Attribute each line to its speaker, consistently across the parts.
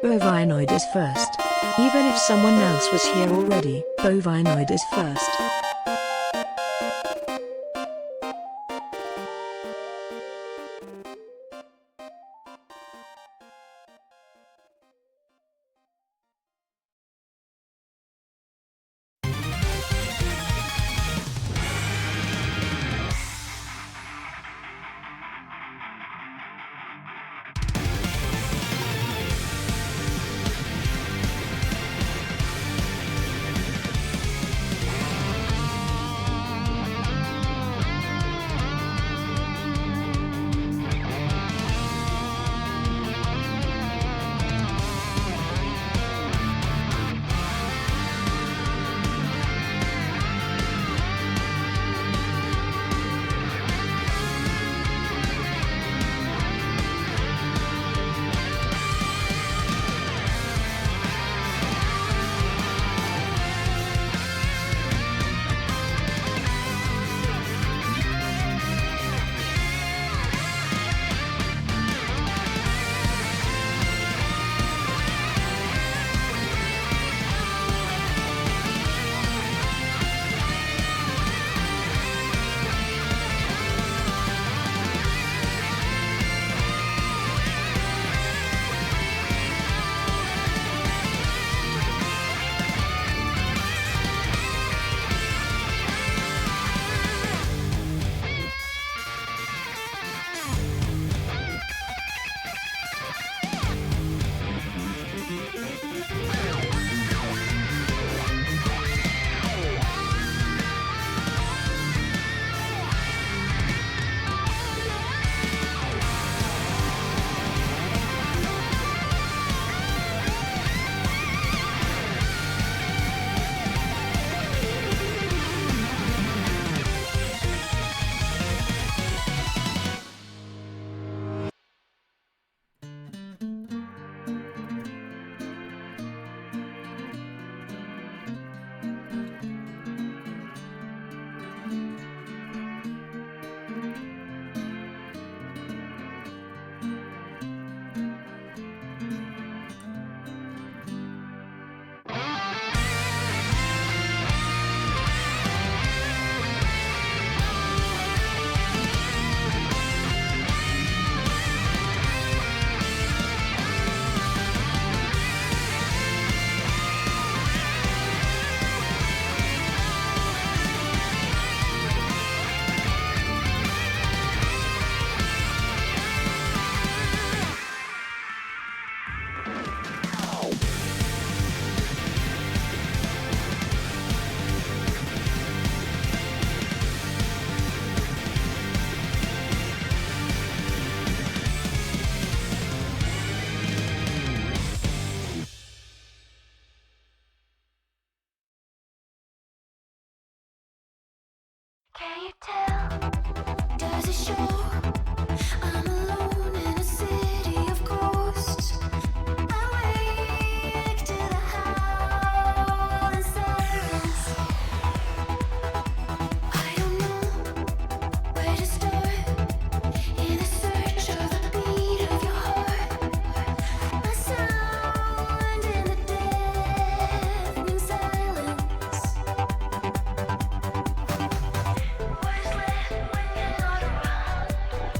Speaker 1: Bovinoid is first. Even if someone else was here already, bovinoid is first.
Speaker 2: Can you tell? Does it show? I'm alone in a city of ghosts. I wake to the howling sirens. I don't know where to start in the search of the beat of your heart. A sound in the deafening silence. What is left when you're not around?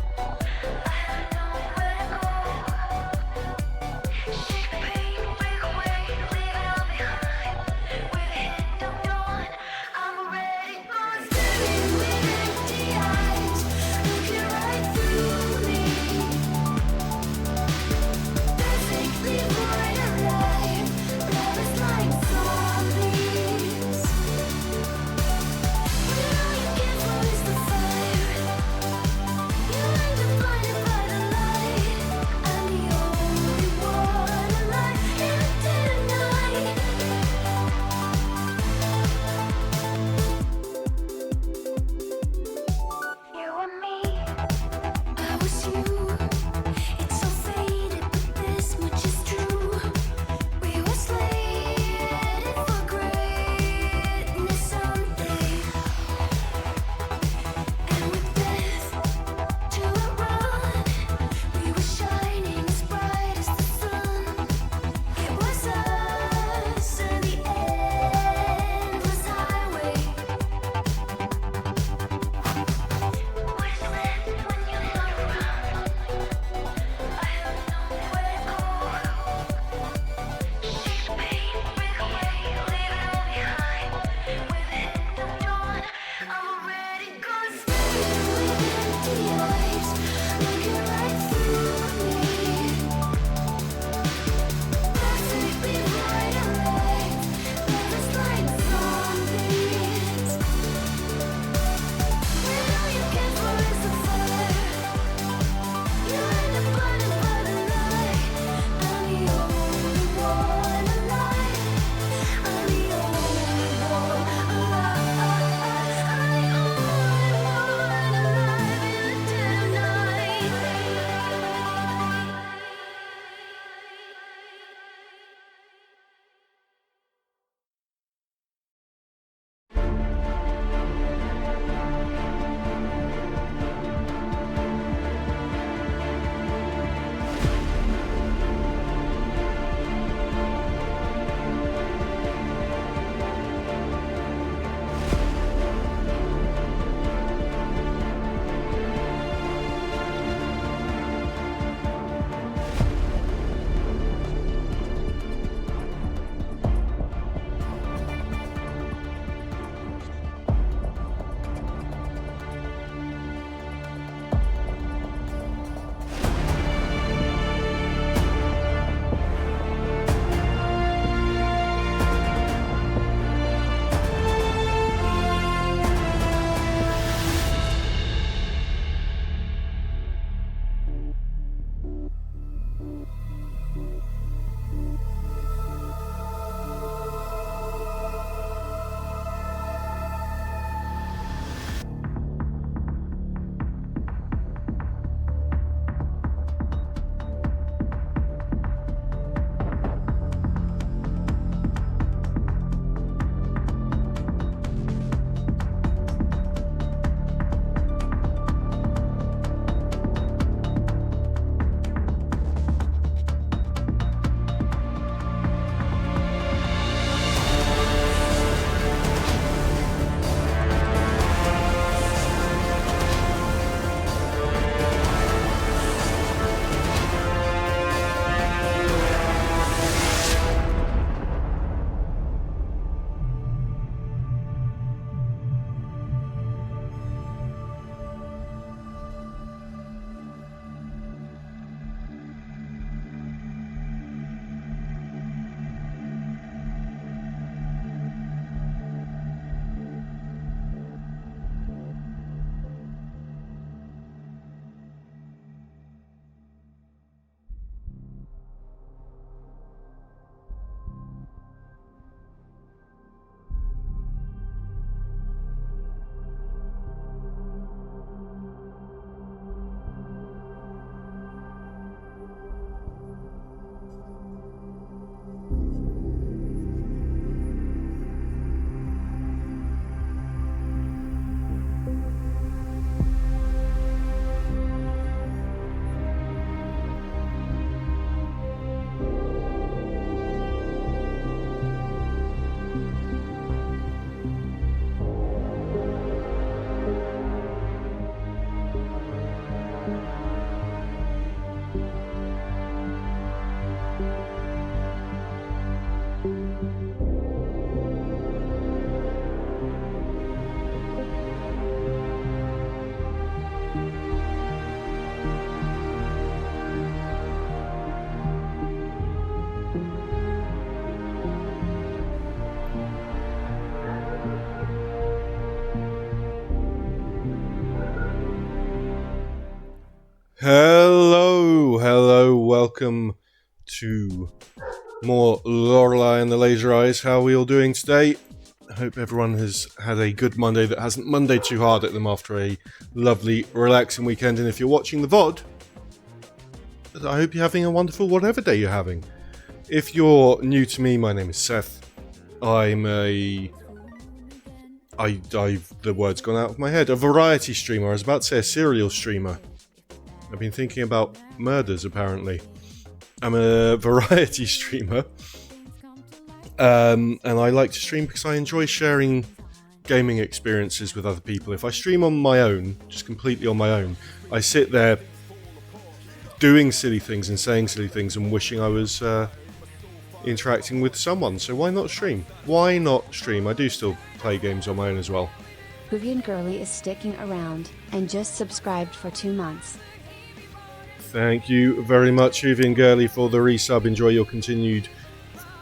Speaker 3: Hello, welcome to more Lorelei and the Laser Eyes. How are we all doing today? I hope everyone has had a good Monday that hasn't Mondayed too hard at them after a lovely, relaxing weekend. And if you're watching the VOD, I hope you're having a wonderful whatever day you're having. If you're new to me, my name is Seth. The word's gone out of my head. A variety streamer. I was about to say a serial streamer. I've been thinking about murders, apparently. I'm a variety streamer. And I like to stream because I enjoy sharing gaming experiences with other people. If I stream on my own, just completely on my own, I sit there doing silly things and saying silly things and wishing I was interacting with someone. So why not stream? Why not stream? I do still play games on my own as well.
Speaker 4: Vivian Gurley is sticking around and just subscribed for 2 months.
Speaker 3: Thank you very much, Vivian Gurley, for the resub. Enjoy your continued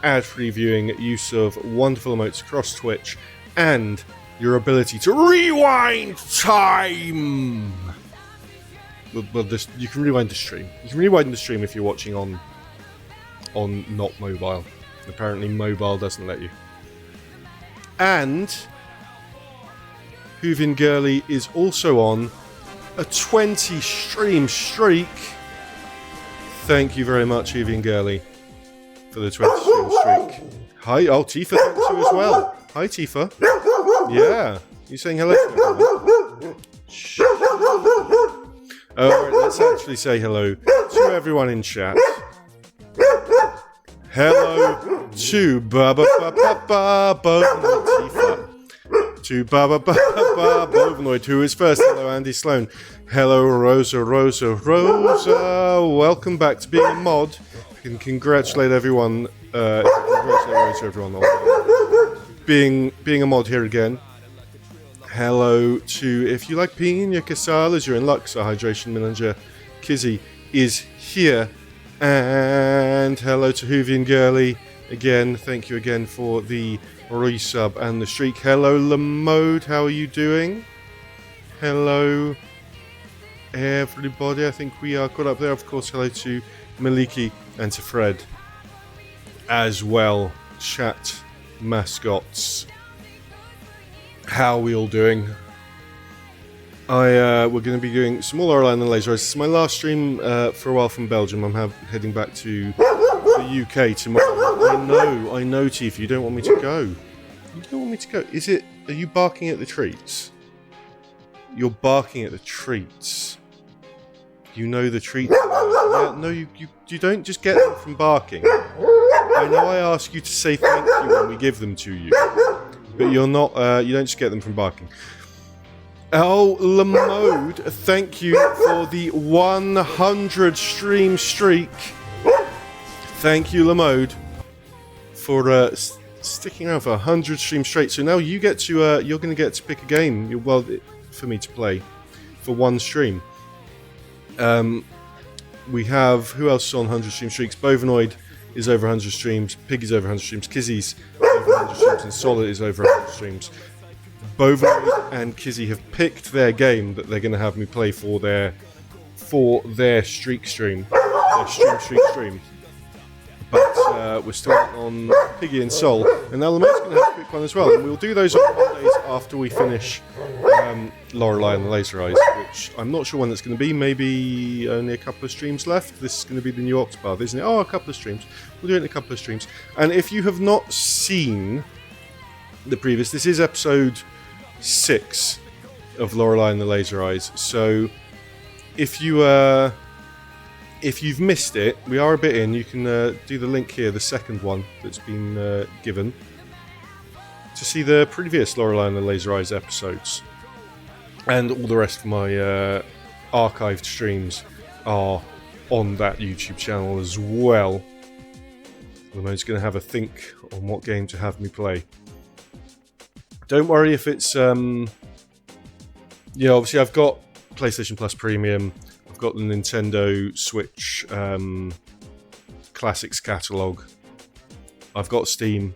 Speaker 3: ad-free viewing, use of wonderful emotes across Twitch, and your ability to rewind time. Well, you can rewind the stream. You can rewind the stream if you're watching on not mobile. Apparently, mobile doesn't let you. And Vivian Gurley is also on a 20 stream streak. Thank you very much, Vivian Gurley, for the 20 stream streak. Hi, Tifa, thanks you as well. Hi, Tifa. Yeah, you saying hello to everyone? Shh. Alright, let's actually say hello to everyone in chat. Hello to Tifa. To Bovanoid, who is first. Hello, Andy Sloan. Hello, Rosa. Welcome back to being a mod. And congratulate everyone. Congratulate everyone on being a mod here again. Hello to, if you like peeing in your casalas, you're in luck. So Hydration Manager Kizzy is here. And hello to Vivian Gurley. Again, thank you again for the resub and the streak. Hello, Lamode, how are you doing? Hello, everybody. I think we are caught up there. Of course, hello to Maliki and to Fred as well. Chat mascots. How are we all doing? We're going to be doing some more Lorelei and the Laser Eyes. This is my last stream for a while from Belgium. I'm heading back to the UK tomorrow. I know, Tifa, you don't want me to go. You don't want me to go. Are you barking at the treats? You're barking at the treats. You know the treats. Yeah, no, you don't just get them from barking. I know I ask you to say thank you when we give them to you, but you don't just get them from barking. Oh, Lamode, thank you for the 100 stream streak. Thank you, Lamode, for sticking around for 100 streams straight. So now you get to, you're going to get to pick a game, for me to play for one stream. We have, who else is on 100 stream streaks? Bovanoid is over 100 streams, Piggy's over 100 streams, Kizzy's over 100 streams, and Solid is over 100 streams. Bovanoid and Kizzy have picked their game that they're going to have me play for their streak stream, their stream. But we're starting on Piggy and Sol, and now Lamode's going to have to pick one as well. And we'll do those on Mondays after we finish Lorelei and the Laser Eyes, which I'm not sure when that's going to be. Maybe only a couple of streams left. This is going to be the New Octopath, isn't it? Oh, a couple of streams. We'll do it in a couple of streams. And if you have not seen the previous, this is episode 6 of Lorelei and the Laser Eyes. So if you've missed it, we are a bit in. You can do the link here, the second one that's been given, to see the previous Lorelei and the Laser Eyes episodes. And all the rest of my archived streams are on that YouTube channel as well. Lamode's going to have a think on what game to have me play. Don't worry if it's... obviously I've got PlayStation Plus Premium. I've got the Nintendo Switch Classics catalogue. I've got Steam.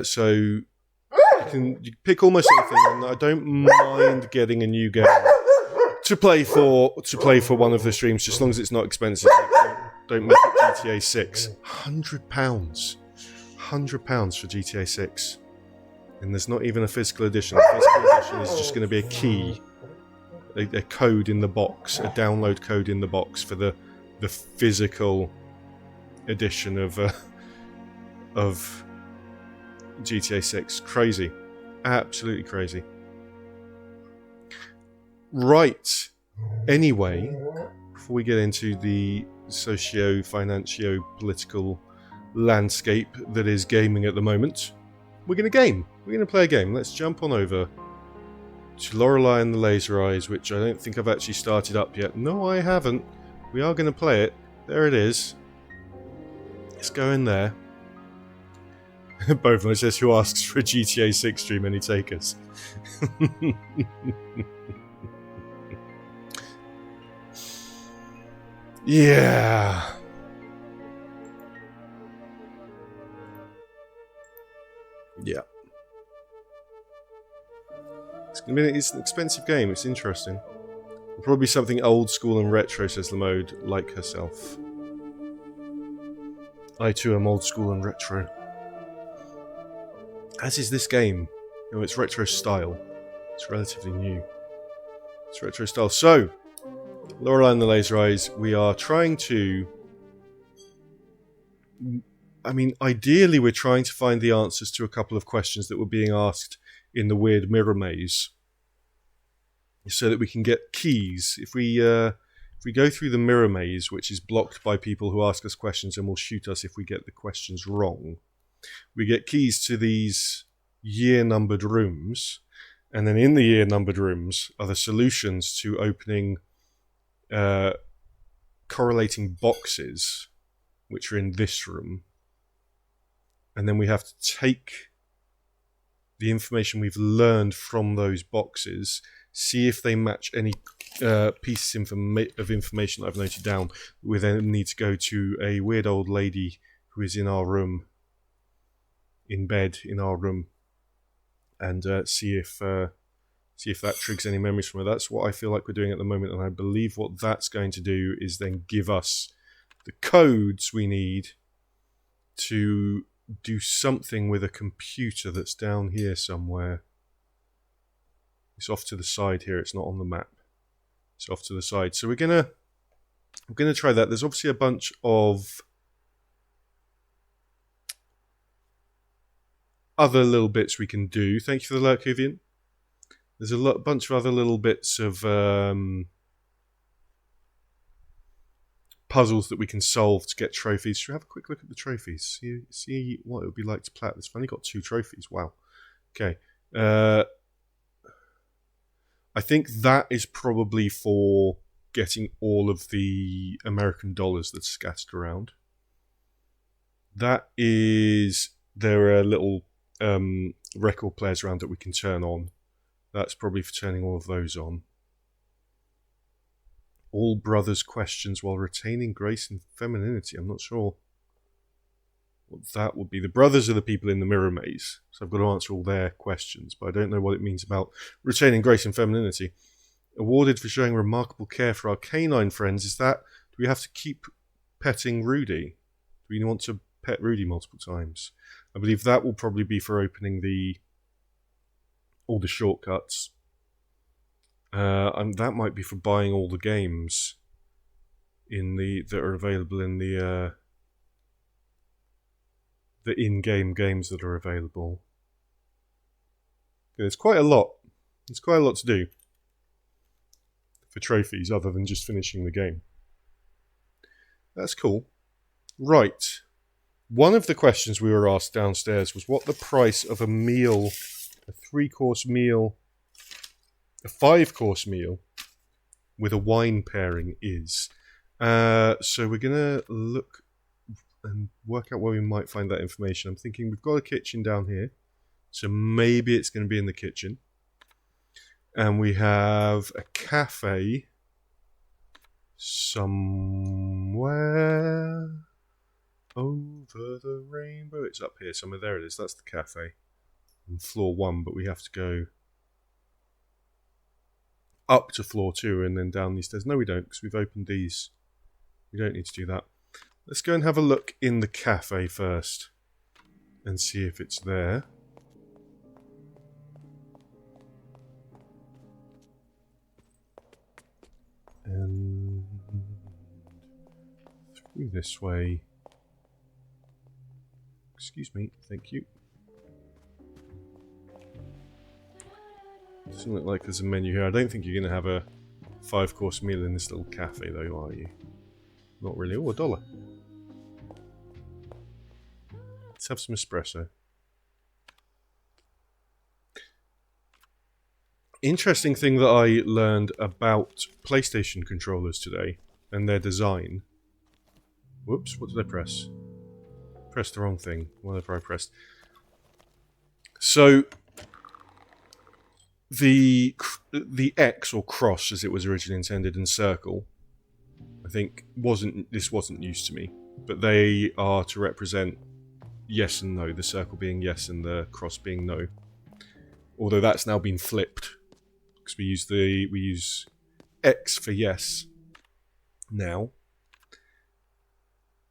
Speaker 3: So you can pick almost anything, and I don't mind getting a new game to play for one of the streams, just as long as it's not expensive. Don't make it GTA 6. £100. £100 for GTA 6. And there's not even a physical edition. The physical edition is just going to be a key. A code in the box, a download code in the box for the physical edition of GTA 6. Crazy, absolutely crazy. Right. Anyway, before we get into the socio-financio-political landscape that is gaming at the moment, we're going to play a game. Let's jump on over to Lorelei and the Laser Eyes, which I don't think I've actually started up yet. No, I haven't. We are going to play it. There it is. Let's go in there. Both of them says, who asks for a GTA 6 stream? Any takers? Yeah. Yeah. It's an expensive game. It's interesting. It'll probably be something old school and retro, says Lamode, like herself. I too am old school and retro. As is this game. You know, it's retro style. It's relatively new. It's retro style. So, Lorelei and the Laser Eyes, we are trying to... ideally we're trying to find the answers to a couple of questions that were being asked in the weird mirror maze, so that we can get keys. If we go through the mirror maze, which is blocked by people who ask us questions and will shoot us if we get the questions wrong, we get keys to these year-numbered rooms, and then in the year-numbered rooms are the solutions to opening correlating boxes, which are in this room. And then we have to take the information we've learned from those boxes, see if they match any pieces of information that I've noted down. We then need to go to a weird old lady who is in our room, in bed in our room, and see if that triggers any memories from her. That's what I feel like we're doing at the moment, and I believe what that's going to do is then give us the codes we need to do something with a computer that's down here somewhere. It's off to the side here. It's not on the map. It's off to the side. So we're gonna try that. There's obviously a bunch of other little bits we can do. Thank you for the alert, Kuvian. There's a bunch of other little bits of puzzles that we can solve to get trophies. Should we have a quick look at the trophies? See what it would be like to plat this. I've only got 2 trophies. Wow. Okay. I think that is probably for getting all of the American dollars that's scattered around. That is... There are little record players around that we can turn on. That's probably for turning all of those on. All brothers questions while retaining grace and femininity. I'm not sure what that would be. The brothers are the people in the mirror maze, so I've got to answer all their questions, but I don't know what it means about retaining grace and femininity. Awarded for showing remarkable care for our canine friends. Is that, do we have to keep petting Rudy? Do we want to pet Rudy multiple times? I believe that will probably be for opening all the shortcuts. And that might be for buying all the games that are available in the in-game games that are available. There's quite a lot. There's quite a lot to do for trophies other than just finishing the game. That's cool. Right. One of the questions we were asked downstairs was what the price of a meal, a 3-course meal, a 5-course meal with a wine pairing is. So we're going to look and work out where we might find that information. I'm thinking we've got a kitchen down here, so maybe it's going to be in the kitchen. And we have a cafe somewhere over the rainbow. It's up here somewhere. There it is. That's the cafe on floor 1, but we have to go up to floor 2 and then down these stairs. No, we don't, because we've opened these. We don't need to do that. Let's go and have a look in the cafe first and see if it's there. And through this way. Excuse me, thank you. Doesn't look like there's a menu here. I don't think you're going to have a 5-course meal in this little cafe though, are you? Not really. Oh, $1. Let's have some espresso. Interesting thing that I learned about PlayStation controllers today and their design. Whoops, what did I press? Pressed the wrong thing. Whatever I pressed. So the X or cross, as it was originally intended, and circle, I think this wasn't used to me, but they are to represent yes and no. The circle being yes and the cross being no. Although that's now been flipped because we use X for yes now.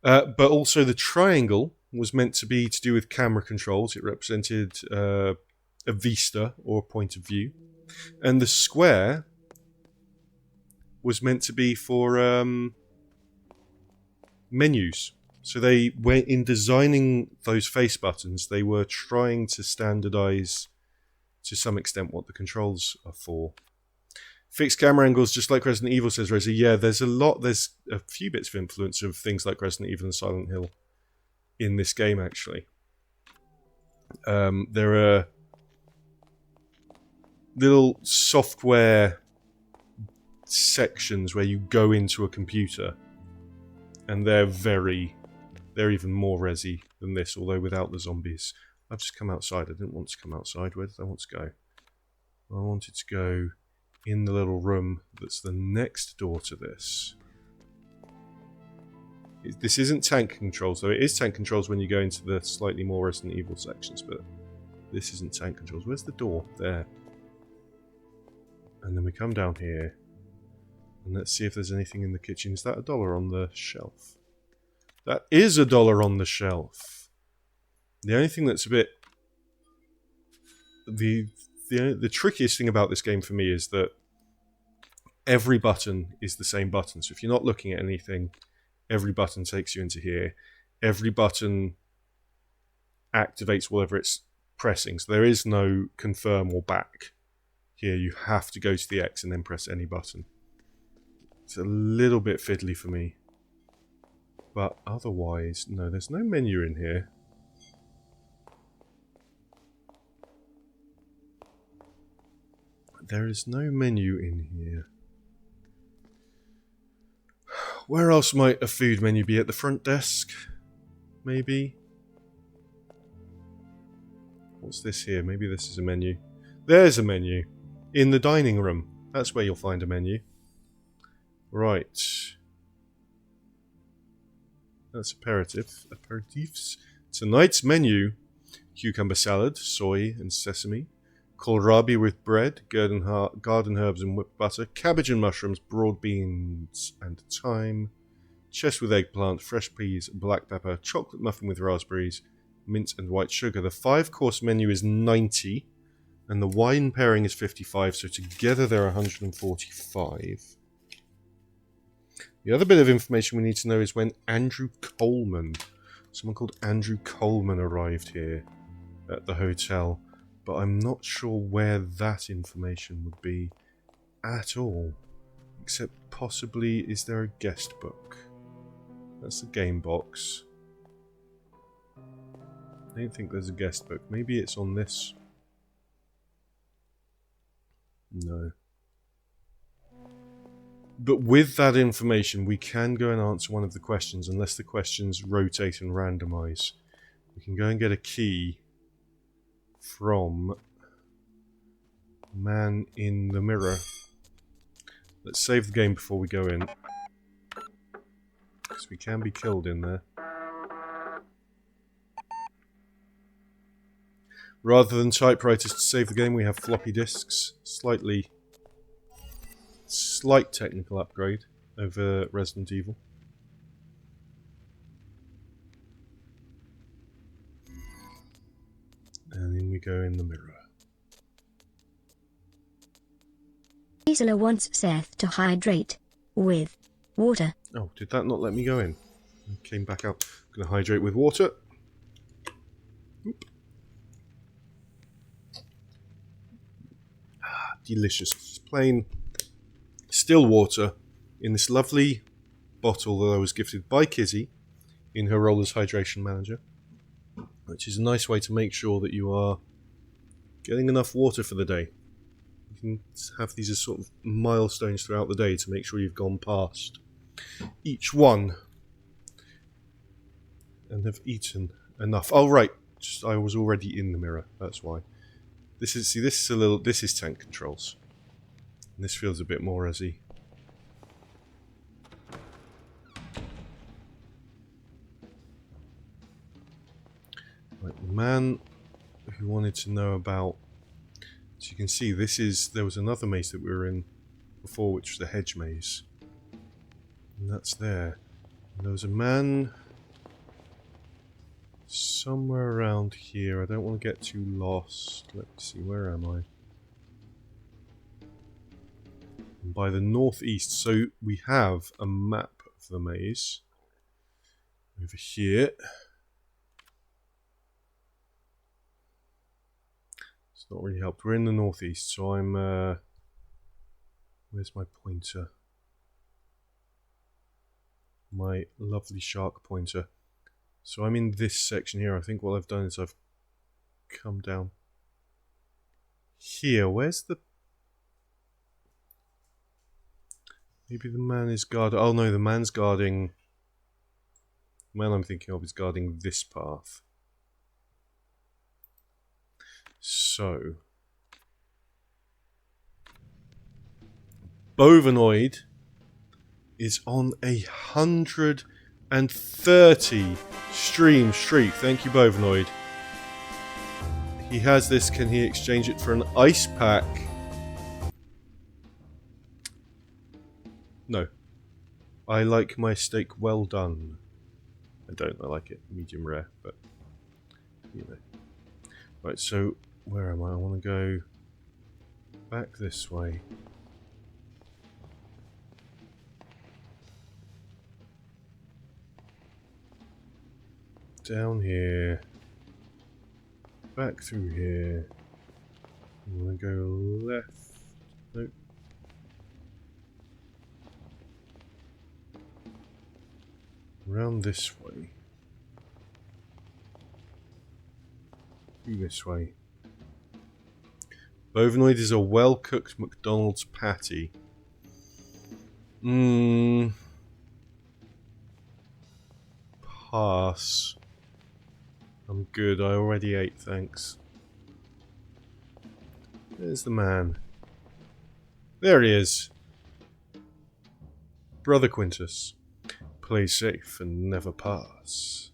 Speaker 3: But also the triangle was meant to be to do with camera controls. It represented a vista or a point of view. And the square was meant to be for menus. So they went in designing those face buttons, they were trying to standardize to some extent what the controls are for. Fixed camera angles, just like Resident Evil, says Rosie. Yeah, there's a few bits of influence of things like Resident Evil and Silent Hill in this game, actually. There are little software sections where you go into a computer, and they're even more resi than this, although without the zombies. I've just come outside. I didn't want to come outside. Where did I want to go? I wanted to go in the little room that's the next door to this. This isn't tank controls, though. It is tank controls when you go into the slightly more Resident Evil sections, but this isn't tank controls. Where's the door? There. And then we come down here. And let's see if there's anything in the kitchen. Is that $1 on the shelf? That is $1 on the shelf. The only thing that's a bit... The trickiest thing about this game for me is that every button is the same button. So if you're not looking at anything, every button takes you into here. Every button activates whatever it's pressing. So there is no confirm or back. Here you have to go to the X and then press any button. It's a little bit fiddly for me. But otherwise, no, there's no menu in here. There is no menu in here. Where else might a food menu be? At the front desk? Maybe? What's this here? Maybe this is a menu. There's a menu. In the dining room. That's where you'll find a menu. Right. That's aperitifs. Tonight's menu: cucumber salad, soy and sesame, kohlrabi with bread, garden herbs and whipped butter, cabbage and mushrooms, broad beans and thyme, chest with eggplant, fresh peas, black pepper, chocolate muffin with raspberries, mint and white sugar. The 5-course menu is 90, and the wine pairing is 55, so together they're 145. The other bit of information we need to know is when Andrew Coleman, someone called Andrew Coleman, arrived here at the hotel, but I'm not sure where that information would be at all, except possibly, is there a guest book? That's the game box. I don't think there's a guest book. Maybe it's on this. No. But with that information, we can go and answer one of the questions, unless the questions rotate and randomize. We can go and get a key from Man in the Mirror. Let's save the game before we go in, because we can be killed in there. Rather than typewriters to save the game, we have floppy disks. Slight technical upgrade over Resident Evil. And then we go in the mirror.
Speaker 5: Gisela wants Seth to hydrate with water.
Speaker 3: Oh, did that not let me go in? I came back out. I'm going to hydrate with water. Oop. Ah, delicious. Just plain still water in this lovely bottle that I was gifted by Kizzy in her role as hydration manager, which is a nice way to make sure that you are getting enough water for the day. You can have these as sort of milestones throughout the day to make sure you've gone past each one and have eaten enough. Oh right, I was already in the mirror, that's why. This is tank controls. And this feels a bit more resi. Right, the man who wanted to know about... So you can see there was another maze that we were in before, which was the hedge maze. And that's there. And there was a man somewhere around here. I don't want to get too lost. Let me see, where am I? By the northeast. So we have a map of the maze over here. It's not really helped. We're in the northeast, so I'm where's my pointer? My lovely shark pointer. So I'm in this section here. I think what I've done is I've come down here. Where's the... Maybe the man is guarding... Oh no, the man's guarding... The man I'm thinking of is guarding this path. So... Bovinoid is on 130 stream streak. Thank you, Bovinoid. He has this. Can he exchange it for an ice pack? No. I like my steak well done. I don't. I like it medium rare, but you know. Right, so where am I? I want to go back this way. Down here. Back through here. I'm going to go left. Nope. Around this way. Through this way. Bovinoid is a well-cooked McDonald's patty. Pass. I'm good. I already ate, thanks. There's the man. There he is. Brother Quintus. Play safe and never pass.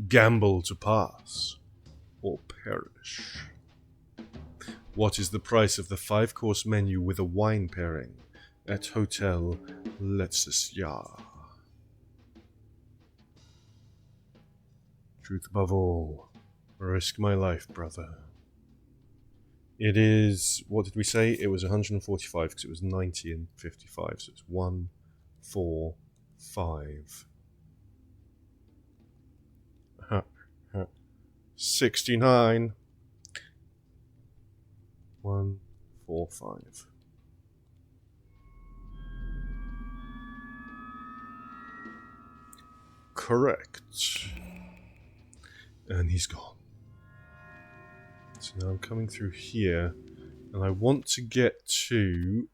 Speaker 3: Gamble to pass, or perish. What is the price of the 5-course menu with a wine pairing at Hotel Letztes? Truth above all. Risk my life, brother. It is, what did we say? It was 145 because it was 90 and 55, so it's 1, 4, 5. 69. 1, 4, 5. Correct. And he's gone. So now I'm coming through here, and I want to get to...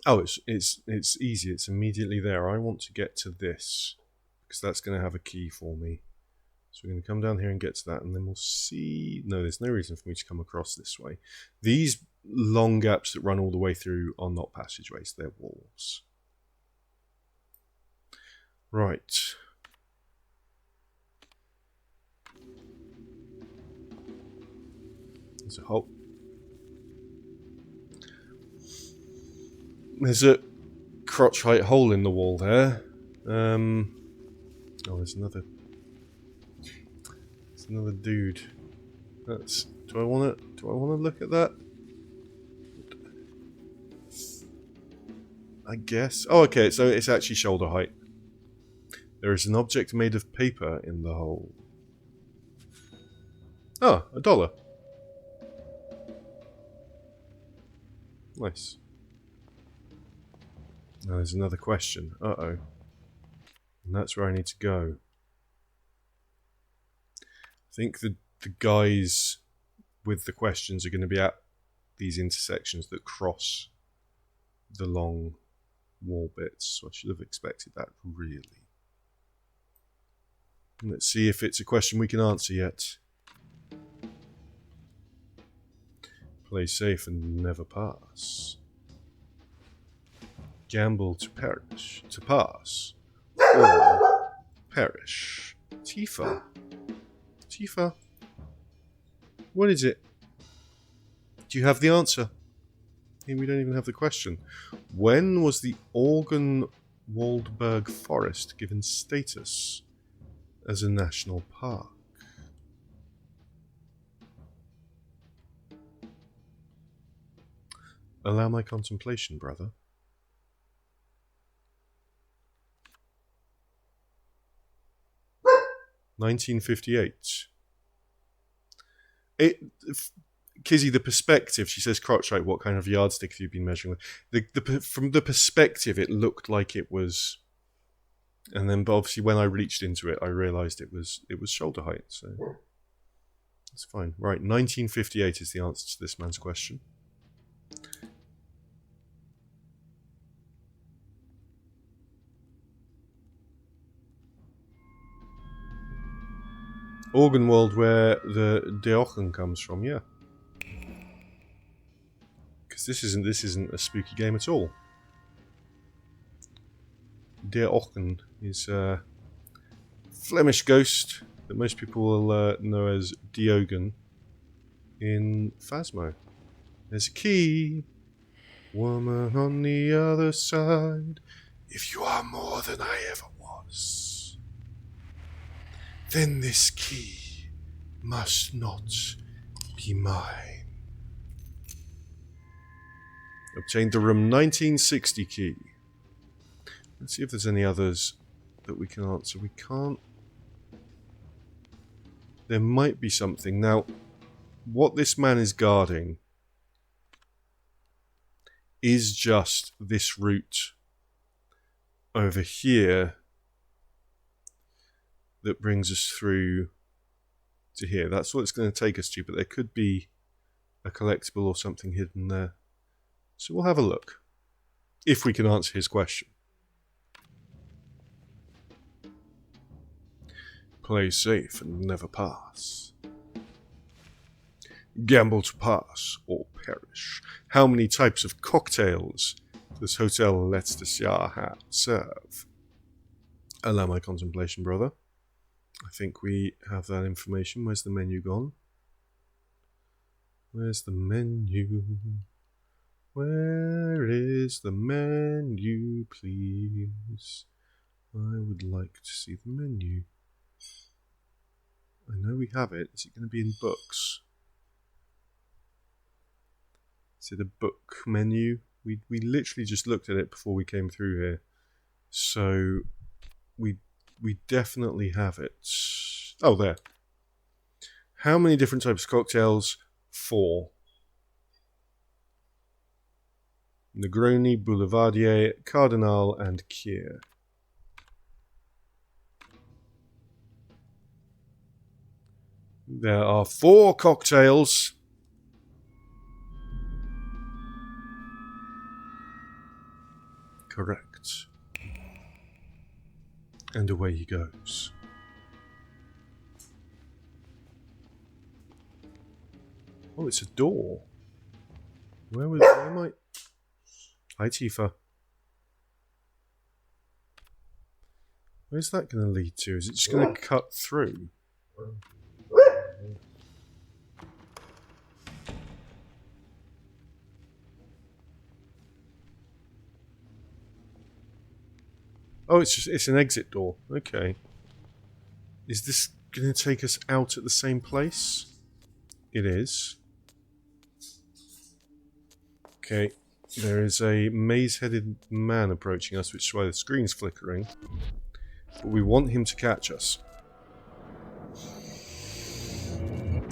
Speaker 3: Oh, it's easy. It's immediately there. I want to get to this, because that's going to have a key for me. So we're going to come down here and get to that, and then we'll see... No, there's no reason for me to come across this way. These long gaps that run all the way through are not passageways, they're walls. Right. There's a hole. There's a crotch height hole in the wall there. Oh, there's another. There's another dude. That's. Do I want to look at that? I guess. Oh, okay. So it's actually shoulder height. There is an object made of paper in the hole. Oh, $1. Nice. Now there's another question. Uh-oh. And that's where I need to go. I think the guys with the questions are going to be at these intersections that cross the long wall bits. So I should have expected that, really. Let's see if it's a question we can answer yet. Play safe and never pass. Gamble to perish. To pass. Or perish. Tifa. Tifa. What is it? Do you have the answer? We don't even have the question. When was the Organ-Waldberg Forest given status as a national park? Allow my contemplation, brother. (1958). Kizzy, the perspective, she says, crotch height, what kind of yardstick have you been measuring with? From the perspective, it looked like it was, and then but obviously when I reached into it, I realised it was shoulder height, so it's fine. Right, 1958 is the answer to this man's question. Organwald, where the Deochen comes from, yeah. Because this isn't a spooky game at all. Deochen is a Flemish ghost that most people will know as Diogen in Phasmo. There's a key. Woman on the other side, if you are more than I ever was, then this key must not be mine. Obtained the room 1960 key. Let's see if there's any others that we can answer. We can't. There might be something. Now, what this man is guarding is just this route over here that brings us through to here. That's what it's going to take us to, but there could be a collectible or something hidden there. So we'll have a look, if we can answer his question. Play safe and never pass. Gamble to pass or perish. How many types of cocktails does Hotel Let's serve? Allow my contemplation, brother. I think we have that information. Where's the menu gone? Where's the menu? Where is the menu, please? I would like to see the menu. I know we have it. Is it going to be in books? Is it a book menu? We literally just looked at it before we came through here. So we definitely have it. Oh, there. How many different types of cocktails? 4. Negroni, Boulevardier, Cardinal, and Kier. There are 4 cocktails. Correct. And away he goes. Oh, it's a door. Where am I? Hi, Tifa. Where's that going to lead to? Is it just going to cut through? Oh, it's an exit door. Okay. Is this going to take us out at the same place? It is. Okay. There is a maze-headed man approaching us, which is why the screen's flickering. But we want him to catch us.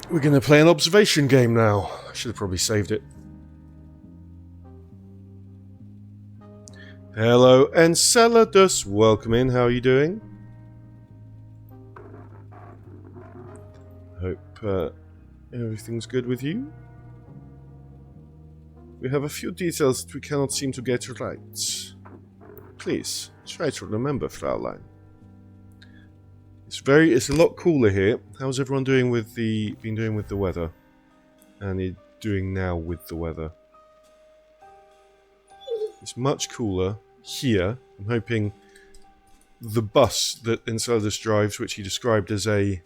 Speaker 3: We're going to play an observation game now. I should have probably saved it. Hello, Enceladus. Welcome in. How are you doing? Hope everything's good with you. We have a few details that we cannot seem to get right. Please, try to remember, Fraulein. It's a lot cooler here. How's everyone doing with the weather? And doing now with the weather? It's much cooler here. I'm hoping the bus that Enceladus drives, which he described as a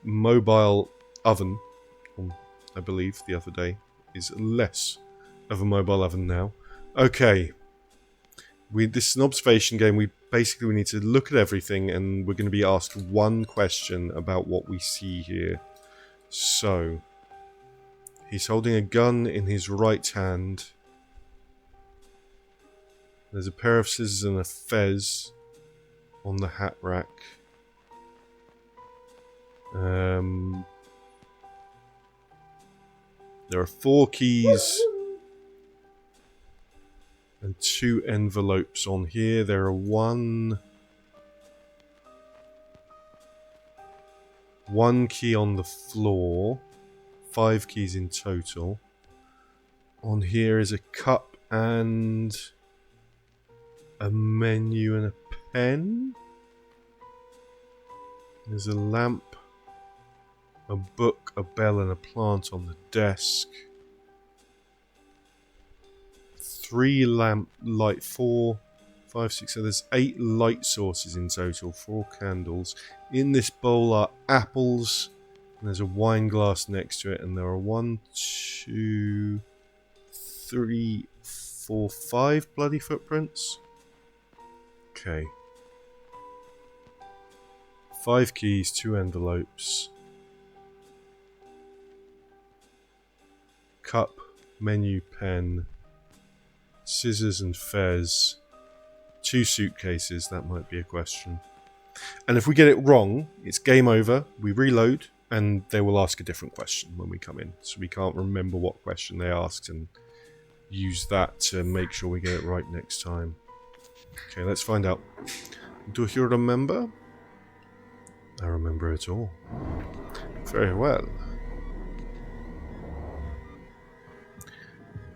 Speaker 3: mobile oven, I believe, the other day, is less of a mobile oven now. Okay. This is an observation game. We need to look at everything, and we're going to be asked one question about what we see here. So, he's holding a gun in his right hand. There's a pair of scissors and a fez on the hat rack. There are 4 keys and 2 envelopes on here. There are one key on the floor. 5 keys in total. On here is a cup and a menu and a pen. There's a lamp, a book, a bell, and a plant on the desk. 3 light, 4, 5, 6, so there's 8 light sources in total, 4 candles. In this bowl are apples, And there's a wine glass next to it, and there are 1, 2, 3, 4, 5 bloody footprints. Okay. 5 keys, 2 envelopes. Cup, menu, pen, scissors and fez. 2 suitcases, that might be a question. And if we get it wrong, it's game over, we reload, and they will ask a different question when we come in. So we can't remember what question they asked and use that to make sure we get it right next time. Okay, let's find out. Do you remember? I remember it all. Very well.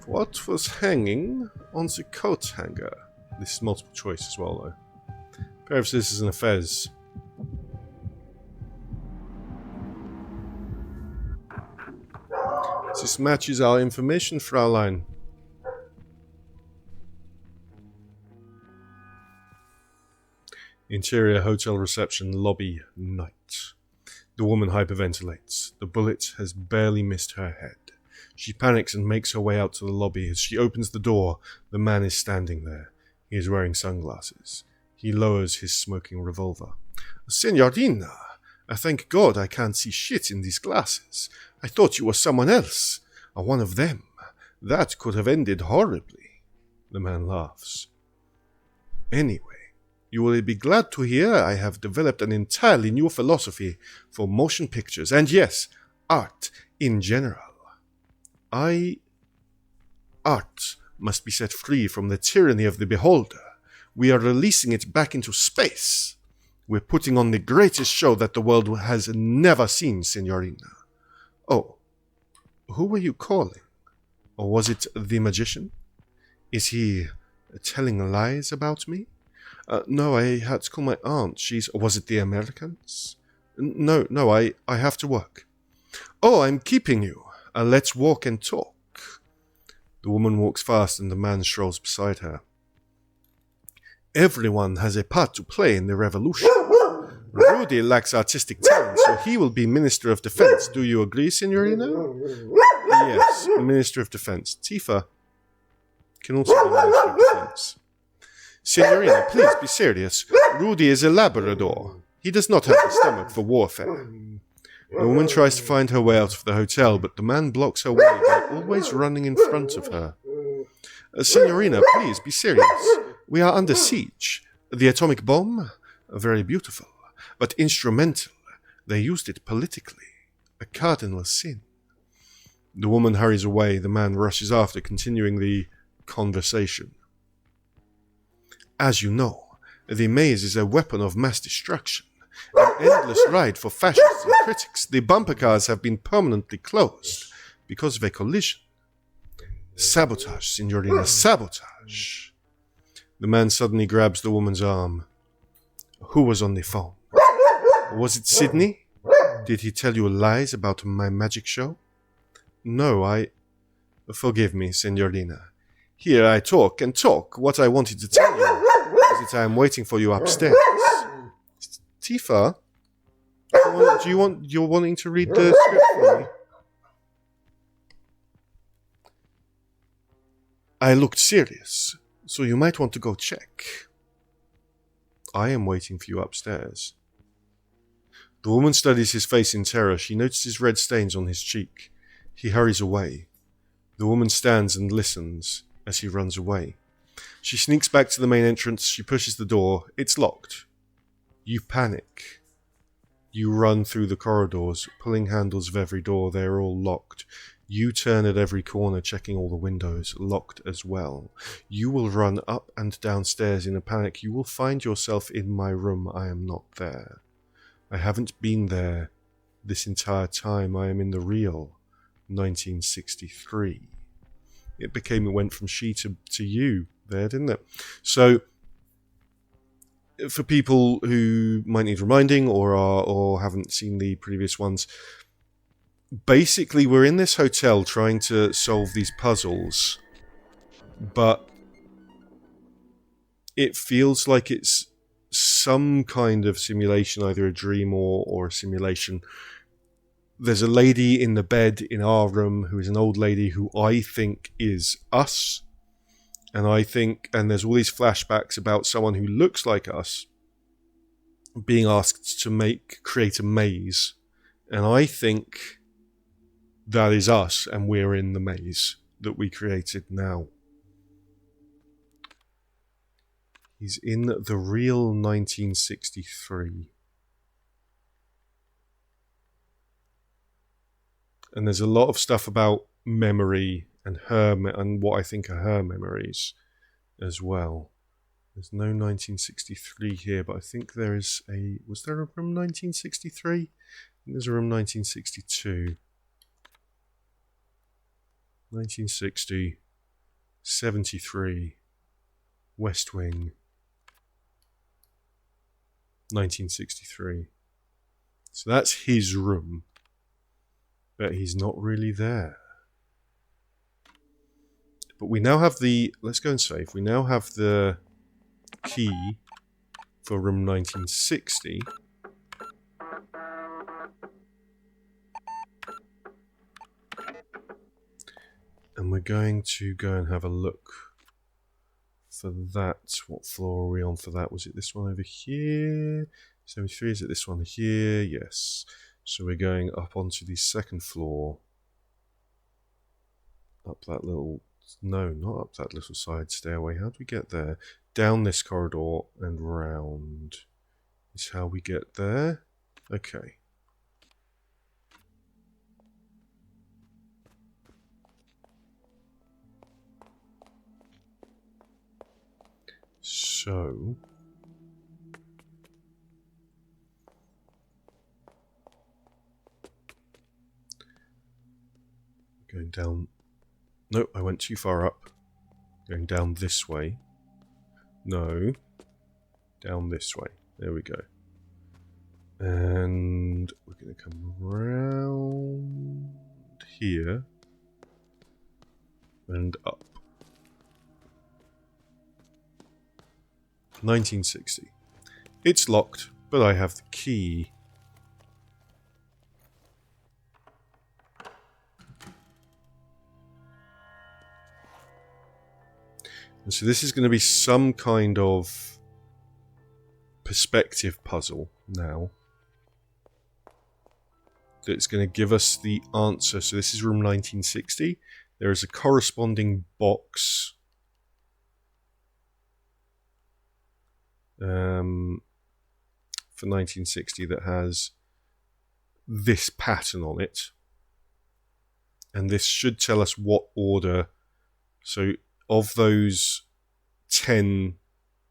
Speaker 3: What was hanging on the coat hanger? This is multiple choice as well, though. Pair of scissors and a fez. This matches our information, Fraulein. Interior hotel reception lobby night. The woman hyperventilates. The bullet has barely missed her head. She panics and makes her way out to the lobby. As she opens the door, the man is standing there. He is wearing sunglasses. He lowers his smoking revolver. Signorina, thank God I can't see shit in these glasses. I thought you were someone else. One of them. That could have ended horribly. The man laughs. Anyway, you will be glad to hear I have developed an entirely new philosophy for motion pictures, and yes, art in general. Art must be set free from the tyranny of the beholder. We are releasing it back into space. We're putting on the greatest show that the world has never seen, Signorina. Oh, who were you calling? Or was it the magician? Is he telling lies about me? No, I had to call my aunt. Was it the Americans? No, I have to work. Oh, I'm keeping you. Let's walk and talk. The woman walks fast and the man strolls beside her. Everyone has a part to play in the revolution. Rudy lacks artistic talent, so he will be Minister of Defense. Do you agree, Signorina? Yes, Minister of Defense. Tifa can also be Minister of Defense. Signorina, please be serious. Rudy is a Labrador. He does not have the stomach for warfare. The woman tries to find her way out of the hotel, but the man blocks her way by always running in front of her. Signorina, please be serious. We are under siege. The atomic bomb? Very beautiful, but instrumental. They used it politically. A cardinal sin. The woman hurries away. The man rushes after, continuing the conversation. As you know, the maze is a weapon of mass destruction. An endless ride for fascists and critics. The bumper cars have been permanently closed because of a collision. Sabotage, Signorina, sabotage. The man suddenly grabs the woman's arm. Who was on the phone? Was it Sydney? Did he tell you lies about my magic show? No, Forgive me, Signorina. Here I talk and talk. What I wanted to tell you is that I am waiting for you upstairs. Tifa, you're wanting to read the script for me? I looked serious, so you might want to go check. I am waiting for you upstairs. The woman studies his face in terror. She notices red stains on his cheek. He hurries away. The woman stands and listens as he runs away. She sneaks back to the main entrance. She pushes the door. It's locked. You panic. You run through the corridors, pulling handles of every door. They are all locked. You turn at every corner, checking all the windows, locked as well. You will run up and downstairs in a panic. You will find yourself in my room. I am not there. I haven't been there this entire time. I am in the real 1963. It went from she to you there, didn't it? So, for people who might need reminding or haven't seen the previous ones, basically we're in this hotel trying to solve these puzzles, but it feels like it's some kind of simulation, either a dream or a simulation, there's a lady in the bed in our room who is an old lady who I think is us. And there's all these flashbacks about someone who looks like us being asked to create a maze. And I think that is us, and we're in the maze that we created now. He's in the real 1963. And there's a lot of stuff about memory and and what I think are her memories as well. There's no 1963 here, but I think there is was there a room 1963? I think there's a room 1962. 1960, 73, West Wing, 1963. So that's his room, but he's not really there. But we now have let's go and save. We now have the key for room 1960. And we're going to go and have a look for that. What floor are we on for that? Was it this one over here? 73, is it this one here? Yes. So we're going up onto the second floor. Up that little... No, not up that little side stairway. How do we get there? Down this corridor and round is how we get there. Okay. So... going down... No, I went too far up. Going down this way. No. Down this way. There we go. And we're going to come around here. And up. 1960. It's locked, but I have the key. And so this is going to be some kind of perspective puzzle now. That's going to give us the answer. So this is room 1960. There is a corresponding box for 1960 that has this pattern on it. And this should tell us what order. So of those 10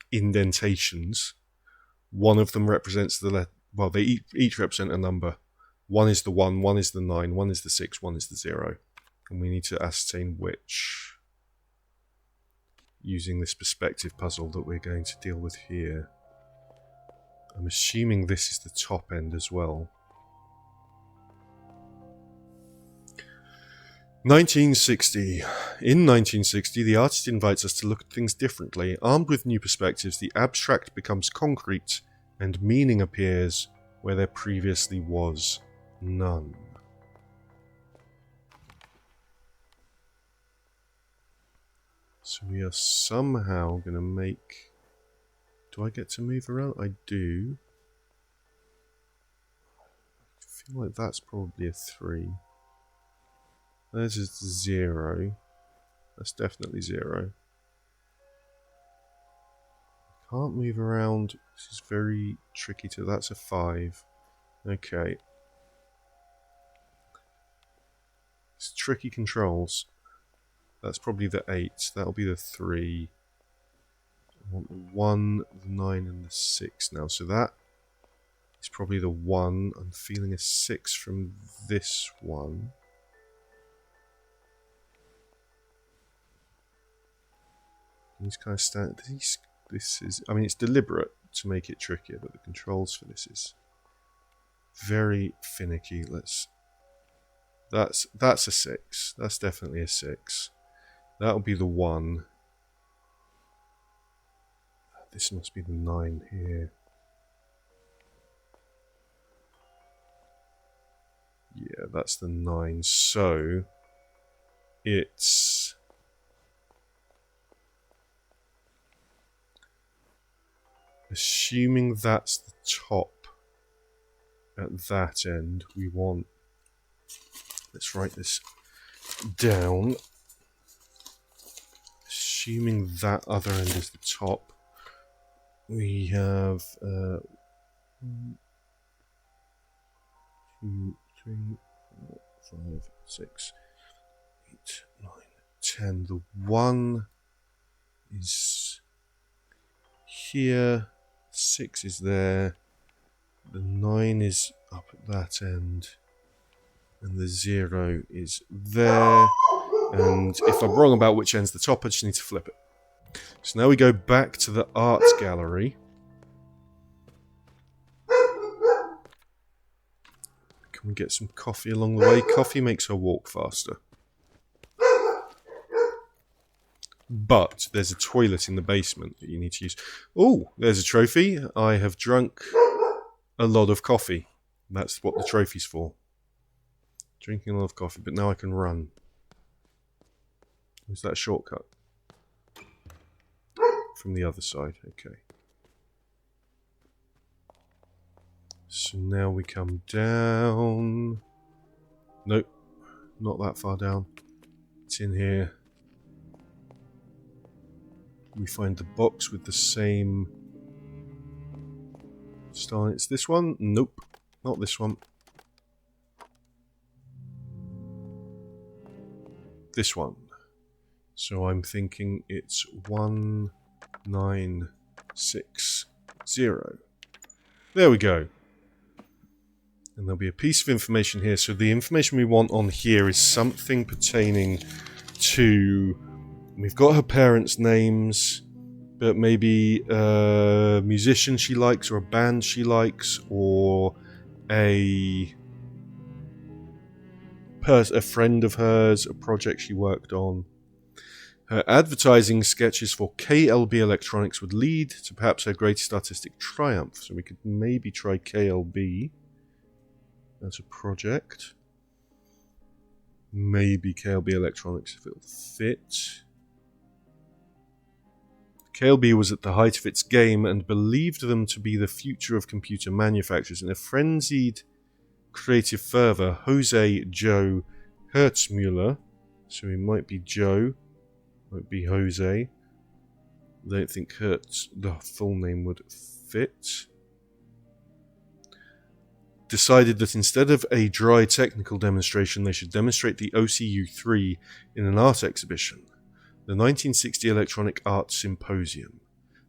Speaker 3: indentations, one of them represents the letter. Well, they each represent a number. One is the 1, one is the 9, one is the 6, one is the 0. And we need to ascertain which, using this perspective puzzle that we're going to deal with here. I'm assuming this is the top end as well. 1960. In 1960, the artist invites us to look at things differently. Armed with new perspectives, the abstract becomes concrete and meaning appears where there previously was none. So we are somehow going to make... Do I get to move around? I do. I feel like that's probably a 3. There's a 0. That's definitely 0. Can't move around. This is very tricky to... That's a 5. Okay. It's tricky controls. That's probably the 8. That'll be the 3. I want the 1, the 9 and the 6 now. So that is probably the 1. I'm feeling a 6 from this one. These kind of stand. This is. I mean, it's deliberate to make it trickier, but the controls for this is very finicky. That's a 6. That's definitely a 6. That'll be the 1. This must be the 9 here. Yeah, that's the 9. So it's assuming that's the top at that end. We want, let's write this down. Assuming that other end is the top, we have 1, 2, 3, 4, 5, 6, 8, 9, 10. The 1 is here, 6 is there, the 9 is up at that end, and the 0 is there. And if I'm wrong about which end's the top, I just need to flip it. So now we go back to the art gallery. Can we get some coffee along the way? Coffee makes her walk faster. But there's a toilet in the basement that you need to use. Oh, there's a trophy. I have drunk a lot of coffee. That's what the trophy's for. Drinking a lot of coffee, but now I can run. Is that a shortcut? From the other side, okay. So now we come down. Nope, not that far down. It's in here. We find the box with the same style. It's this one? Nope, not this one. This one. So I'm thinking it's 1960. There we go. And there'll be a piece of information here. So the information we want on here is something pertaining to... We've got her parents' names, but maybe a musician she likes, or a band she likes, or a friend of hers, a project she worked on. Her advertising sketches for KLB Electronics would lead to perhaps her greatest artistic triumph. So we could maybe try KLB as a project. Maybe KLB Electronics if it'll fit. KLB was at the height of its game and believed them to be the future of computer manufacturers. In a frenzied creative fervor, Jose Joe Hertzmuller, so he might be Joe, might be Jose. I don't think Hertz, the full name, would fit. Decided that instead of a dry technical demonstration, they should demonstrate the OCU3 in an art exhibition, the 1960 Electronic Art Symposium.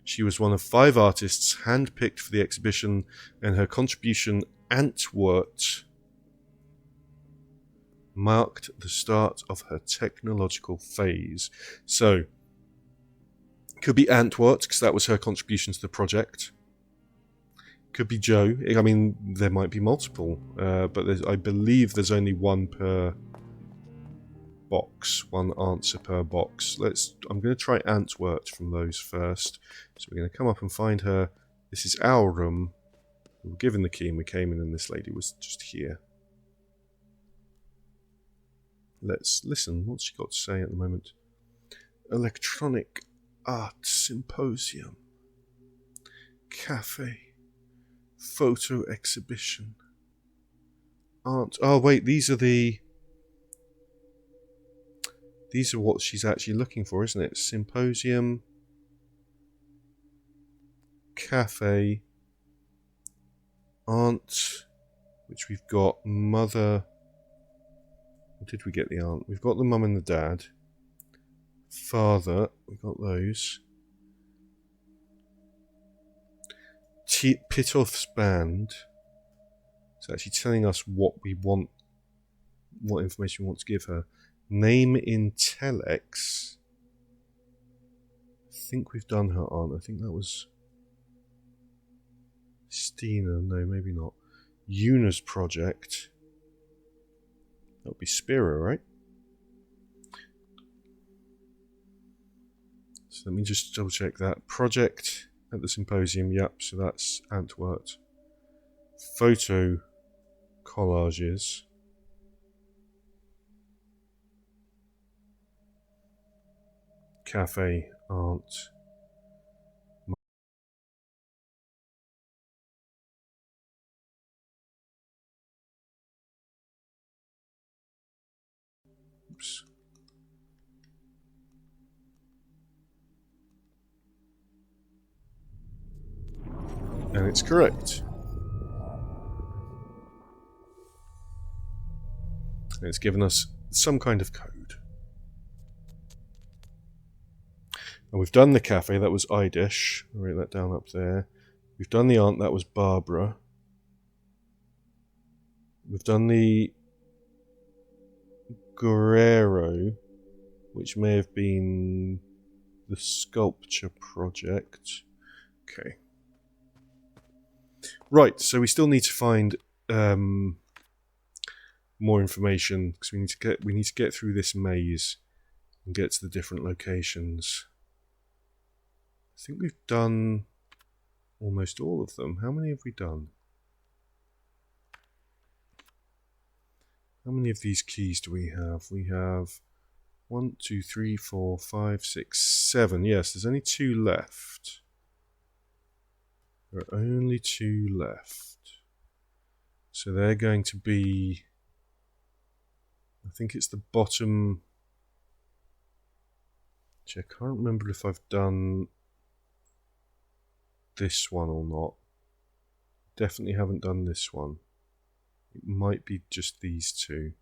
Speaker 3: She was one of 5 artists handpicked for the exhibition, and her contribution, Antwort, marked the start of her technological phase. So, could be Antwort, because that was her contribution to the project. Could be Joe. I mean, there might be multiple, but I believe there's only one per box, one answer per box. I'm going to try Antwort from those first. So we're going to come up and find her. This is our room. We were given the key and we came in, and this lady was just here. Let's listen. What's she got to say at the moment? Electronic Art Symposium. Cafe. Photo exhibition. Art. Oh, wait. These are what she's actually looking for, isn't it? Symposium. Cafe. Aunt. Which we've got. Mother. Or did we get the aunt? We've got the mum and the dad. Father. We've got those. Pitoff's band. It's actually telling us what we want, what information we want to give her. Name in telex. I think we've done her aunt. I think that was Stina. No, maybe not. Una's project. That would be Spira, right? So let me just double check that. Project at the symposium, yep, so that's Antwort. Photo collages. cafe aren't. Oops. And it's correct. And it's given us some kind of code. And we've done the cafe, that was Idish. I'll write that down up there. We've done the aunt, that was Barbara. We've done the Guerrero, which may have been the sculpture project. Okay. Right, so we still need to find more information because we need to get through this maze and get to the different locations. I think we've done almost all of them. How many have we done? How many of these keys do we have? We have 1, 2, 3, 4, 5, 6, 7. Yes, there's only 2 left. There are only 2 left. So they're going to be, I think it's the bottom. Actually, I can't remember if I've done this one or not. Definitely haven't done this one. It might be just these 2.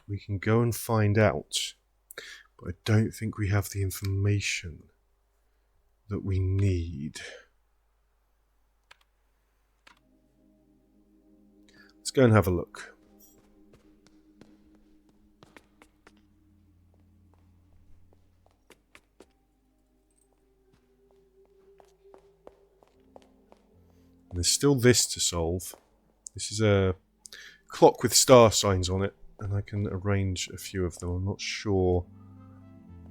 Speaker 3: We can go and find out, but I don't think we have the information that we need. Let's go and have a look. And there's still this to solve. This is a clock with star signs on it, and I can arrange a few of them. I'm not sure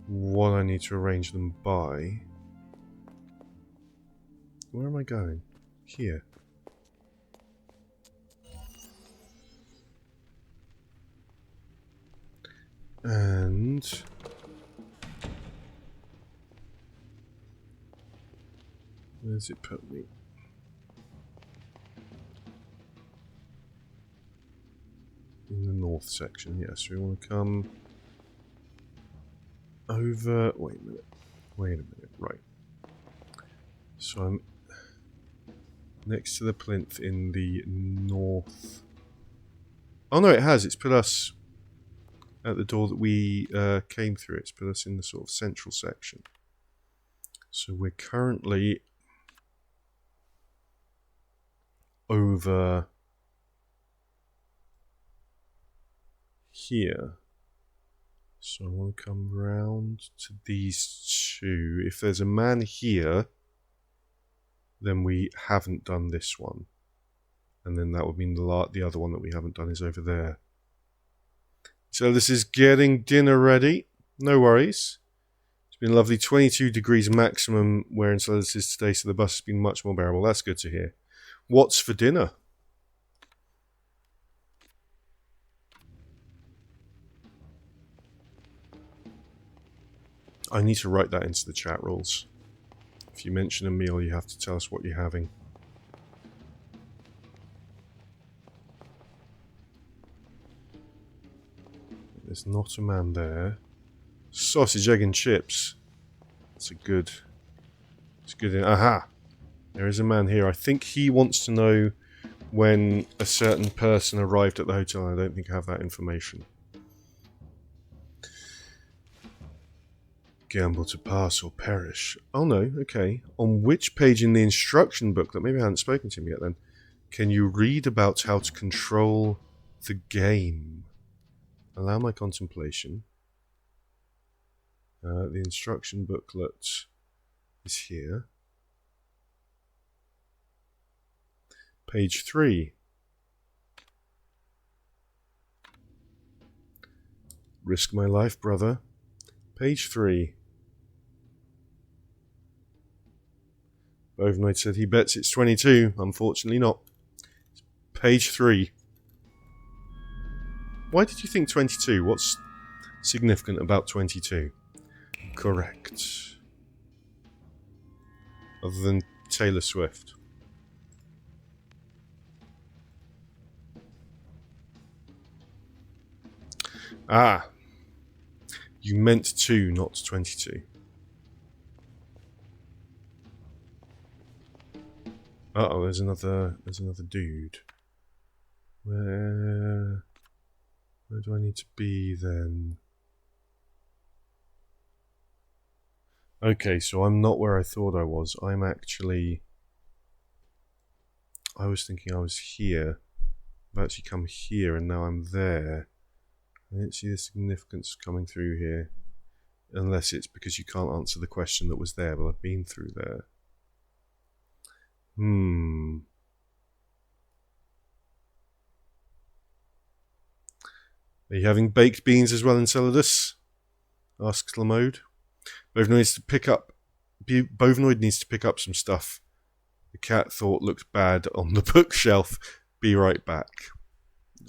Speaker 3: what I need to arrange them by. Where am I going? Here. And where's it put me? In the north section, yes. We want to come over. Wait a minute. Wait a minute. Right. So I'm next to the plinth in the north. Oh no, it has. It's put us at the door that we came through. It's put us in the sort of central section. So we're currently over here. So I want to come round to these 2. If there's a man here, then we haven't done this one. And then that would mean the other one that we haven't done is over there. So this is getting dinner ready. No worries. It's been lovely. 22 degrees maximum where in Enceladus is today, so the bus has been much more bearable. That's good to hear. What's for dinner? I need to write that into the chat rules. If you mention a meal, you have to tell us what you're having. There's not a man there. Sausage, egg and chips. It's good. Aha! There is a man here. I think he wants to know when a certain person arrived at the hotel. I don't think I have that information. Gamble to pass or perish. Oh no, okay. On which page in the instruction book, that maybe I hadn't spoken to him yet then, can you read about how to control the game? Allow my contemplation. The instruction booklet is here. Page 3. Risk my life, brother. Page 3. Bovinoid said he bets it's 22. Unfortunately not. Page 3. Why did you think 22? What's significant about 22? Correct. Other than Taylor Swift. Ah. You meant 2, not 22. Uh-oh, there's another dude. Where do I need to be then? Okay, so I'm not where I thought I was. I was thinking I was here. I've actually come here and now I'm there. I didn't see the significance coming through here. Unless it's because you can't answer the question that was there, but I've been through there. Are you having baked beans as well, Enceladus? Asks Lamode. Bovinoid needs to pick up some stuff the cat thought looked bad on the bookshelf. Be right back.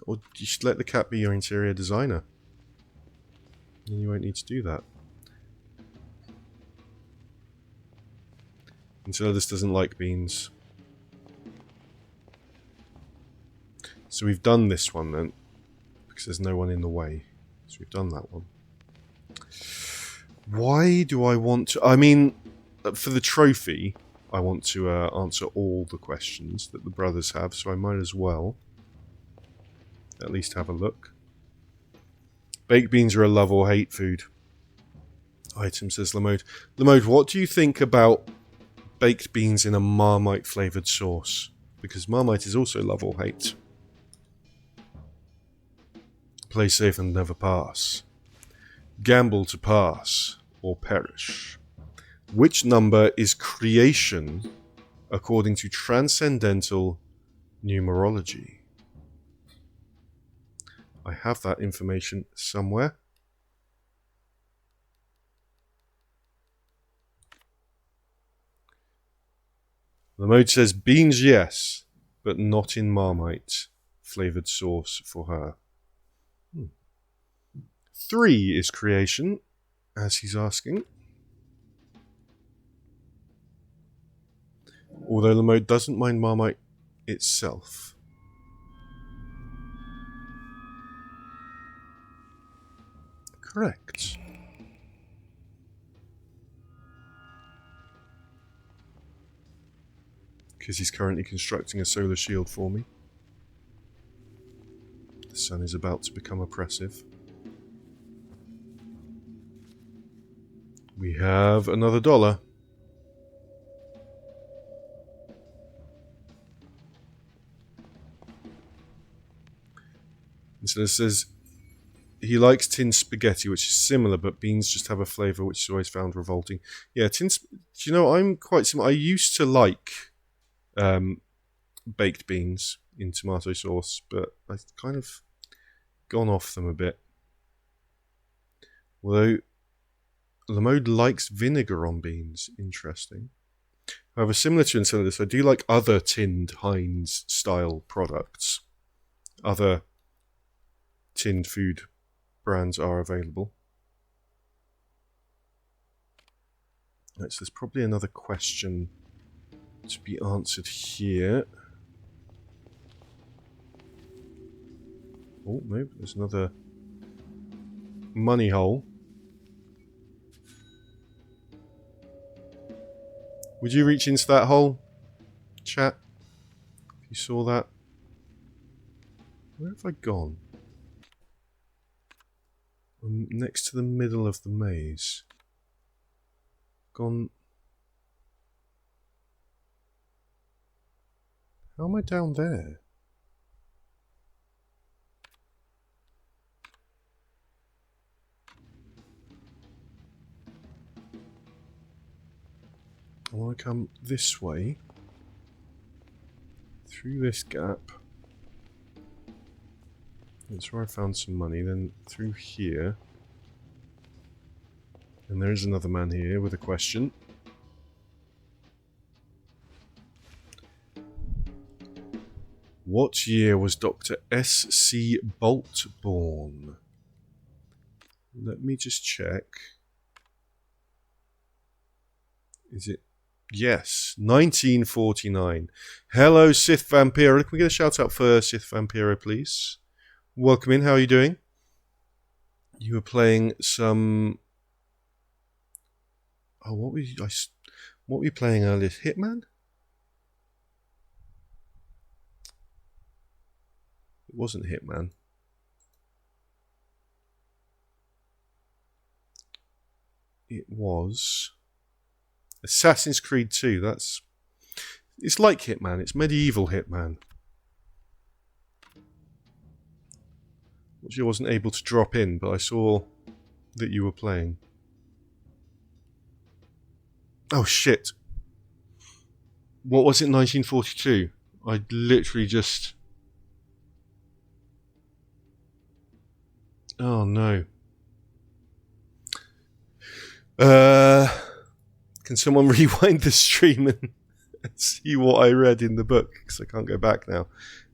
Speaker 3: Or you should let the cat be your interior designer. And you won't need to do that. Enceladus doesn't like beans. So we've done this one then. Because there's no one in the way. So we've done that one. Why do I want to... I mean, for the trophy, I want to answer all the questions that the brothers have, so I might as well at least have a look. Baked beans are a love or hate food. Item, says Lamode. Lamode, what do you think about baked beans in a Marmite flavoured sauce? Because Marmite is also love or hate. Play safe and never pass. Gamble to pass or perish. Which number is creation according to transcendental numerology? I have that information somewhere. The mode says beans yes, but not in Marmite flavoured sauce for her. 3 is creation, as he's asking. Although Lamode doesn't mind Marmite itself. Correct. Because he's currently constructing a solar shield for me. The sun is about to become oppressive. We have another $1. And so it says he likes tin spaghetti, which is similar, but beans just have a flavour which is always found revolting. Yeah, do you know, I'm quite similar. I used to like baked beans in tomato sauce, but I've kind of gone off them a bit. Although Lamode likes vinegar on beans. Interesting. However, similar to Enceladus, I do like other tinned Heinz style products. Other tinned food brands are available. Right, so there's probably another question to be answered here. Oh, no, there's another money hole. Would you reach into that hole, chat? If you saw that. Where have I gone? I'm next to the middle of the maze. Gone. How am I down there? I want to come this way, through this gap. That's where I found some money, then through here. And there is another man here with a question. What year was Dr. S.C. Bolt born? Let me just check. Is it? Yes, 1949. Hello, Sith Vampiro. Can we get a shout out for Sith Vampiro, please? Welcome in. How are you doing? You were playing some... Oh, what were you playing earlier? Hitman? It wasn't Hitman. It was Assassin's Creed 2. It's like Hitman. It's medieval Hitman. Which I wasn't able to drop in, but I saw that you were playing. Oh shit. What was it, 1942? I literally just... Oh no. Can someone rewind the stream and see what I read in the book? Because I can't go back now.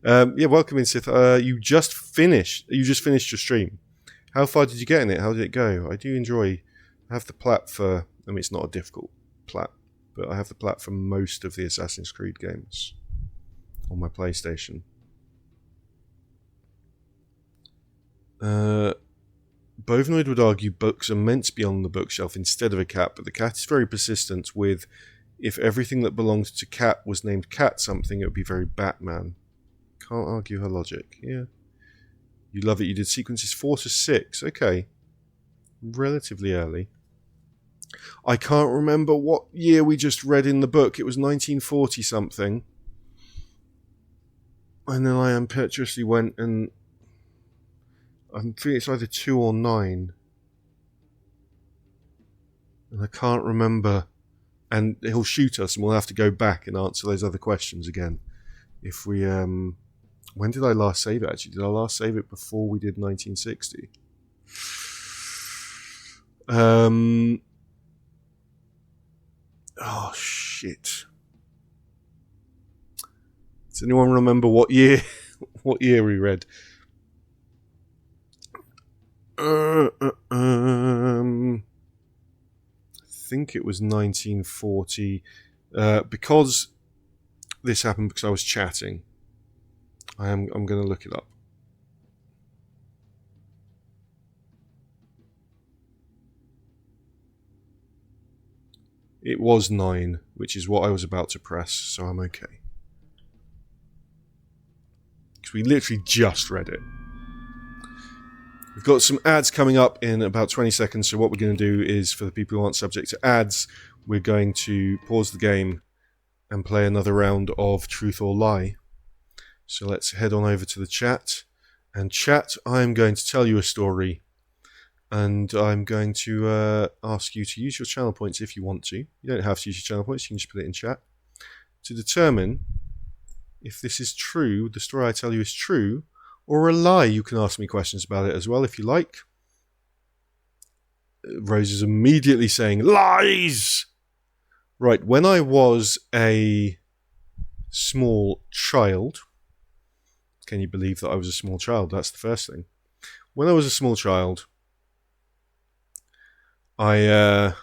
Speaker 3: Yeah, welcome in, Sith. You just finished your stream. How far did you get in it? How did it go? I do enjoy... I have the plat for... I mean, it's not a difficult plat, but I have the plat for most of the Assassin's Creed games on my PlayStation. Bovinoid would argue books are meant to be on the bookshelf instead of a cat, but the cat is very persistent with, if everything that belonged to cat was named cat something, it would be very Batman. Can't argue her logic. Yeah. You love it. You did sequences 4 to 6. Okay. Relatively early. I can't remember what year we just read in the book. It was 1940 something. And then I impetuously went and... I think it's either 2 or 9. And I can't remember. And he'll shoot us and we'll have to go back and answer those other questions again. If we... When did I last save it, actually? Did I last save it before we did 1960? Oh, shit. Does anyone remember what year we read? I think it was 1940. Because this happened because I was chatting. I'm going to look it up. It was 9, which is what I was about to press, so I'm okay. Because we literally just read it. We've got some ads coming up in about 20 seconds, so what we're going to do is, for the people who aren't subject to ads, we're going to pause the game and play another round of Truth or Lie. So let's head on over to the chat. And chat, I'm going to tell you a story. And I'm going to ask you to use your channel points if you want to. You don't have to use your channel points, you can just put it in chat. To determine if this is true, the story I tell you is true, or a lie. You can ask me questions about it as well if you like. Rose is immediately saying, lies! Right, when I was a small child... Can you believe that I was a small child? That's the first thing. When I was a small child, I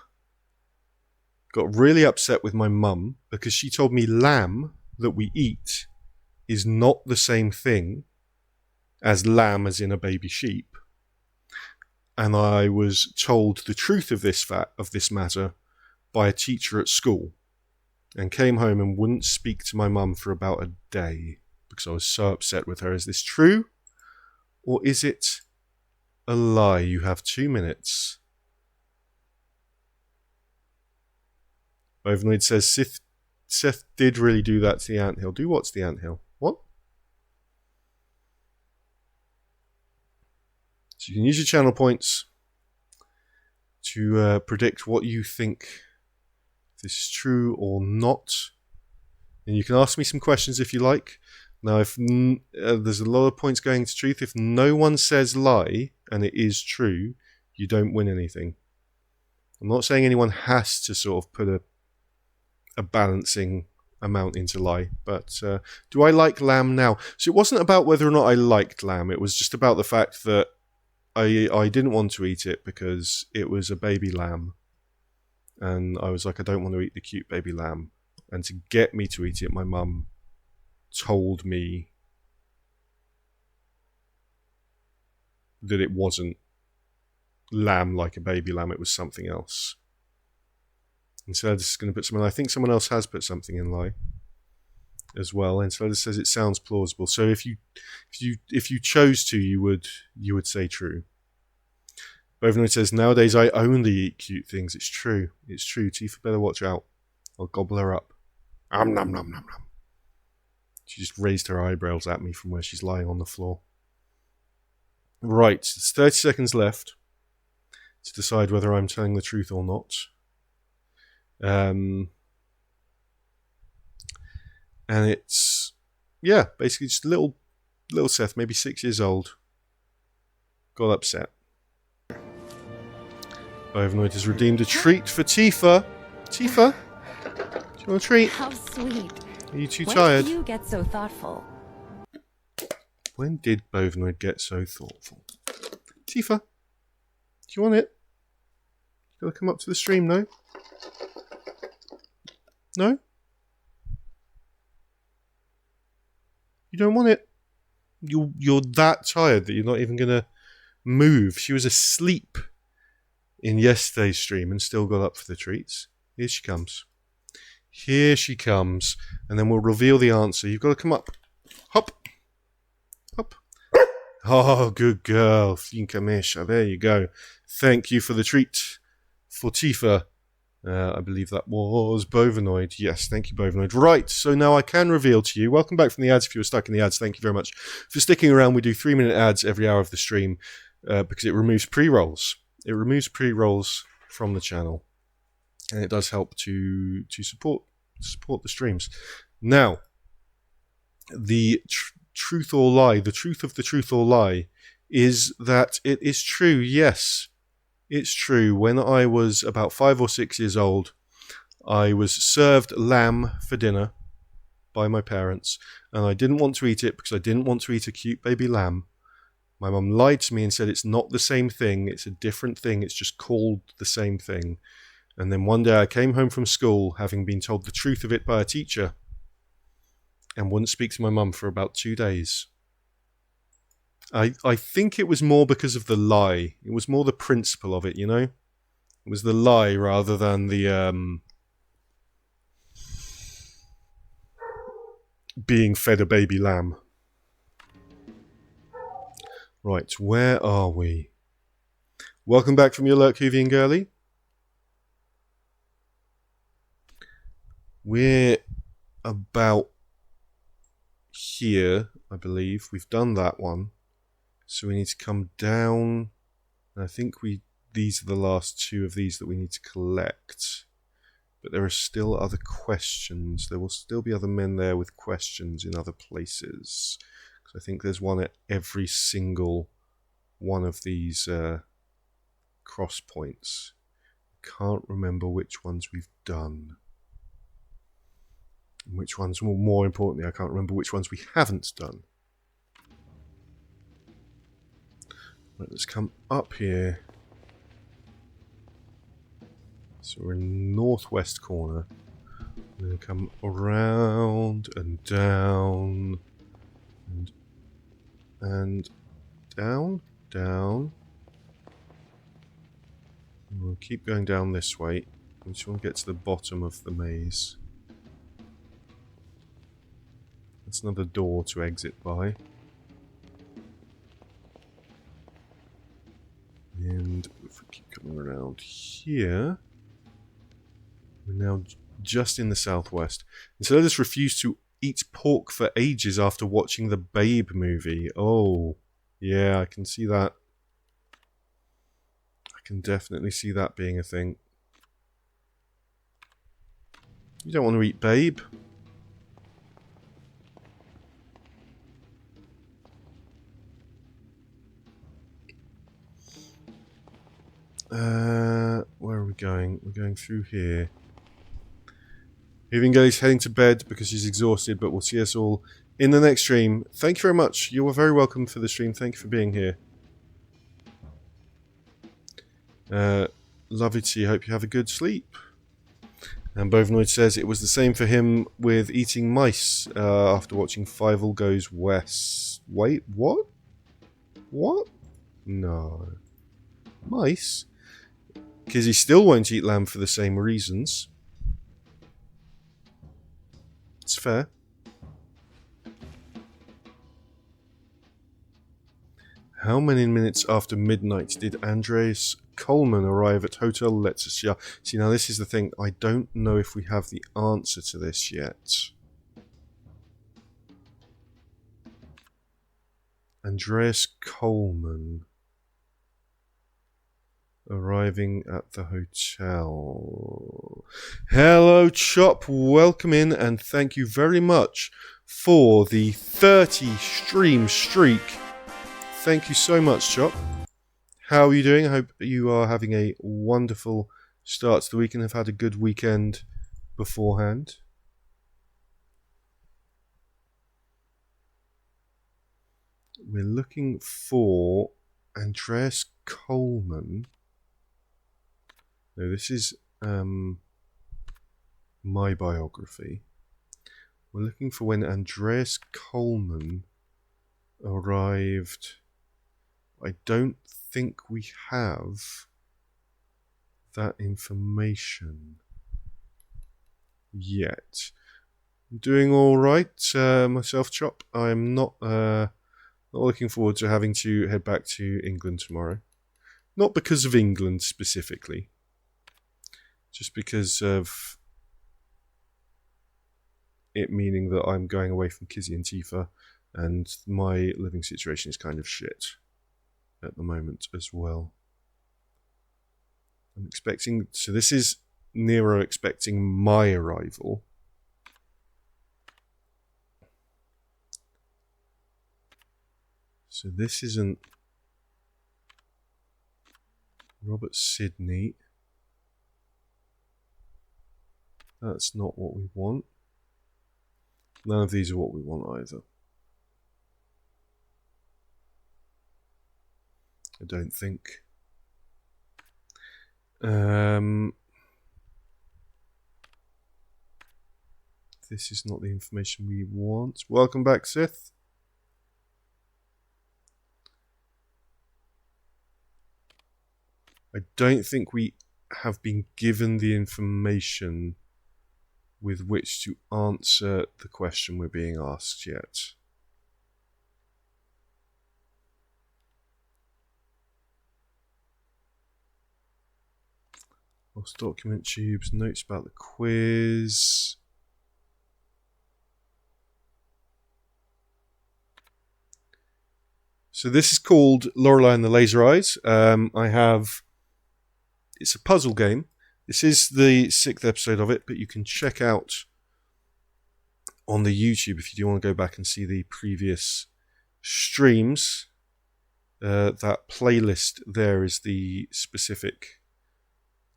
Speaker 3: got really upset with my mum because she told me lamb that we eat is not the same thing as lamb as in a baby sheep. And I was told the truth of this matter by a teacher at school and came home and wouldn't speak to my mum for about a day. Because I was so upset with her. Is this true? Or is it a lie? You have 2 minutes. Bovinoid says Seth did really do that to the anthill. Do what's the anthill? What? So you can use your channel points to predict what you think, if this is true or not. And you can ask me some questions if you like. Now, if there's a lot of points going to truth, if no one says lie and it is true, you don't win anything. I'm not saying anyone has to sort of put a balancing amount into lie. But do I like lamb now? So it wasn't about whether or not I liked lamb. It was just about the fact that I didn't want to eat it because it was a baby lamb. And I was like, I don't want to eat the cute baby lamb. And to get me to eat it, my mum told me that it wasn't lamb like a baby lamb, it was something else. And so I'm just going to put something. I think someone else has put something in lie as well. And so it says it sounds plausible. So if you chose to, you would say true. Bovinoid says, nowadays I only eat cute things. It's true. It's true. Tifa better watch out. I'll gobble her up. Nom nom nom nom. She just raised her eyebrows at me from where she's lying on the floor. Right, it's 30 seconds left to decide whether I'm telling the truth or not. And it's, yeah, basically just little Seth, maybe 6 years old, got upset. Bovinoid has redeemed a treat for Tifa. Tifa, do you want a treat?
Speaker 6: How sweet.
Speaker 3: Are you too
Speaker 6: When
Speaker 3: tired?
Speaker 6: did you get so thoughtful?
Speaker 3: When did Bovinoid get so thoughtful? Tifa, do you want it? You gotta come up to the stream, no? No? You don't want it? You're that tired that you're not even gonna move. She was asleep in yesterday's stream and still got up for the treats. Here she comes. Here she comes. And then we'll reveal the answer. You've got to come up. Hop. Hop. Oh, good girl. Finka Misha. There you go. Thank you for the treat for Tifa. I believe that was Bovinoid. Yes, thank you, Bovinoid. Right, so now I can reveal to you. Welcome back from the ads. If you were stuck in the ads, thank you very much for sticking around. We do 3-minute ads every hour of the stream because it removes pre-rolls. It removes pre-rolls from the channel, and it does help to support the streams. Now, the truth or lie, the truth of the truth or lie, is that it is true. Yes, it's true. When I was about 5 or 6 years old, I was served lamb for dinner by my parents, and I didn't want to eat it because I didn't want to eat a cute baby lamb. My mum lied to me and said it's not the same thing, it's a different thing, it's just called the same thing. And then one day I came home from school having been told the truth of it by a teacher and wouldn't speak to my mum for about 2 days. I think it was more because of the lie. It was more the principle of it, you know? It was the lie rather than the being fed a baby lamb. Right, where are we? Welcome back from your lurk, Hoovy and Girly. We're about here, I believe. We've done that one. So we need to come down. I think these are the last 2 of these that we need to collect. But there are still other questions. There will still be other men there with questions in other places. I think there's one at every single one of these cross points. Can't remember which ones we've done. And which ones, well, more importantly, I can't remember which ones we haven't done. Right, let's come up here. So we're in the northwest corner. We're going to come around and down and down. And we'll keep going down this way. We just want to get to the bottom of the maze. That's another door to exit by. And if we keep coming around here, we're now just in the southwest. And so let us refuse to eat pork for ages after watching the Babe movie. Oh, yeah, I can see that. I can definitely see that being a thing. You don't want to eat Babe. Where are we going? We're going through here. Evangelie's heading to bed because she's exhausted, but we'll see us all in the next stream. Thank you very much. You are very welcome for the stream. Thank you for being here. Lovely to see you. Hope you have a good sleep. And Bovinoid says it was the same for him with eating mice after watching Fievel Goes West. Wait, what? What? No. Mice? Because he still won't eat lamb for the same reasons. It's fair. How many minutes after midnight did Andreas Coleman arrive at Hotel Letzia? See, now this is the thing. I don't know if we have the answer to this yet. Andreas Coleman arriving at the hotel. Hello, Chop. Welcome in, and thank you very much for the 30 stream streak. Thank you so much, Chop. How are you doing? I hope you are having a wonderful start to the week and have had a good weekend beforehand. We're looking for Andreas Coleman. No, this is my biography. We're looking for when Andreas Coleman arrived. I don't think we have that information yet. I'm doing all right myself, Chop. I'm not looking forward to having to head back to England tomorrow. Not because of England specifically, just because of it meaning that I'm going away from Kizzy and Tifa, and my living situation is kind of shit at the moment as well. I'm expecting... So this is Nero expecting my arrival. So this isn't Robert Sidney. That's not what we want. None of these are what we want either. I don't think. This is not the information we want. Welcome back, Sith. I don't think we have been given the information with which to answer the question we're being asked yet. Lost document tubes, notes about the quiz. So this is called Lorelei and the Laser Eyes. It's a puzzle game. This is the 6th episode of it, but you can check out on the YouTube if you do want to go back and see the previous streams. That playlist there is the specific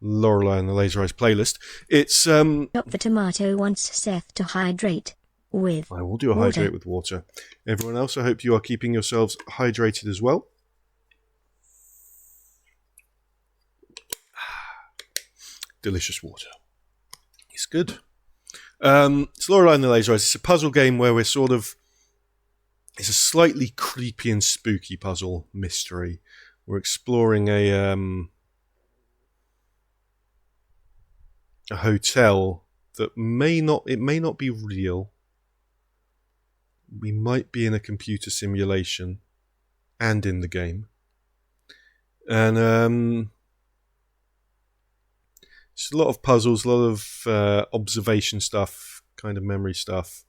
Speaker 3: Lorelei and the Laser Eyes playlist. It's
Speaker 5: Chop the Tomato wants Seth to hydrate with
Speaker 3: I will do a
Speaker 5: water.
Speaker 3: hydrate with water. Everyone else, I hope you are keeping yourselves hydrated as well. Delicious water. It's good. It's Lorelei and the Laser Eyes. It's a puzzle game where we're sort of... It's a slightly creepy and spooky puzzle mystery. We're exploring a hotel that may not be real. We might be in a computer simulation and in the game. And it's a lot of puzzles, a lot of observation stuff, kind of memory stuff.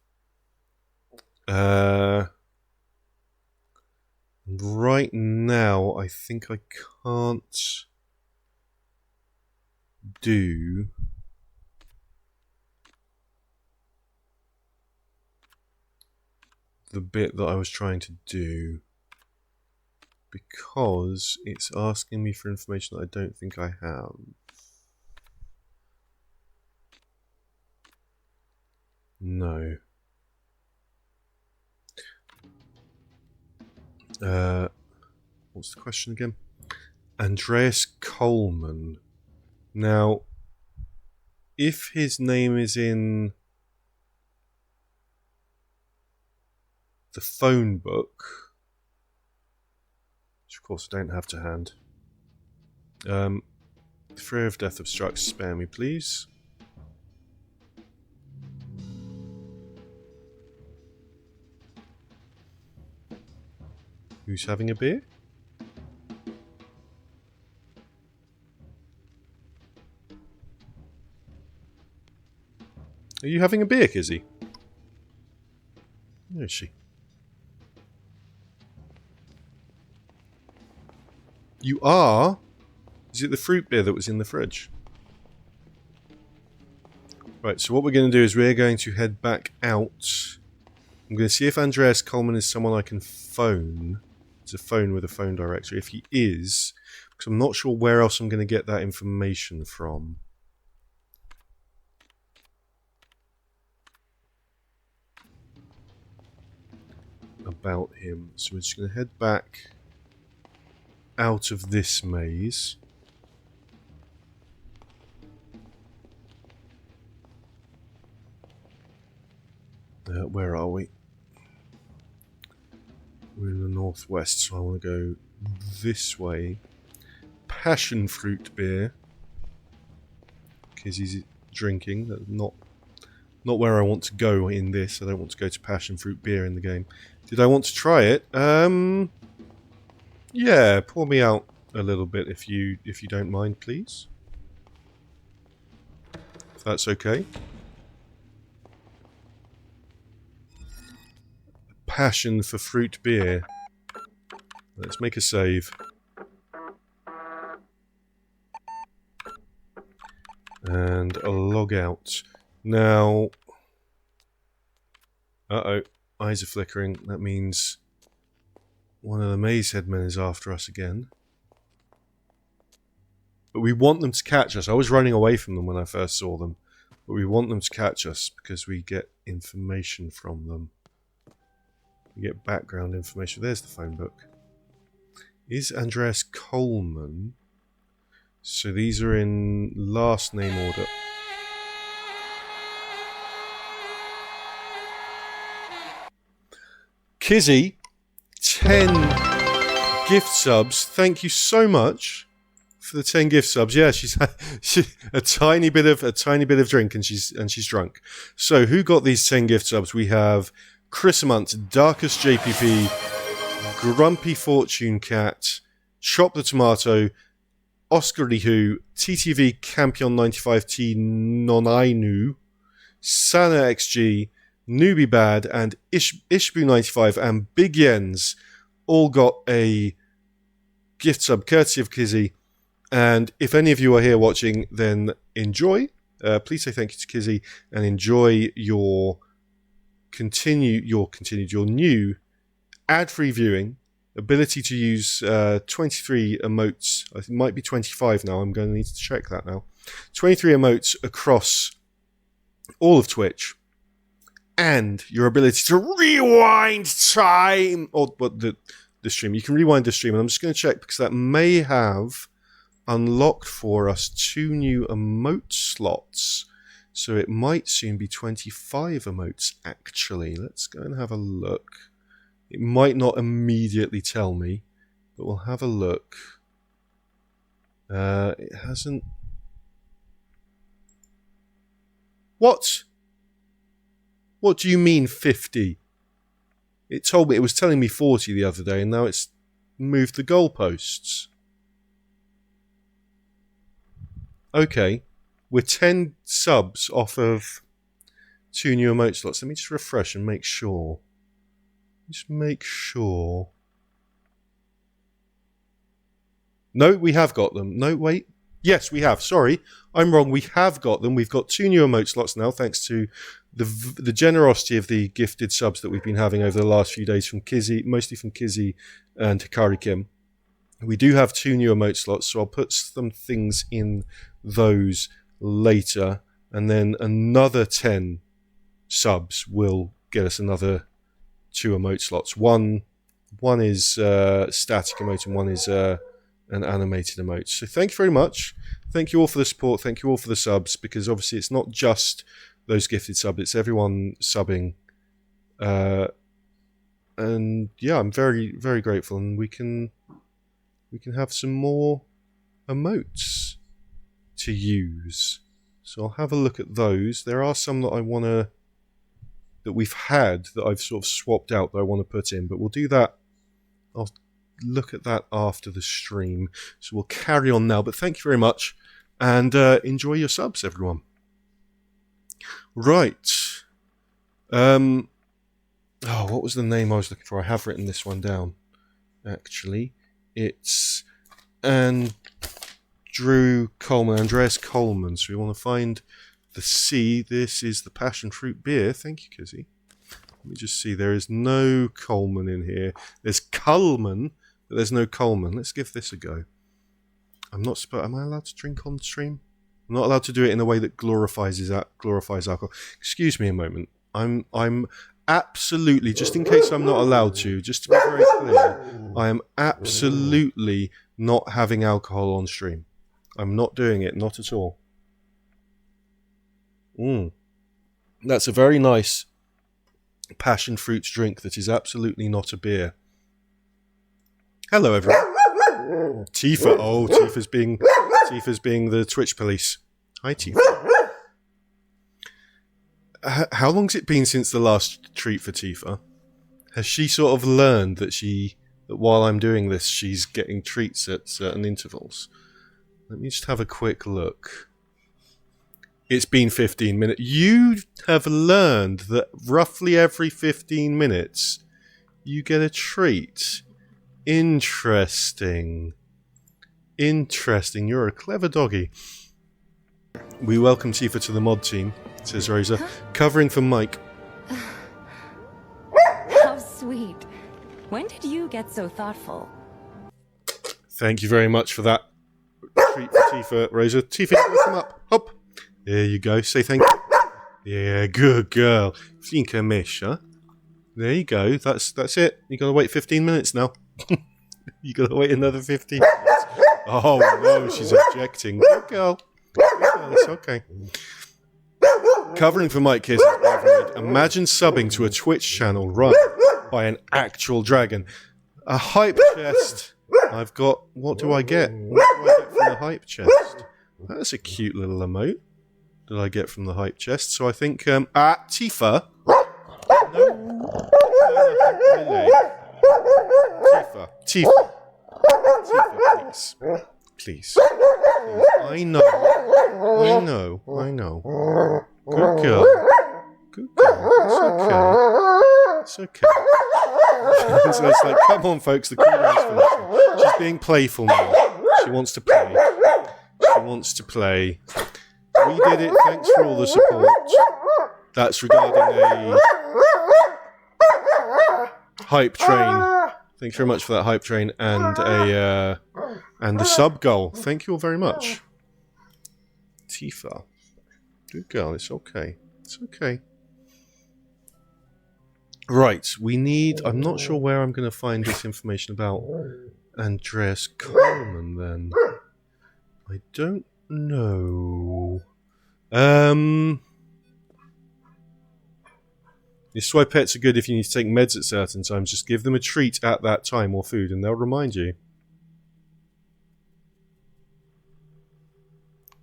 Speaker 3: Right now, I think I can't do the bit that I was trying to do because it's asking me for information that I don't think I have. No. What's the question again? Andreas Coleman. Now, if his name is in the phone book, which of course I don't have to hand, fear of death obstructs. Spare me, please. Who's having a beer? Are you having a beer, Kizzy? Where is she? You are? Is it the fruit beer that was in the fridge? Right, so what we're going to do is we're going to head back out. I'm going to see if Andreas Coleman is someone I can phone. It's a phone with a phone directory. If he is, because I'm not sure where else I'm going to get that information from. About him. So we're just going to head back out of this maze. Where are we? We're in the northwest, so I want to go this way. Passion fruit beer. Because he's drinking. That's not where I want to go in this. I don't want to go to passion fruit beer in the game. Did I want to try it? Yeah, pour me out a little bit if you don't mind, please. If that's okay. Passion for fruit beer. Let's make a save. And a log out. Now... Uh-oh. Eyes are flickering. That means one of the maze headmen is after us again. But we want them to catch us. I was running away from them when I first saw them. But we want them to catch us because we get information from them. We get background information. There's the phone book. Is Andreas Coleman... So these are in last name order. Kizzy, 10 gift subs. Thank you so much for the 10 gift subs. Yeah, she's had a tiny bit of drink and she's drunk. So who got these 10 gift subs? We have Chrysamant, Darkest JPP, Grumpy Fortune Cat, Chop the Tomato, Oscar Lihu, TTV Campion 95T Nonainu, Sana XG, Newbie Bad, and Ishbu95 and Big Yens all got a gift sub courtesy of Kizzy. And if any of you are here watching, then enjoy. Please say thank you to Kizzy and enjoy your new ad-free viewing. Ability to use 23 emotes. I think it might be 25 now. I'm going to need to check that now. 23 emotes across all of Twitch. And your ability to rewind time. Or the stream. You can rewind the stream. And I'm just going to check because that may have unlocked for us 2 new emote slots. So it might soon be 25 emotes actually. Let's go and have a look. It might not immediately tell me, but we'll have a look. It hasn't... What? What do you mean 50? It told me, it was telling me 40 the other day, and now it's moved the goalposts. Okay. We're 10 subs off of 2 new emote slots. Let me just refresh and make sure. Just make sure. No, we have got them. No, wait. Yes, we have. Sorry, I'm wrong. We have got them. We've got 2 new emote slots now, thanks to the generosity of the gifted subs that we've been having over the last few days from Kizzy, mostly from Kizzy and Hikari Kim. We do have 2 new emote slots, so I'll put some things in those later, and then another 10 subs will get us another 2 emote slots. One is static emote and one is an animated emote. So thank you very much. Thank you all for the support. Thank you all for the subs, because obviously it's not just those gifted subs, it's everyone subbing. And yeah, I'm very, very grateful, and we can have some more emotes to use. So I'll have a look at those. There are some that that we've had that I've sort of swapped out that I want to put in, but we'll do that. I'll look at that after the stream. So we'll carry on now, but thank you very much, and enjoy your subs, everyone. Right. What was the name I was looking for? I have written this one down, actually. It's Andreas Coleman. So we want to find the C. This is the passion fruit beer. Thank you, Kizzy. Let me just see. There is no Coleman in here. There's Coleman, but there's no Coleman. Let's give this a go. Am I allowed to drink on stream? I'm not allowed to do it in a way that glorifies alcohol. Excuse me a moment. I'm absolutely, just in case I'm not allowed to, just to be very clear, I am absolutely not having alcohol on stream. I'm not doing it, not at all. That's a very nice passion fruit drink that is absolutely not a beer. Hello, everyone. Tifa. Oh, Tifa's being the Twitch police. Hi, Tifa. How long's it been since the last treat for Tifa? Has she sort of learned that while I'm doing this, she's getting treats at certain intervals? Let me just have a quick look. It's been 15 minutes. You have learned that roughly every 15 minutes you get a treat. Interesting. You're a clever doggy. We welcome Tifa to the mod team, says Rosa. Covering for Mike.
Speaker 6: How sweet. When did you get so thoughtful?
Speaker 3: Thank you very much for that treat for Tifa, Rosa. Tifa, come up. Hop. There you go. Say thank you. Yeah, good girl. Flinka Misha. There you go. That's it. You gotta wait 15 minutes now. You gotta wait another 15 minutes. Oh no, she's objecting. Good girl. It's okay. Covering for Mike Kiss. Imagine subbing to a Twitch channel run by an actual dragon. A hype chest. I've got. What do I get? What do I get from the hype chest? That's a cute little emote that I get from the hype chest. So I think. Tifa. No. Tifa, please. I know. Good girl. It's okay. So it's like, come on, folks, the cooldown's finishing. She's being playful now. She wants to play. We did it. Thanks for all the support. That's regarding a hype train. Thanks very much for that hype train and the sub goal. Thank you all very much. Tifa. Good girl, it's okay. Right, I'm not sure where I'm going to find this information about Andreas Coleman then. I don't know. This is why pets are good if you need to take meds at certain times. Just give them a treat at that time or food and they'll remind you.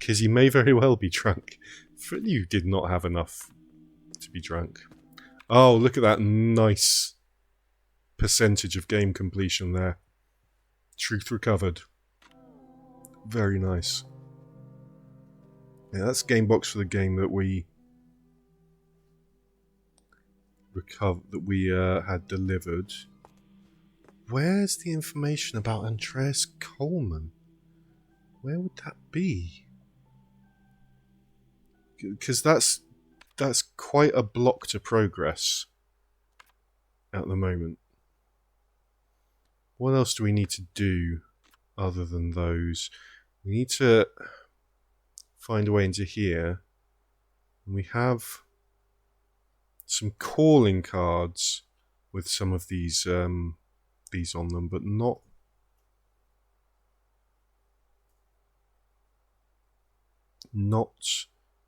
Speaker 3: Kizzy may very well be drunk. You did not have enough to be drunk. Oh, look at that nice percentage of game completion there. Truth recovered. Very nice. Yeah, that's game box for the game that we had delivered. Where's the information about Andreas Coleman? Where would that be? Because that's quite a block to progress at the moment. What else do we need to do other than those? We need to find a way into here. And we have some calling cards with some of these on them, but not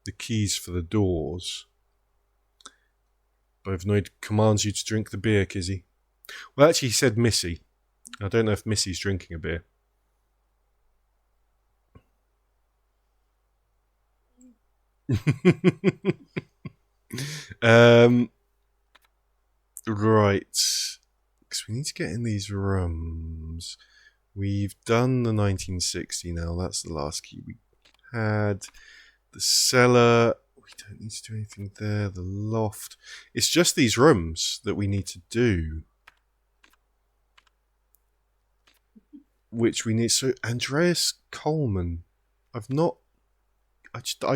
Speaker 3: the keys for the doors. Bovinoid commands you to drink the beer, Kizzy. Well, actually, he said Missy. I don't know if Missy's drinking a beer. Right. Because we need to get in these rooms. We've done the 1960 now. That's the last key we had. The cellar. We don't need to do anything there. The loft. It's just these rooms that we need to do. Which we need. So, Andreas Coleman. I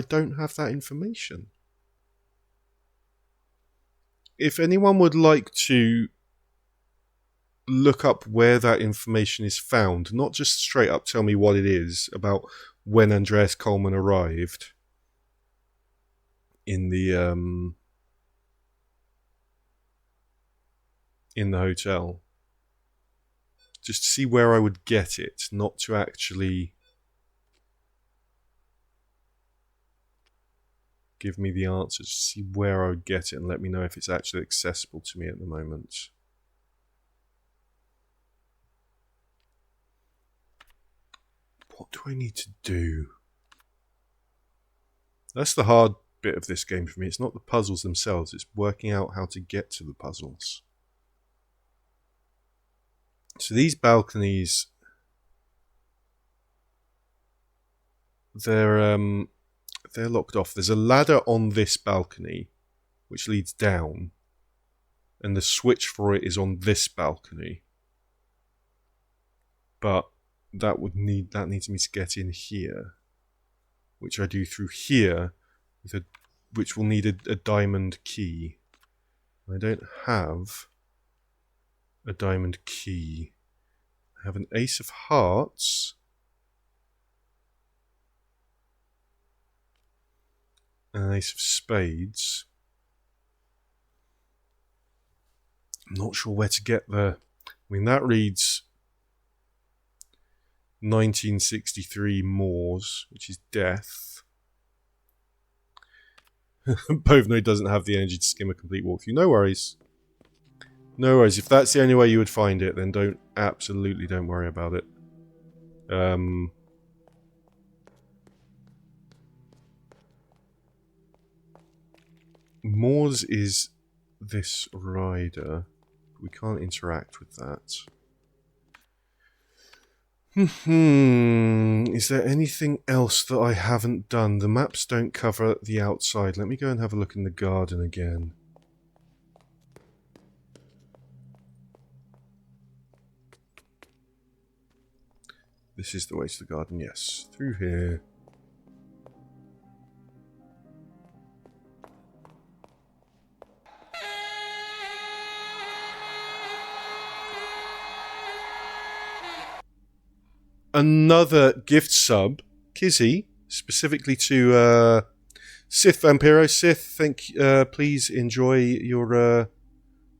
Speaker 3: don't have that information. If anyone would like to look up where that information is found, not just straight up tell me what it is about when Andreas Coleman arrived in the hotel, just to see where I would get it, not to actually give me the answers, see where I would get it and let me know if it's actually accessible to me at the moment. What do I need to do? That's the hard bit of this game for me. It's not the puzzles themselves, it's working out how to get to the puzzles. So these balconies, they're locked off. There's a ladder on this balcony which leads down, and the switch for it is on this balcony. But that needs me to get in here, which I do through here, which will need a diamond key. I don't have a diamond key. I have an ace of hearts. An ace of spades. I'm not sure where to get the... I mean, that reads 1963 Moors, which is death. Bovino doesn't have the energy to skim a complete walkthrough. No worries. No worries. If that's the only way you would find it, then absolutely don't worry about it. Moors is this rider. We can't interact with that. Is there anything else that I haven't done? The maps don't cover the outside. Let me go and have a look in the garden again. This is the way to the garden, yes. Through here. Another gift sub, Kizzy, specifically to Sith Vampiro. Sith, please enjoy your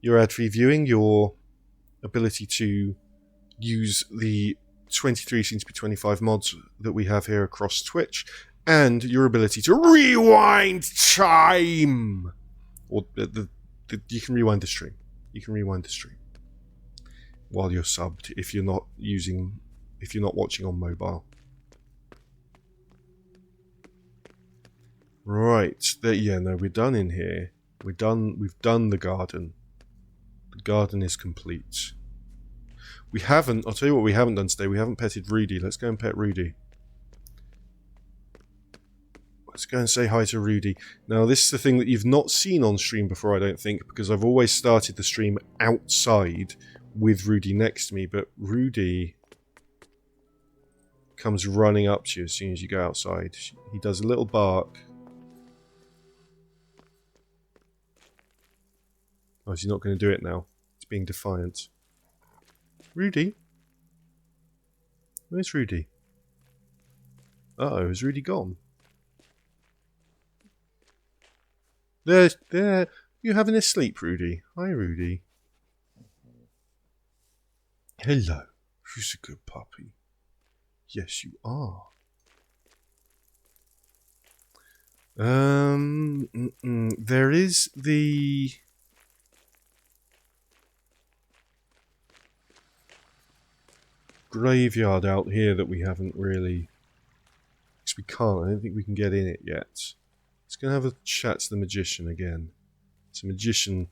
Speaker 3: ad-free viewing, your ability to use the 23 soon to be 25 mods that we have here across Twitch, and your ability to rewind time. Or you can rewind the stream. You can rewind the stream while you're subbed if you're not watching on mobile. Right. We're done in here. We've done the garden. The garden is complete. I'll tell you what we haven't done today. We haven't petted Rudy. Let's go and pet Rudy. Let's go and say hi to Rudy. Now, this is the thing that you've not seen on stream before, I don't think, because I've always started the stream outside with Rudy next to me, but Rudy comes running up to you as soon as you go outside. He does a little bark. Oh, is he not going to do it now? He's being defiant. Rudy? Where's Rudy? Uh-oh, is Rudy gone? There. You having a sleep, Rudy? Hi, Rudy. Hello. Who's a good puppy? Yes, you are. There is the graveyard out here that we haven't really... Because we can't. I don't think we can get in it yet. Let's go have a chat to the magician again. It's a magician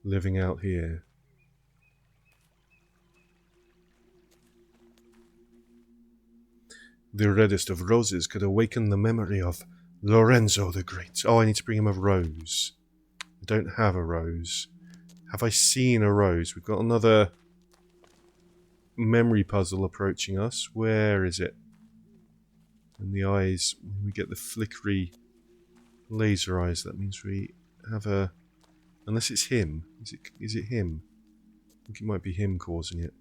Speaker 3: living out here. The reddest of roses could awaken the memory of Lorenzo the Great. Oh, I need to bring him a rose. I don't have a rose. Have I seen a rose? We've got another memory puzzle approaching us. Where is it? And the eyes, when we get the flickery laser eyes, that means we have a... Unless it's him. Is it him? I think it might be him causing it.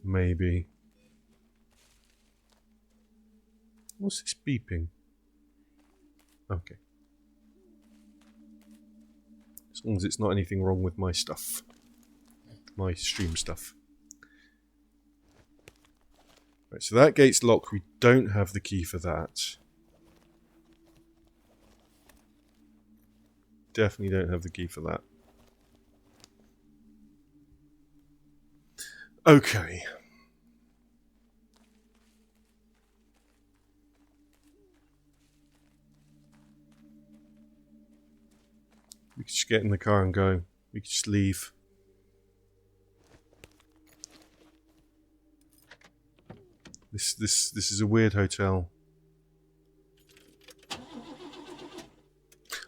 Speaker 3: Maybe. What's this beeping? Okay. As long as it's not anything wrong with my stuff. My stream stuff. Right, so that gate's locked. We don't have the key for that. Definitely don't have the key for that. Okay. We could just get in the car and go. We could just leave. This is a weird hotel.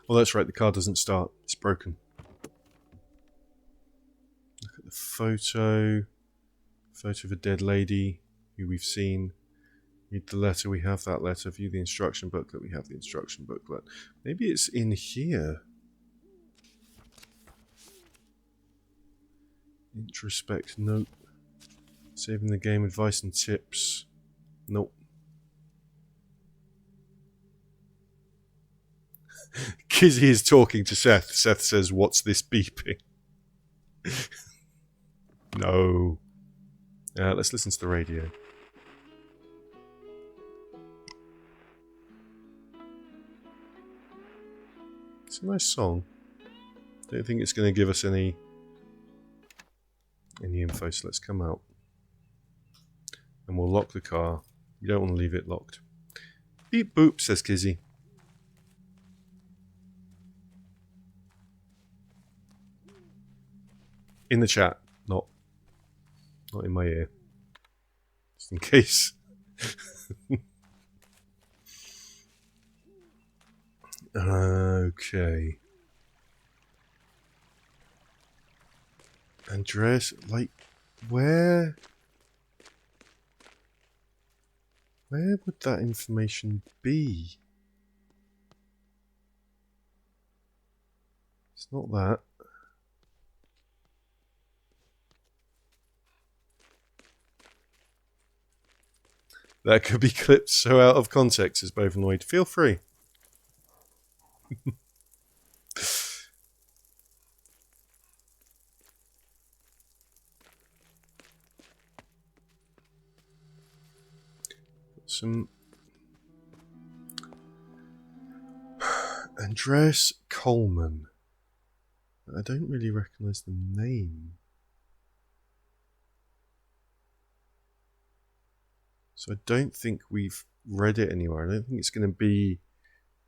Speaker 3: Oh, that's right, the car doesn't start. It's broken. Look at the photo. Photo of a dead lady who we've seen. Read the letter, we have that letter. View the instruction booklet, we have the instruction booklet. Maybe it's in here. Introspect, nope. Saving the game, advice and tips. Nope. Kizzy is talking to Seth. Seth says, "What's this beeping?" No. Let's listen to the radio. It's a nice song. Don't think it's going to give us any info, so let's come out. And we'll lock the car. We don't want to leave it locked. Beep boop, says Kizzy. In the chat, not in my ear. Just in case. Okay. Andreas, like, where would that information be? It's not that. That could be clipped so out of context as both annoyed. Feel free. Some Andreas Coleman. I don't really recognise the name. So I don't think we've read it anywhere. I don't think it's going to be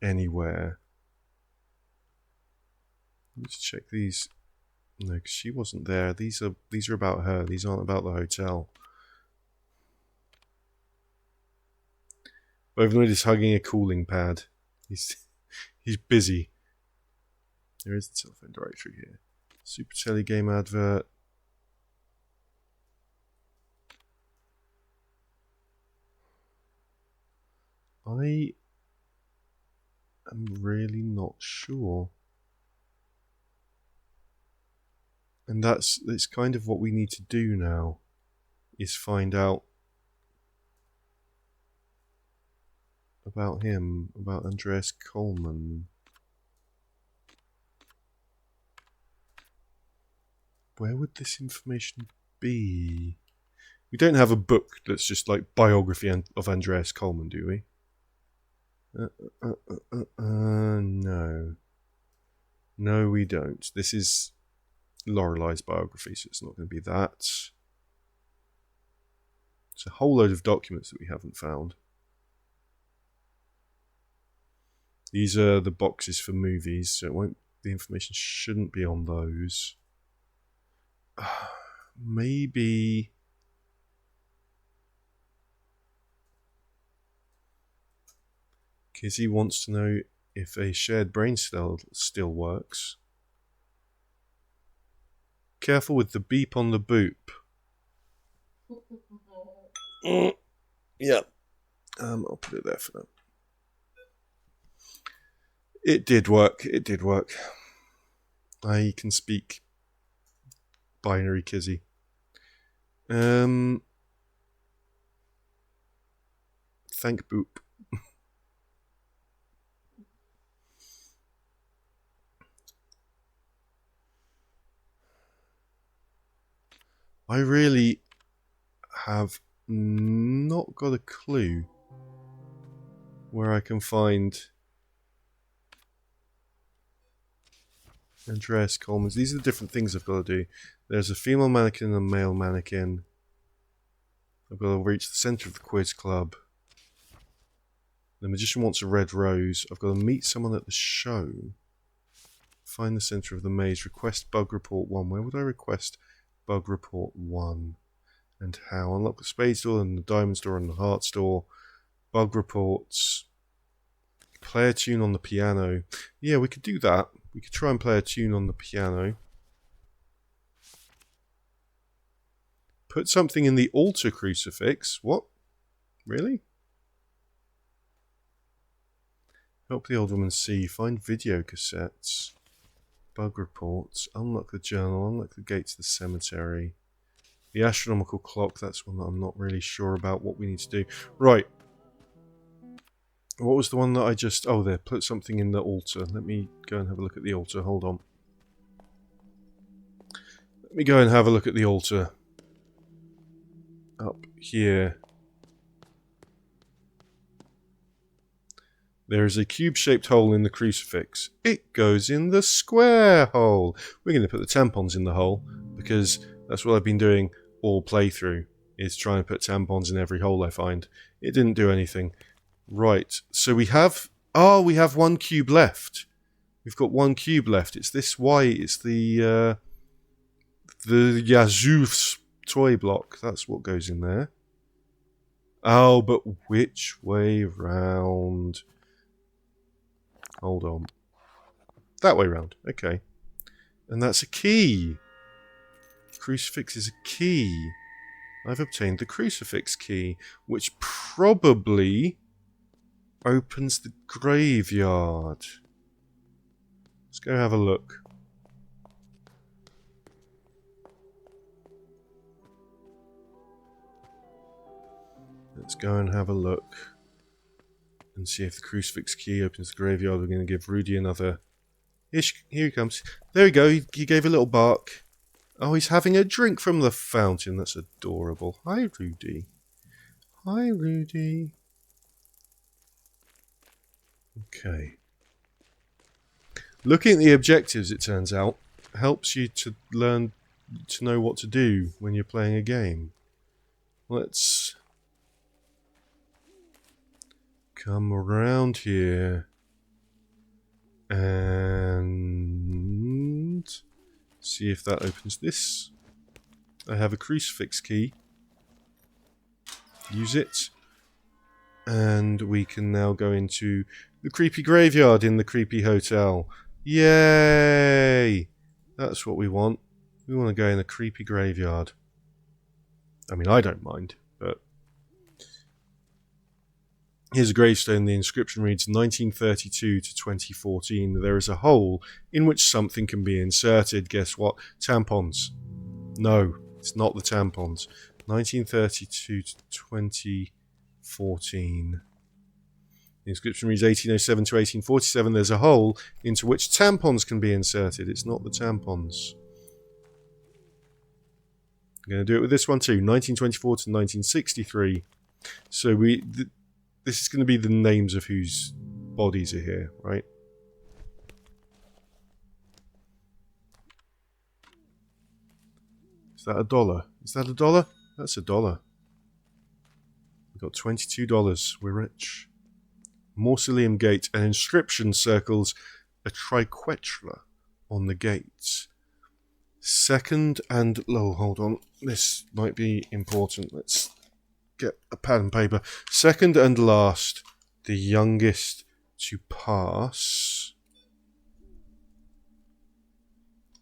Speaker 3: anywhere. Let's check these. No, because she wasn't there. These are about her. These aren't about the hotel. Bovinoid is hugging a cooling pad. He's busy. There is the telephone directory here. Super Telly game advert. I am really not sure. And that's kind of what we need to do now, is find out about him, about Andreas Coleman. Where would this information be? We don't have a book that's just like biography of Andreas Coleman, do we? No. No, we don't. This is Lorelei's biography, so it's not going to be that. It's a whole load of documents that we haven't found. These are the boxes for movies, so it won't. The information shouldn't be on those. Maybe. Kizzy wants to know if a shared brain cell still works. Careful with the beep on the boop. Yeah. I'll put it there for now. It did work. It did work. I can speak binary Kizzy. Thank boop. I really have not got a clue where I can find Andreas Coleman's. These are the different things I've got to do. There's a female mannequin and a male mannequin. I've got to reach the centre of the quiz club. The magician wants a red rose. I've got to meet someone at the show. Find the centre of the maze. Request bug report 1. Where would I request bug report 1? And how? Unlock the spades door and the diamonds door and the hearts door. Bug reports. Play a tune on the piano. Yeah, we could do that. We could try and play a tune on the piano. Put something in the altar crucifix. What? Really? Help the old woman see. Find video cassettes. Bug reports. Unlock the journal. Unlock the gate to the cemetery. The astronomical clock. That's one that I'm not really sure about what we need to do. Right. What was the one that I just... Oh, there. Put something in the altar. Let me go and have a look at the altar. Hold on. Let me go and have a look at the altar. Up here. There is a cube-shaped hole in the crucifix. It goes in the square hole. We're going to put the tampons in the hole because that's what I've been doing all playthrough, is try and put tampons in every hole I find. It didn't do anything. Right, so we have... Oh, we have one cube left. We've got one cube left. It's this white. It's the Yazoo's toy block. That's what goes in there. Oh, but which way round? Hold on. That way round. Okay. And that's a key. Crucifix is a key. I've obtained the crucifix key, which probably opens the graveyard. Let's go have a look. Let's go and have a look and see if the crucifix key opens the graveyard. We're going to give Rudy another... Here he comes. There we go. He gave a little bark. Oh, he's having a drink from the fountain. That's adorable. Hi, Rudy. Hi, Rudy. Okay. Looking at the objectives, it turns out, helps you to learn to know what to do when you're playing a game. Let's come around here and see if that opens this. I have a crucifix key. Use it. And we can now go into the creepy graveyard in the creepy hotel. Yay! That's what we want. We want to go in a creepy graveyard. I mean, I don't mind, but... Here's a gravestone. The inscription reads 1932 to 2014. There is a hole in which something can be inserted. Guess what? Tampons. No, it's not the tampons. 1932 to 2014. The inscription reads 1807 to 1847. There's a hole into which tampons can be inserted. It's not the tampons. I'm going to do it with this one too. 1924 to 1963. So this is going to be the names of whose bodies are here, right? Is that $1? Is that $1? That's $1. We've got $22. We're rich. Mausoleum gate. An inscription circles a triquetra on the gate. Second and... Oh, hold on. This might be important. Let's get a pad and paper. Second and last, the youngest to pass.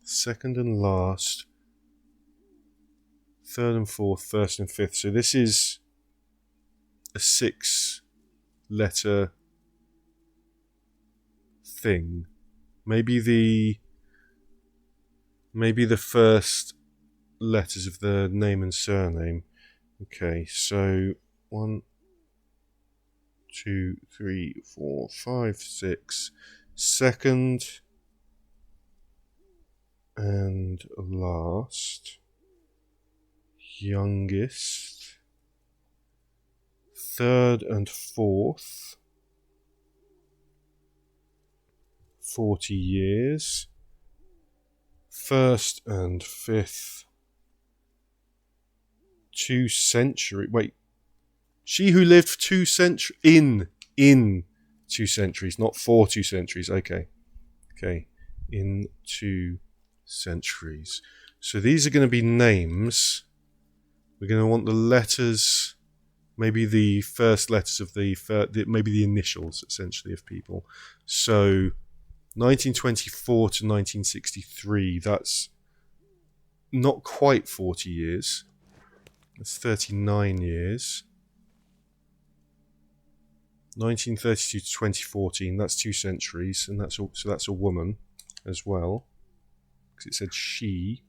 Speaker 3: Second and last. Third and fourth, first and fifth. So this is a 6-letter thing. Maybe the first letters of the name and surname. Okay, so 1, 2, 3, 4, 5, 6. Second and last. Youngest. Third and fourth. 40 years. First and fifth. 2 centuries. Wait. She who lived 2 centuries. In 2 centuries, not for 2 centuries. Okay. In 2 centuries. So these are going to be names. We're going to want the letters, maybe the first letters of maybe the initials, essentially, of people. So 1924 to 1963, that's not quite 40 years. That's 39 years. 1932 to 2014, that's 2 centuries, and so that's a woman as well, because it said she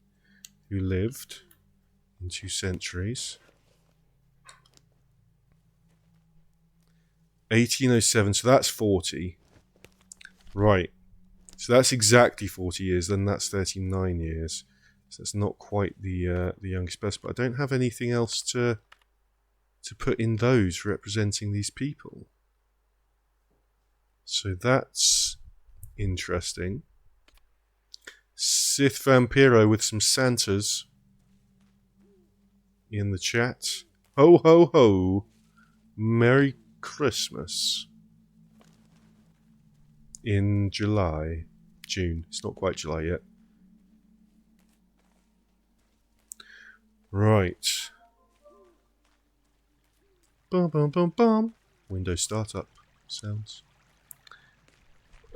Speaker 3: who lived in 2 centuries. 1807, so that's 40. Right. So that's exactly 40 years, then that's 39 years. So that's not quite the youngest person, but I don't have anything else to put in those representing these people. So that's interesting. Sith Vampiro with some Santas in the chat. Ho ho ho. Merry Christmas. In June. It's not quite July yet. Right. Bum bum bum bum. Windows startup sounds.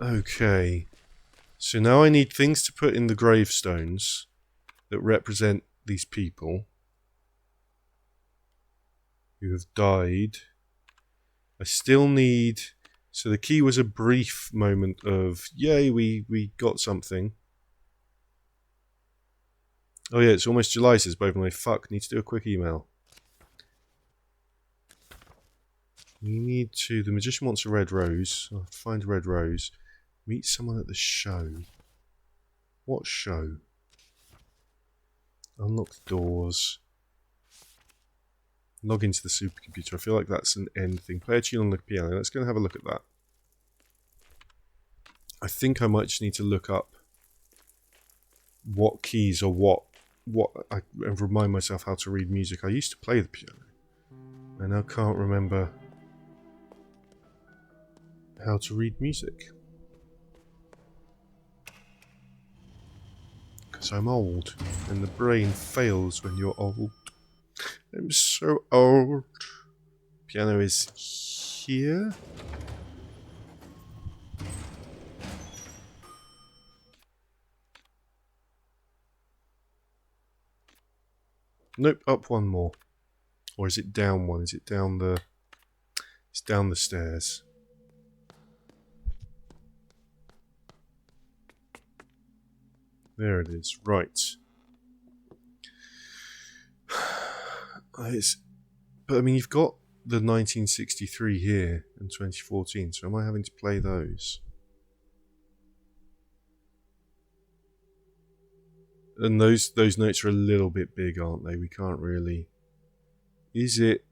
Speaker 3: Okay. So now I need things to put in the gravestones that represent these people who have died. I still need... So the key was a brief moment of, yay, we got something. Oh yeah, it's almost July, says Bovenley. Fuck, need to do a quick email. We need to... The magician wants a red rose. I'll have to find a red rose. Meet someone at the show. What show? Unlock the doors. Log into the supercomputer. I feel like that's an end thing. Play a tune on the piano. Let's go and have a look at that. I think I might just need to look up what keys or and remind myself how to read music. I used to play the piano. I now can't remember how to read music. Because I'm old, and the brain fails when you're old. I'm so old. Piano is here. Nope, up one more. Or is it down one? Is it down the... It's down the stairs. There it is. Right. But I mean, you've got the 1963 here in 2014, so am I having to play those? And those notes are a little bit big, aren't they? We can't really... Is it...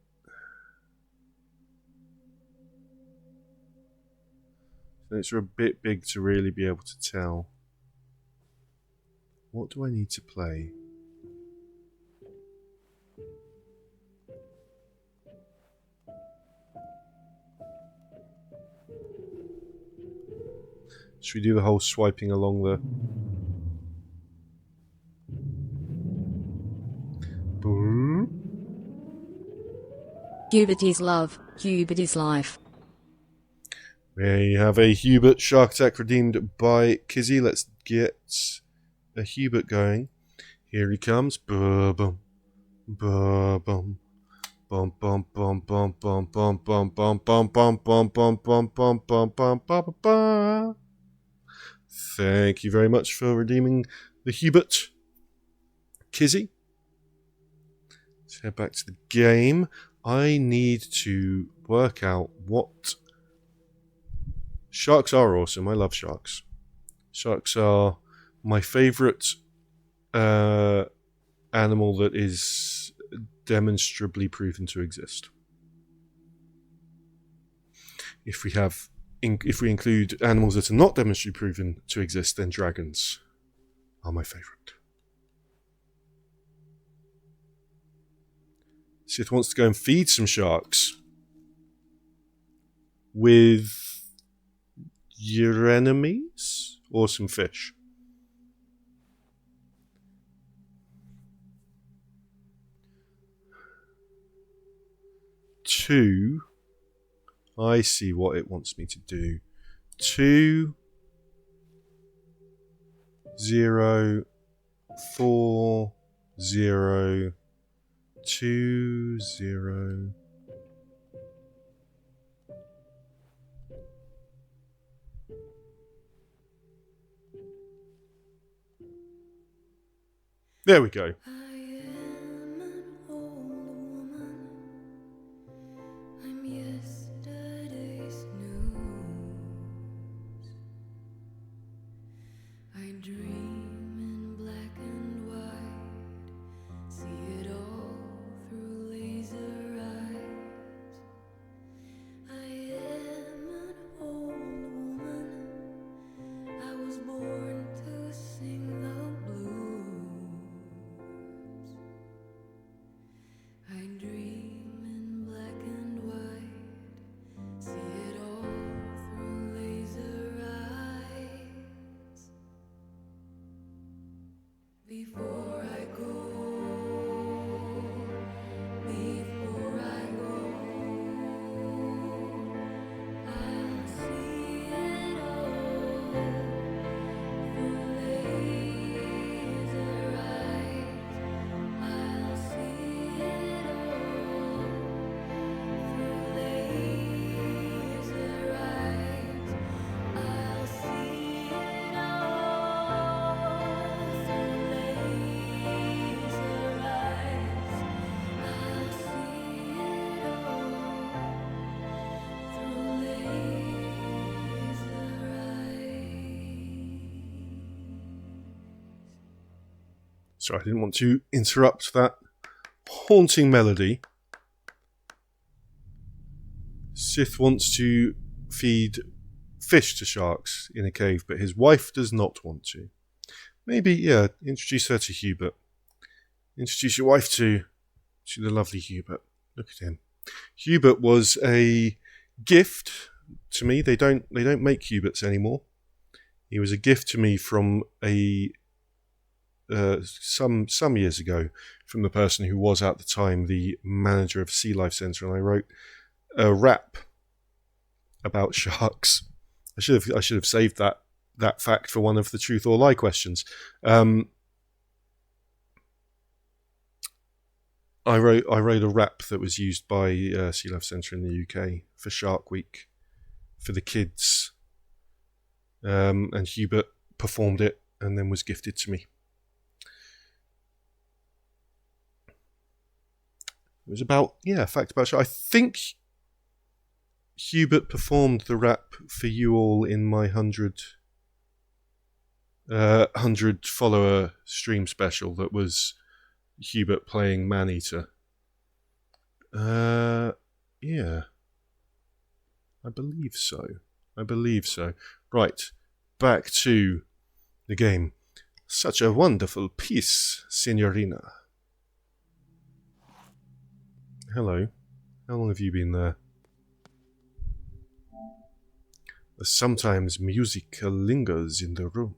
Speaker 3: Notes are a bit big to really be able to tell. What do I need to play? Should we do the whole swiping along the...
Speaker 7: Hubert is love, Hubert is life.
Speaker 3: We have a Hubert Shark Attack redeemed by Kizzy. Let's get a Hubert going. Here he comes. Ba-bum, ba-bum, bum bum bum bum bum bum bum bum bum bum bum bum bum bum bum bum bum bum. Thank you very much for redeeming the Hubert. Kizzy. Let's head back to the game. I need to work out what... Sharks are awesome. I love sharks. Sharks are my favourite animal that is demonstrably proven to exist. If we include animals that are not demonstrably proven to exist, then dragons are my favourite. Sith wants to go and feed some sharks with your enemies or some fish. Two. I see what it wants me to do. 2 0 4 0 2 0. There we go.
Speaker 2: I am an old woman. I'm yesterday's news. I dream in black and white, see it all through laser eyes. I am an old woman. I was born to sing the blues. I dream in black and white, see it all through laser eyes. Before I go, I'll see it all through laser eyes. I'll see it all through laser eyes. I'll see it all through laser eyes. I'll see it all through laser eyes.
Speaker 3: Sorry, I didn't want to interrupt that haunting melody. Sith wants to feed fish to sharks in a cave, but his wife does not want to. Maybe, yeah, introduce her to Hubert. Introduce your wife to the lovely Hubert. Look at him. Hubert was a gift to me. They don't make Huberts anymore. He was a gift to me from some years ago from the person who was at the time the manager of Sea Life Centre, and I wrote a rap about sharks. I should have saved that fact for one of the truth or lie questions. I wrote a rap that was used by Sea Life Centre in the UK for Shark Week for the kids, and Hubert performed it and then was gifted to me. It was about, yeah, fact about show. I think Hubert performed the rap for you all in my 100 follower stream special that was Hubert playing Maneater. Yeah. I believe so. Right, back to the game. Such a wonderful piece, Signorina. Hello. How long have you been there? Sometimes music lingers in the room.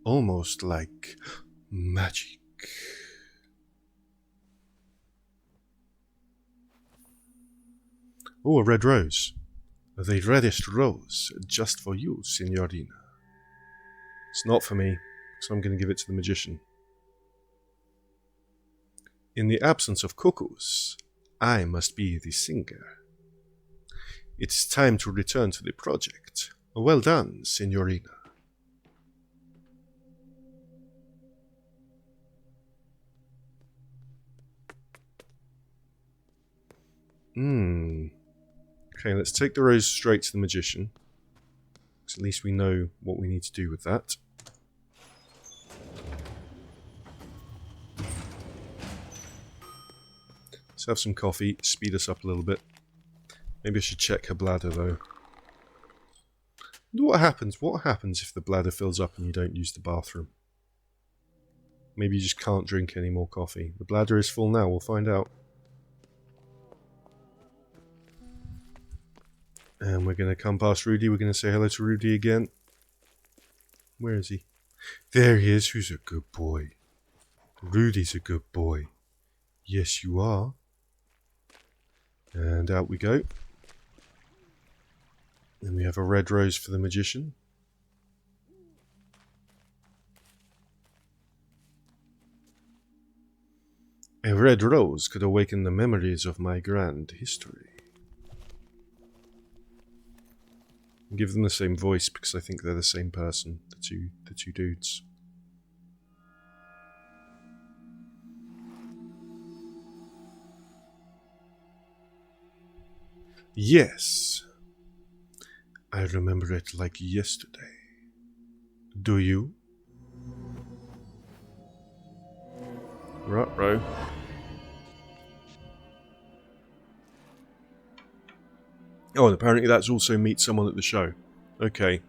Speaker 3: Almost like magic. Oh, a red rose. The reddest rose, just for you, Signorina. It's not for me, so I'm going to give it to the magician. In the absence of cuckoos, I must be the singer. It's time to return to the project. Well done, Signorina. Okay, let's take the rose straight to the magician. Because at least we know what we need to do with that. Let's have some coffee, speed us up a little bit. Maybe I should check her bladder though. What happens? What happens if the bladder fills up and you don't use the bathroom? Maybe you just can't drink any more coffee. The bladder is full now, we'll find out. And we're going to come past Rudy. We're going to say hello to Rudy again. Where is he? There he is. Who's a good boy? Rudy's a good boy. Yes, you are. And out we go. Then we have a red rose for the magician. A red rose could awaken the memories of my grand history. Give them the same voice because I think they're the same person, the two dudes. Yes. I remember it like yesterday. Do you? Ruh-roh. Oh, and apparently that's also meet someone at the show. Okay.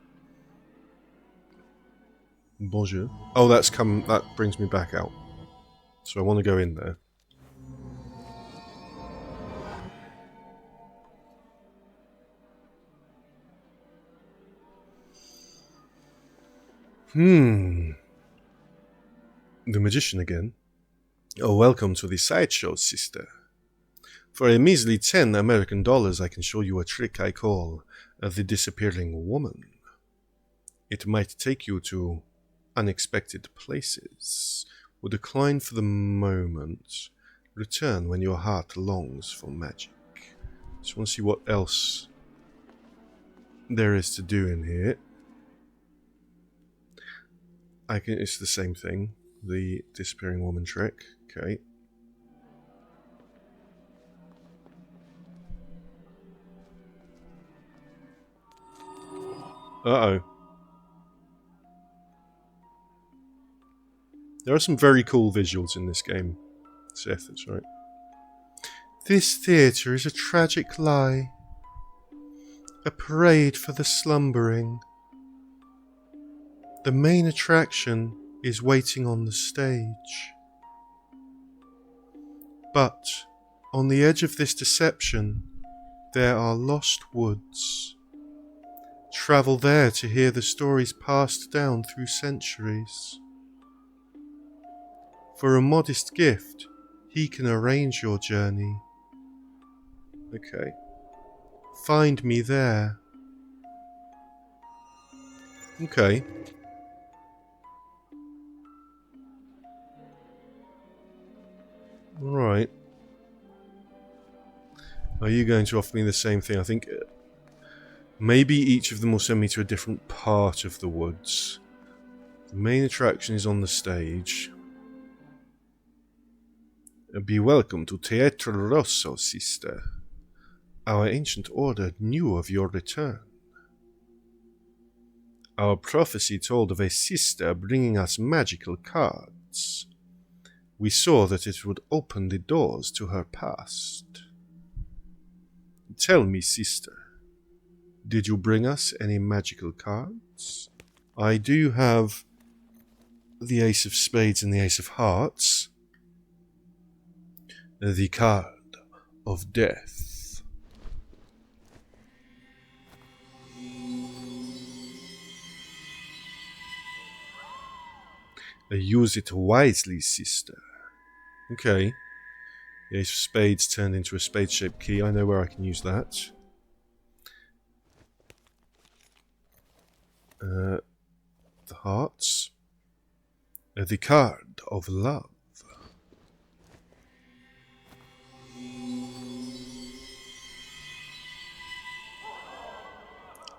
Speaker 3: Bonjour. Oh, that brings me back out. So I want to go in there. The magician again. Oh, welcome to the sideshow, sister. For a measly $10 I can show you a trick I call the disappearing woman. It might take you to unexpected places. Will decline for the moment. Return when your heart longs for magic. Just want to see what else there is to do in here. It's the same thing. The disappearing woman trick. Okay. Uh-oh. There are some very cool visuals in this game. Seth, that's right. This theatre is a tragic lie. A parade for the slumbering. The main attraction is waiting on the stage. But on the edge of this deception, there are lost woods. Travel there to hear the stories passed down through centuries. For a modest gift, he can arrange your journey. Okay. Find me there. Okay. Right. Are you going to offer me the same thing? I think maybe each of them will send me to a different part of the woods. The main attraction is on the stage. Be welcome to Teatro Rosso, sister. Our ancient order knew of your return. Our prophecy told of a sister bringing us magical cards. We saw that it would open the doors to her past. Tell me, sister, did you bring us any magical cards? I do have the Ace of Spades and the Ace of Hearts. The card of death. Use it wisely, sister. Okay. The Ace of Spades turned into a spade-shaped key. I know where I can use that. The hearts. The card of love.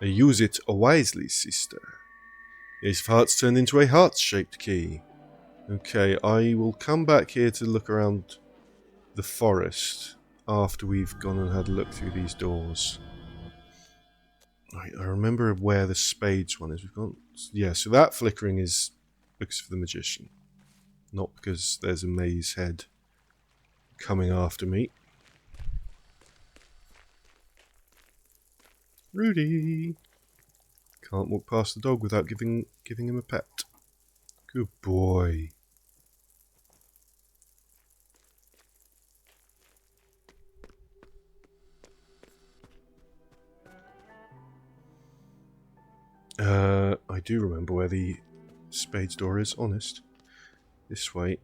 Speaker 3: Use it wisely, sister. The Ace of Hearts turned into a heart-shaped key. Okay, I will come back here to look around the forest after we've gone and had a look through these doors. Right, I remember where the spades one is. We've got, yeah, so that flickering is because of the magician, not because there's a maze head coming after me. Rudy! Can't walk past the dog without giving him a pet. Good boy. I do remember where the spades door is, honest. This way.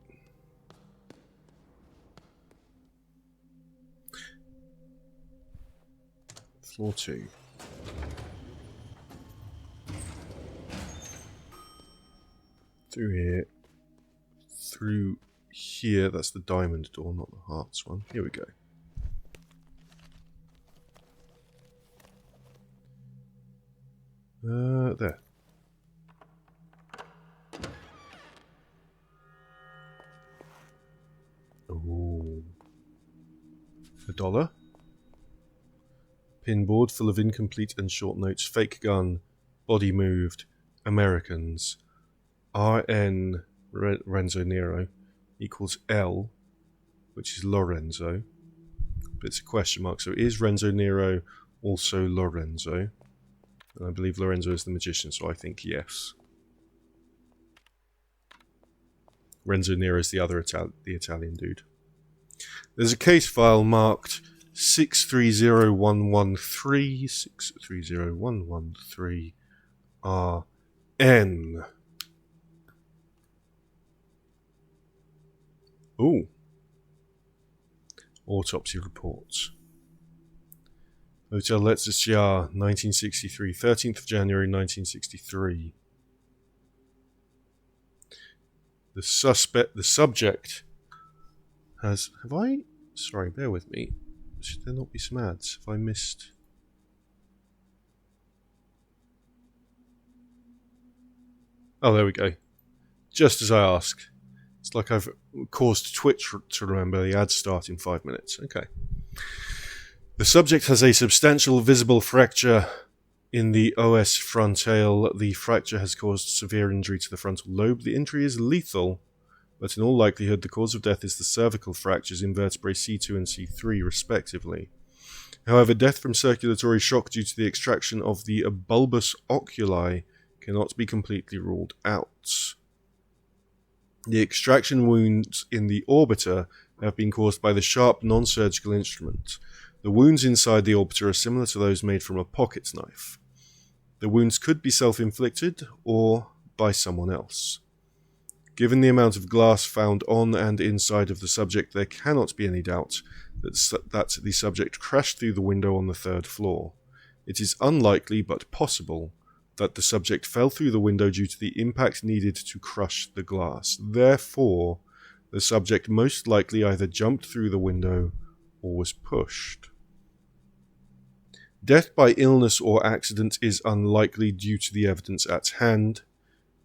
Speaker 3: Floor 2. Through here. Through here. That's the diamond door, not the hearts one. Here we go. There. Ooh. $1. Pinboard full of incomplete and short notes. Fake gun. Body moved. Americans. RN Renzo Nero equals L, which is Lorenzo. But it's a question mark. So is Renzo Nero also Lorenzo? And I believe Lorenzo is the magician, so I think yes. Renzo Nero is the other the Italian dude. There's a case file marked 630113, 630113 RN. Ooh. Autopsy reports. Hotel Letzisjar, 1963, 13th of January 1963. The subject has... Sorry, bear with me. Should there not be some ads? Have I missed... Oh, there we go. Just as I asked. It's like I've caused Twitch to remember the ads start in 5 minutes. Okay. The subject has a substantial visible fracture in the os frontale. The fracture has caused severe injury to the frontal lobe. The injury is lethal, but in all likelihood the cause of death is the cervical fractures in vertebrae C2 and C3 respectively. However, death from circulatory shock due to the extraction of the bulbous oculi cannot be completely ruled out. The extraction wounds in the orbiter have been caused by the sharp non-surgical instrument. The wounds inside the orbiter are similar to those made from a pocket knife. The wounds could be self-inflicted or by someone else. Given the amount of glass found on and inside of the subject, there cannot be any doubt that the subject crashed through the window on the 3rd floor. It is unlikely, but possible, that the subject fell through the window due to the impact needed to crush the glass. Therefore, the subject most likely either jumped through the window or was pushed. Death by illness or accident is unlikely due to the evidence at hand.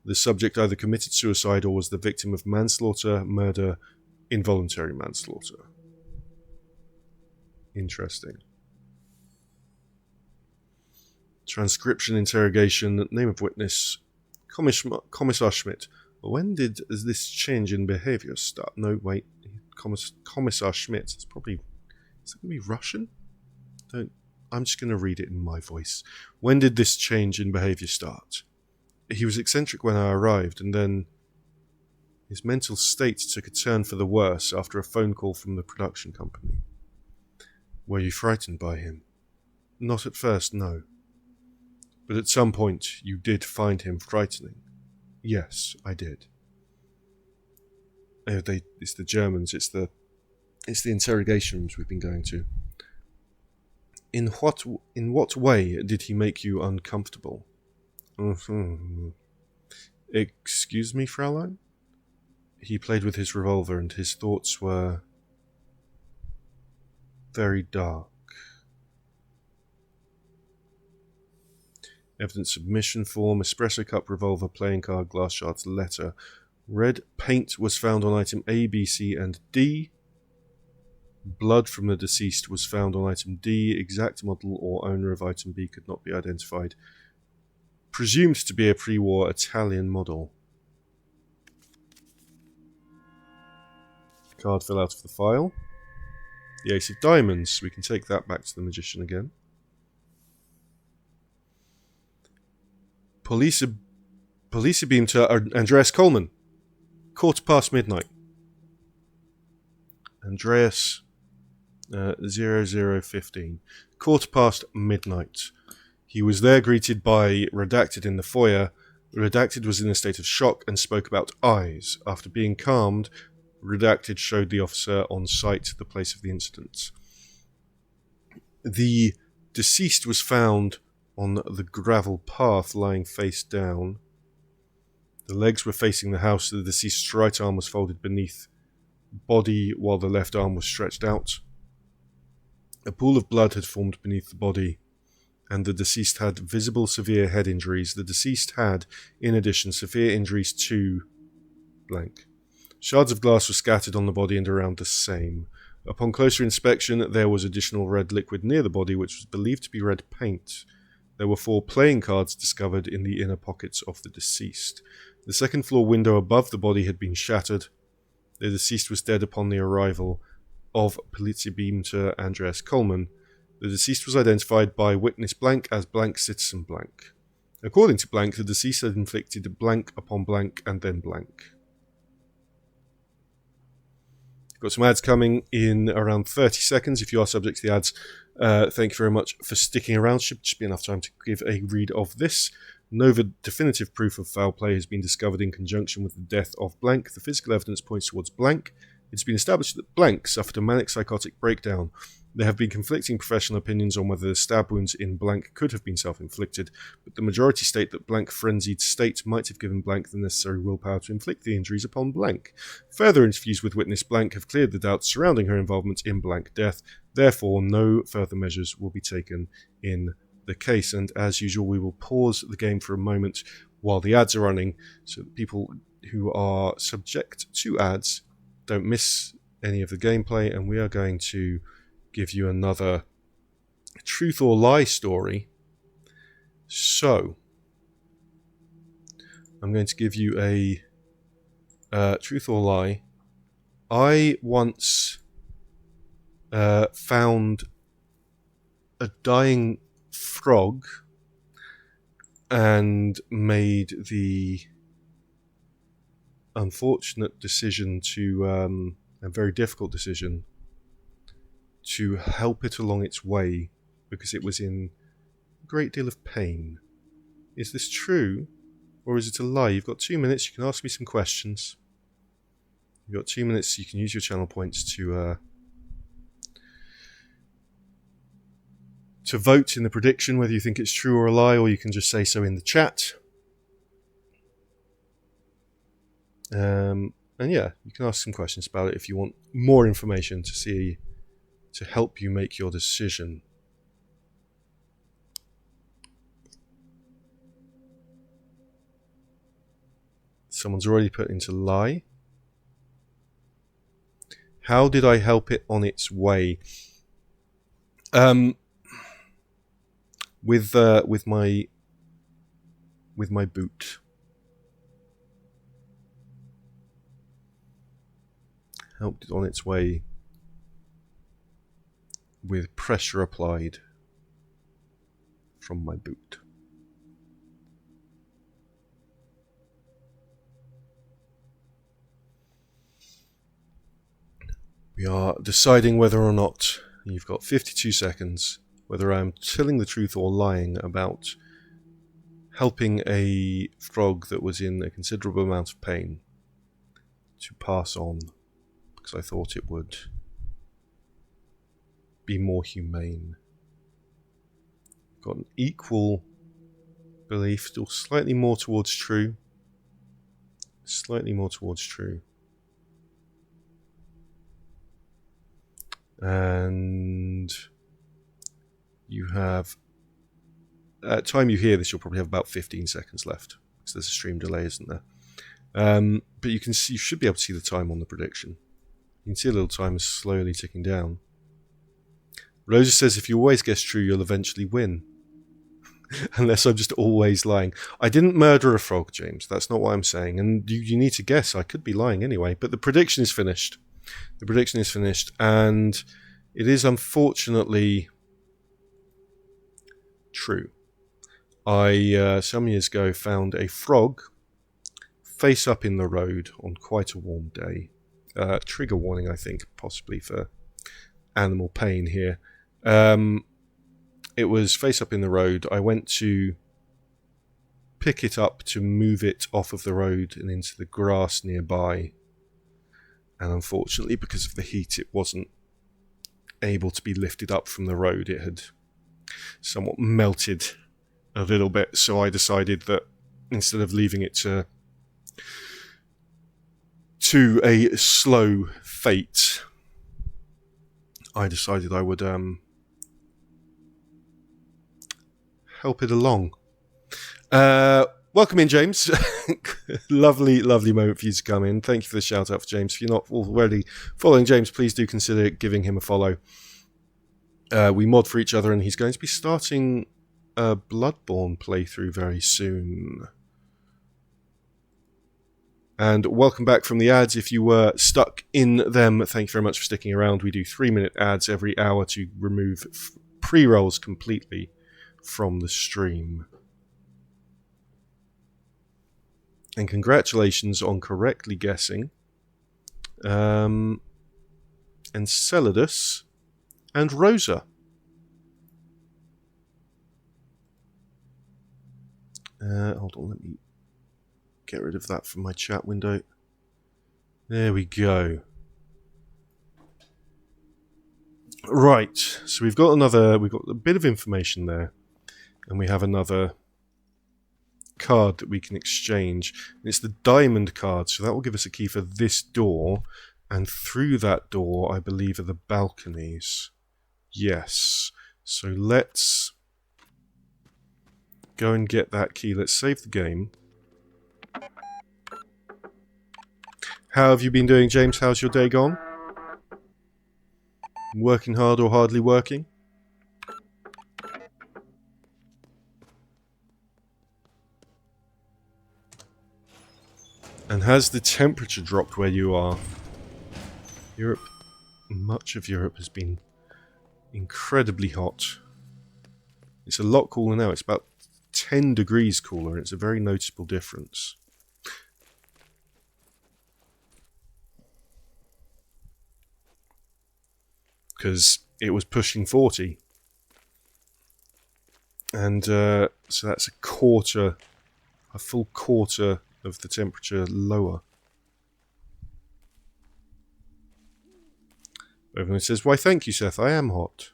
Speaker 3: The subject either committed suicide or was the victim of manslaughter, murder, involuntary manslaughter. Interesting. Transcription interrogation. Name of witness. Commissar Schmidt. When did this change in behavior start? No, wait. Commissar Schmidt. It's probably... Is it going to be Russian? I'm just going to read it in my voice. When did this change in behavior start? He was eccentric when I arrived, and then his mental state took a turn for the worse after a phone call from the production company. Were you frightened by him? Not at first, no. But at some point you did find him frightening. Yes, I did. It's the Germans, it's the interrogation rooms we've been going to. In what way did he make you uncomfortable? Excuse me, Fraulein? He played with his revolver and his thoughts were very dark. Evidence submission form, espresso cup, revolver, playing card, glass shards, letter. Red paint was found on item A, B, C, and D. Blood from the deceased was found on item D. Exact model or owner of item B could not be identified. Presumed to be a pre-war Italian model. Card fell out of the file. The Ace of Diamonds. We can take that back to the Magician again. Police beam to Andreas Coleman. midnight. Andreas 0015. midnight. He was there greeted by Redacted in the foyer. Redacted was in a state of shock and spoke about eyes. After being calmed, Redacted showed the officer on site the place of the incident. The deceased was found on the gravel path lying face down. The legs were facing the house. The deceased's right arm was folded beneath body while the left arm was stretched out. A pool of blood had formed beneath the body, and the deceased had visible severe head injuries. The deceased had, in addition, severe injuries to blank. Shards of glass were scattered on the body and around the same. Upon closer inspection, there was additional red liquid near the body, which was believed to be red paint. There were 4 playing cards discovered in the inner pockets of the deceased. The second floor window above the body had been shattered. The deceased was dead upon the arrival of Polizeibeamter Andreas Coleman. The deceased was identified by witness blank as blank citizen blank. According to blank, the deceased had inflicted blank upon blank and then blank. Got some ads coming in around 30 seconds. If you are subject to the ads, thank you very much for sticking around. Should just be enough time to give a read of this. Nova definitive proof of foul play has been discovered in conjunction with the death of blank. The physical evidence points towards blank. It's been established that blank suffered a manic psychotic breakdown. There have been conflicting professional opinions on whether the stab wounds in blank could have been self-inflicted, but the majority state that blank frenzied state might have given blank the necessary willpower to inflict the injuries upon blank. Further interviews with witness blank have cleared the doubts surrounding her involvement in blank death. Therefore, no further measures will be taken in the case. And as usual, we will pause the game for a moment while the ads are running, so that people who are subject to ads don't miss any of the gameplay, and we are going to give you another truth or lie story. So, I'm going to give you a truth or lie. I once found a dying frog and made the unfortunate decision to, a very difficult decision, to help it along its way because it was in a great deal of pain. Is this true or is it a lie? You've got 2 minutes. You can ask me some questions. You've got 2 minutes. You can use your channel points to vote in the prediction whether you think it's true or a lie, or you can just say so in the chat. And yeah, you can ask some questions about it if you want more information to help you make your decision. Someone's already put into lie. How did I help it on its way? With my boot. Helped it on its way with pressure applied from my boot. We are deciding whether or not, you've got 52 seconds, whether I'm telling the truth or lying about helping a frog that was in a considerable amount of pain to pass on, because I thought it would be more humane. Got an equal belief, still slightly more towards true. Slightly more towards true. And you have, at the time you hear this, you'll probably have about 15 seconds left, because there's a stream delay, isn't there? But you can see, you should be able to see the time on the prediction. You can see a little timer slowly ticking down. Rosa says if you always guess true, you'll eventually win. Unless I'm just always lying. I didn't murder a frog, James. That's not what I'm saying. And you need to guess. I could be lying anyway. But the prediction is finished. The prediction is finished. And it is unfortunately true. I, some years ago, found a frog face up in the road on quite a warm day. Trigger warning, I think, possibly for animal pain here. It was face up in the road. I went to pick it up to move it off of the road and into the grass nearby. And unfortunately, because of the heat, it wasn't able to be lifted up from the road. It had somewhat melted a little bit. So I decided that instead of leaving it to a slow fate, I decided I would help it along. Welcome in, James. Lovely moment for you to come in. Thank you for the shout out for James. If you're not already following James, please do consider giving him a follow. We mod for each other, and he's going to be starting a Bloodborne playthrough very soon. And welcome back from the ads. If you were stuck in them, thank you very much for sticking around. We do 3-minute ads every hour to remove pre-rolls completely from the stream. And congratulations on correctly guessing Enceladus and Rosa. Hold on, let me get rid of that from my chat window. There we go. Right, so we've got a bit of information there, and we have another card that we can exchange. It's the diamond card, so that will give us a key for this door, and through that door, I believe, are the balconies. Yes, so let's go and get that key. Let's save the game. How have you been doing, James? How's your day gone? Working hard or hardly working? And has the temperature dropped where you are? Europe, much of Europe has been incredibly hot. It's a lot cooler now. It's about 10 degrees cooler. It's a very noticeable difference. Because it was pushing 40. And so that's a full quarter of the temperature lower. Everyone says, why thank you, Seth, I am hot.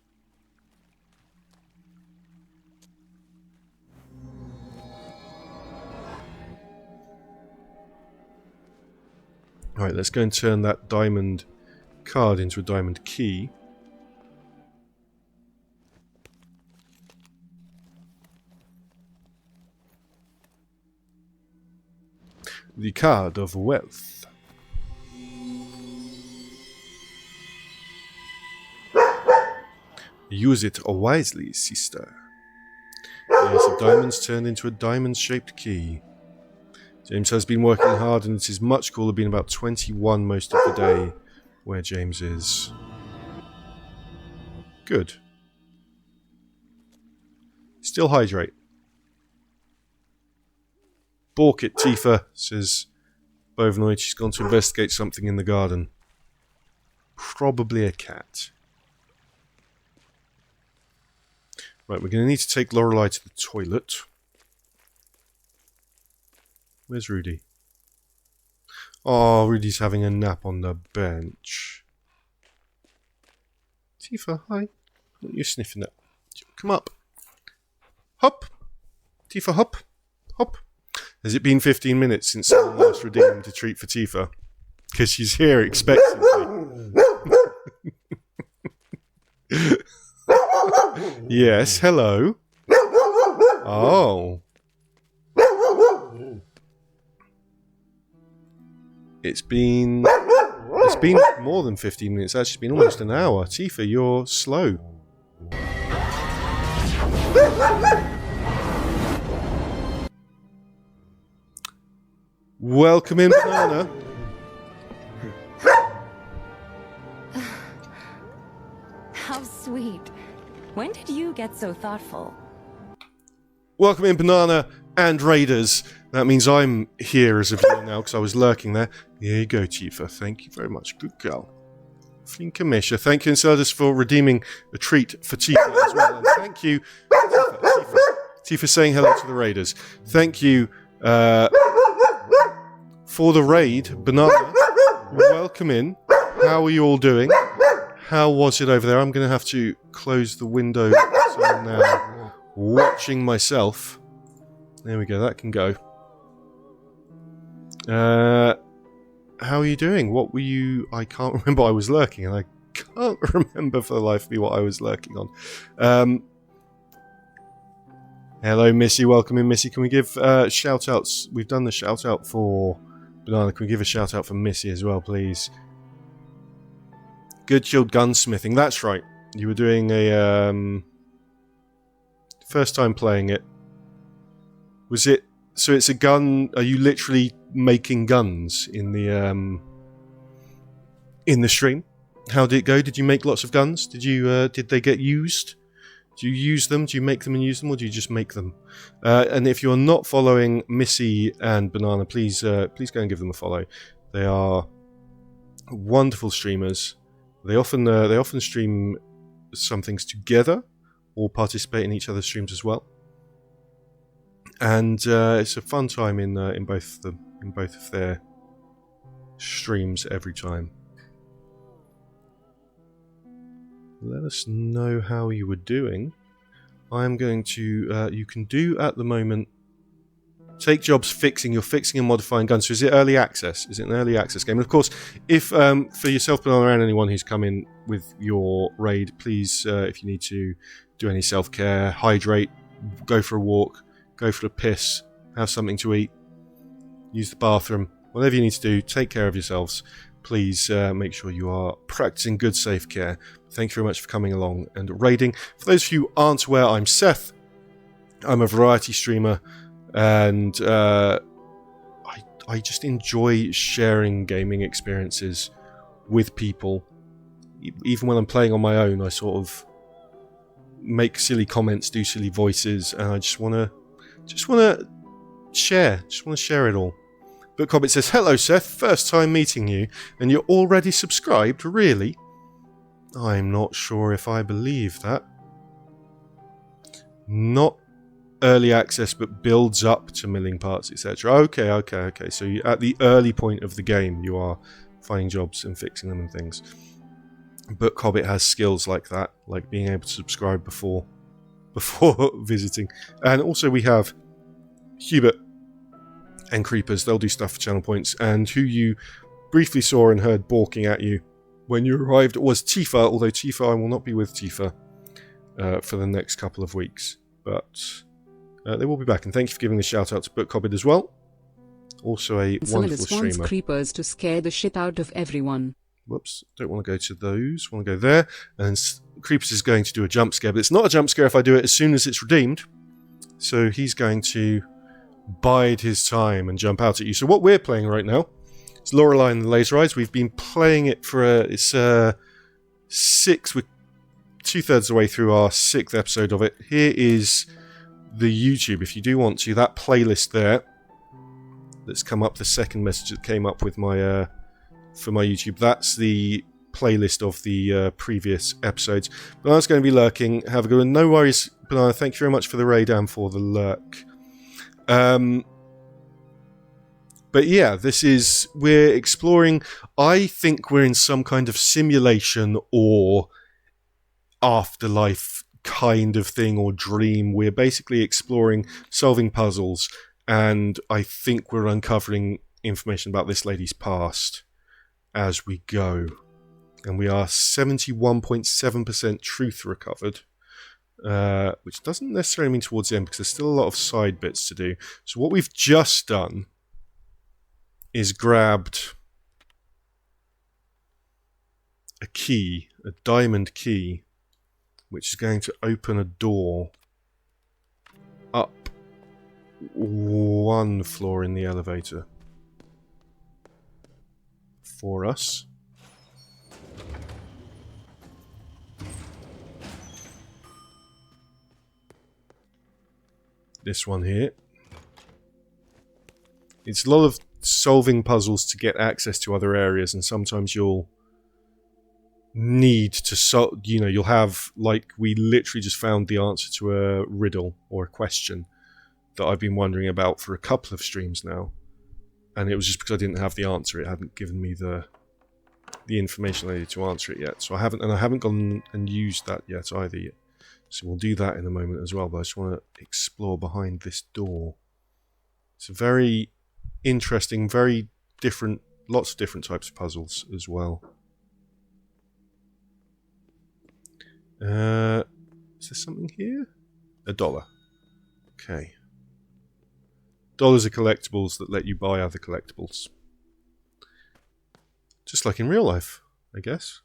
Speaker 3: Alright, let's go and turn that diamond card into a diamond key. The card of wealth. Use it wisely, sister. The ace of diamonds turned into a diamond-shaped key. James has been working hard, and it is much cooler being about 21 most of the day where James is. Good. Still hydrate. Balk it, Tifa, says Bovanoid. She's gone to investigate something in the garden. Probably a cat. Right, we're going to need to take Lorelei to the toilet. Where's Rudy? Oh, Rudy's having a nap on the bench. Tifa, hi. What are you sniffing at? Come up. Hop. Tifa, hop. Hop. Has it been 15 minutes since someone last redeemed a treat for Tifa? Because she's here expectantly. Yes, hello. Oh. It's been more than 15 minutes. Actually, it's been almost an hour. Tifa, you're slow. Welcome in, Banana.
Speaker 6: How sweet. When did you get so thoughtful?
Speaker 3: Welcome in, Banana and Raiders. That means I'm here as a viewer now because I was lurking there. Here you go, Tifa. Thank you very much. Good girl. Flinka Misha. Thank you, Insiders, for redeeming a treat for Tifa as well. And thank you, Tifa saying hello to the Raiders. Thank you for the raid, Banana. Welcome in. How are you all doing? How was it over there? I'm going to have to close the window so I'm now watching myself. There we go, that can go. How are you doing? What were you... I can't remember. I was lurking, and I can't remember for the life of me what I was lurking on. Hello, Missy. Welcome in, Missy. Can we give shout-outs? We've done the shout-out for Banana. Can we give a shout-out for Missy as well, please? Good Shield Gunsmithing. That's right. You were doing a... first time playing it. Was it... So it's a gun... Are you literally making guns in the stream? How did it go? Did you make lots of guns? Did you did they get used? Do you use them? Do you make them and use them, or do you just make them? And if you're not following Missy and Banana, please please go and give them a follow. They are wonderful streamers. They often stream some things together or participate in each other's streams as well. And it's a fun time in both of their streams every time. Let us know how you were doing. I'm going to... you can do at the moment... Take jobs fixing. You're fixing and modifying guns. So is it early access? Is it an early access game? And of course, if for yourself, Banana, and anyone who's come in with your raid, please, if you need to do any self-care, hydrate, go for a walk, go for a piss, have something to eat, use the bathroom, whatever you need to do, take care of yourselves. Please make sure you are practicing good safe care. Thank you very much for coming along and raiding. For those of you who aren't aware, I'm Seth. I'm a variety streamer, and I just enjoy sharing gaming experiences with people. Even when I'm playing on my own, I sort of make silly comments, do silly voices, and I just want to share it all. Book Hobbit says, "Hello, Seth. First time meeting you, and you're already subscribed? Really? I'm not sure if I believe that. Not early access, but builds up to milling parts, etc. Okay. So you, at the early point of the game, you are finding jobs and fixing them and things. Book Hobbit has skills like that, like being able to subscribe before visiting. And also we have Hubert and Creepers. They'll do stuff for channel points, and who you briefly saw and heard balking at you when you arrived was Tifa, although Tifa, I will not be with Tifa for the next couple of weeks, but they will be back. And thank you for giving a shout out to Book Hobbit as well. Also a wonderful streamer.
Speaker 7: Creepers to scare the shit out of everyone.
Speaker 3: Whoops, don't want to go to those. Want to go there. And Creepers is going to do a jump scare, but it's not a jump scare if I do it as soon as it's redeemed. So he's going to bide his time and jump out at you. So what we're playing right now is Lorelei and the Laser Eyes. We've been playing it for we're 2/3 of the way through our 6th episode of it. Here is the YouTube, if you do want to, that playlist there that's come up, the second message that came up with my for my YouTube, that's the playlist of the previous episodes. Banana's going to be lurking. Have a good one. No worries, Banana. Thank you very much for the raid and for the lurk. But yeah, we're exploring. I think we're in some kind of simulation or afterlife kind of thing, or dream. We're basically exploring, solving puzzles, and I think we're uncovering information about this lady's past as we go. And we are 71.7% truth recovered, which doesn't necessarily mean towards the end, because there's still a lot of side bits to do. So what we've just done is grabbed a key, a diamond key, which is going to open a door up one floor in the elevator for us. This one here. It's a lot of solving puzzles to get access to other areas, and sometimes you'll need to solve, you'll have, like, we literally just found the answer to a riddle or a question that I've been wondering about for a couple of streams now, and it was just because I didn't have the answer. It hadn't given me the information I needed to answer it yet, so I haven't gone and used that yet either yet. So we'll do that in a moment as well, but I just want to explore behind this door. It's a very interesting, very different, lots of different types of puzzles as well. Is there something here? $1. Okay. Dollars are collectibles that let you buy other collectibles. Just like in real life, I guess.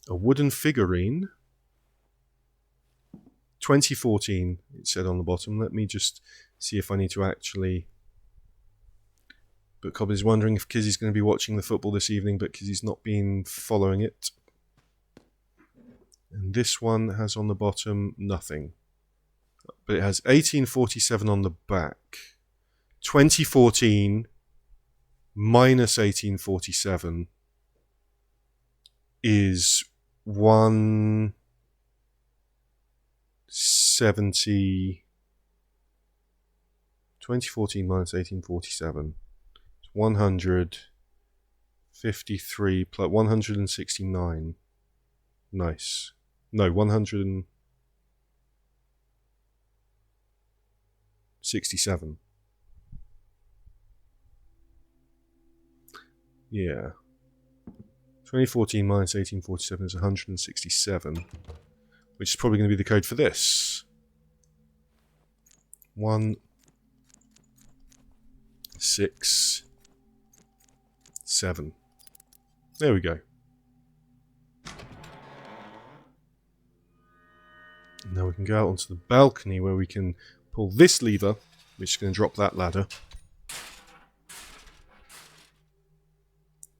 Speaker 3: A wooden figurine. 2014, it said on the bottom. Let me just see if I need to actually... But Cobb is wondering if Kizzy's going to be watching the football this evening, but Kizzy's not been following it. And this one has on the bottom nothing. But it has 1847 on the back. 2014 minus 1847 is 170. 2014 minus 1847 is 153 plus 169. Nice. No, 167. Yeah. 2014 minus 1847 is 167, which is probably going to be the code for this. 167. There we go. Now we can go out onto the balcony where we can pull this lever, which is going to drop that ladder.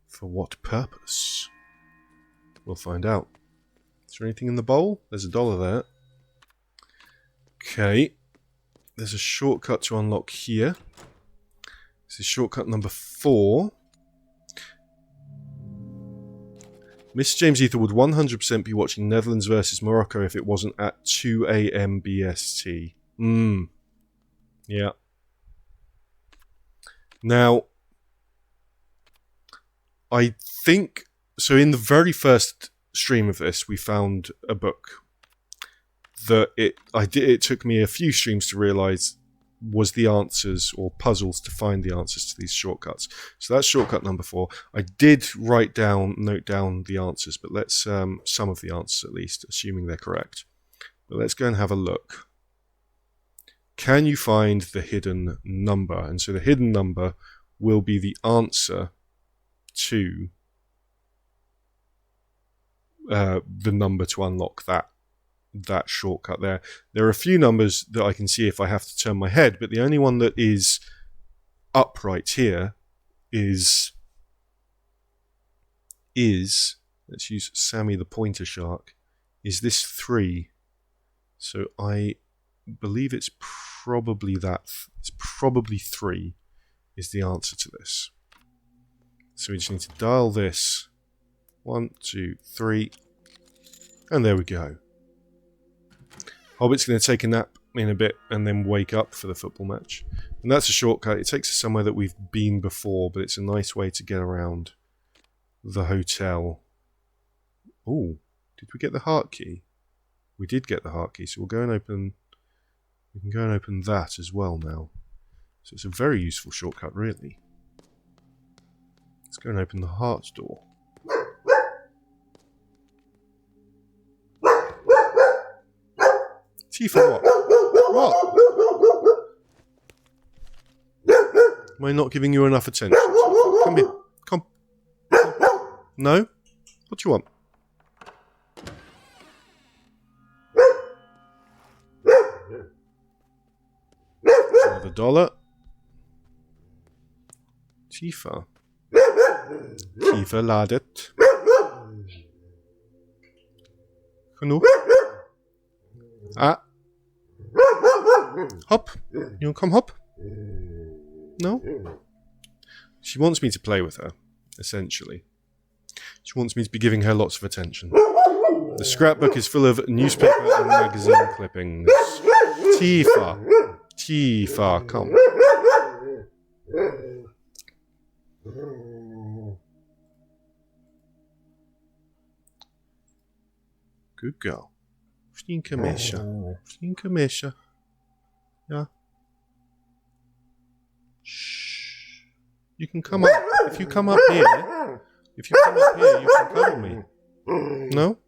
Speaker 3: For what purpose? We'll find out. Is there anything in the bowl? There's $1 there. Okay. There's a shortcut to unlock here. This is shortcut number 4. Mr. James Ether would 100% be watching Netherlands versus Morocco if it wasn't at 2 a.m. BST. Yeah. Now, I think... So in the very first stream of this, we found a book that it took me a few streams to realise was the answers or puzzles to find the answers to these shortcuts. So that's shortcut number 4. I did note down the answers, but let's some of the answers at least, assuming they're correct. But let's go and have a look. Can you find the hidden number? And so the hidden number will be the answer to the number to unlock that shortcut there. There are a few numbers that I can see if I have to turn my head, but the only one that is upright here is let's use Sammy the pointer shark, is this 3. So I believe it's probably that. It's probably 3 is the answer to this. So we just need to dial this. 1, 2, 3. And there we go. Hobbit's going to take a nap in a bit and then wake up for the football match. And that's a shortcut. It takes us somewhere that we've been before, but it's a nice way to get around the hotel. Oh, did we get the heart key? We did get the heart key, so we'll go and open... We can go and open that as well now. So it's a very useful shortcut, really. Let's go and open the heart door. Tifa, what? Am I not giving you enough attention? Come here. Come. No? What do you want? Another $1. Tifa. Tifa ladet. Genoeg? Ah. Hop. You want to come hop? No? She wants me to play with her, essentially. She wants me to be giving her lots of attention. The scrapbook is full of newspaper and magazine clippings. Tifa. Tifa, come. Good girl. Flinke Mesha. Flinke Mesha. Yeah. Shh. You can come up. If you come up here, you can cuddle me. No?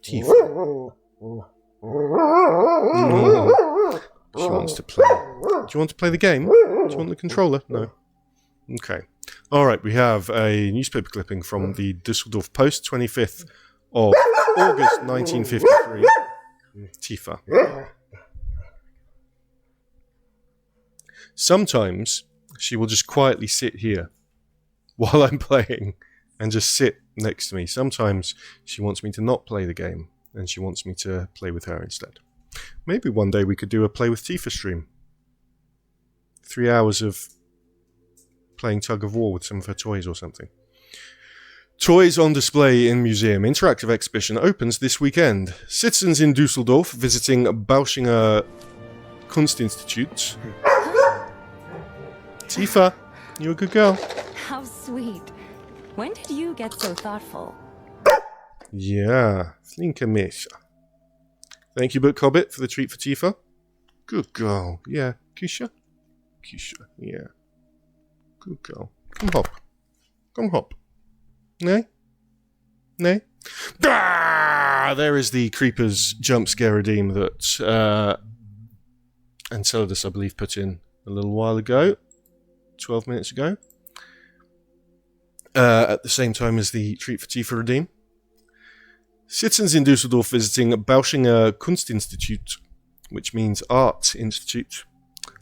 Speaker 3: Tifa. No. She wants to play. Do you want to play the game? Do you want the controller? No. Okay. Alright, we have a newspaper clipping from the Düsseldorf Post, 25th of August 1953. Tifa. Sometimes she will just quietly sit here while I'm playing and just sit next to me. Sometimes she wants me to not play the game and she wants me to play with her instead. Maybe one day we could do a Play with Tifa stream. 3 hours of playing tug of war with some of her toys or something. Toys on display in museum. Interactive exhibition opens this weekend. Citizens in Düsseldorf visiting Bauschinger Kunstinstitut. Tifa, you're a good girl.
Speaker 6: How sweet. When did you get so thoughtful?
Speaker 3: Yeah, flinke Mesha. Thank you, Book Hobbit, for the treat for Tifa. Good girl. Yeah, Kisha. Kisha, yeah. Good girl. Come hop. Come hop. Nay? Nay? Ah! There is the Creepers jump scare redeem that Enceladus, I believe, put in a little while ago. 12 minutes ago. At the same time as the treat for Tifa redeem. Citizens in Düsseldorf visiting Bauschinger Kunstinstitut, which means Art Institute.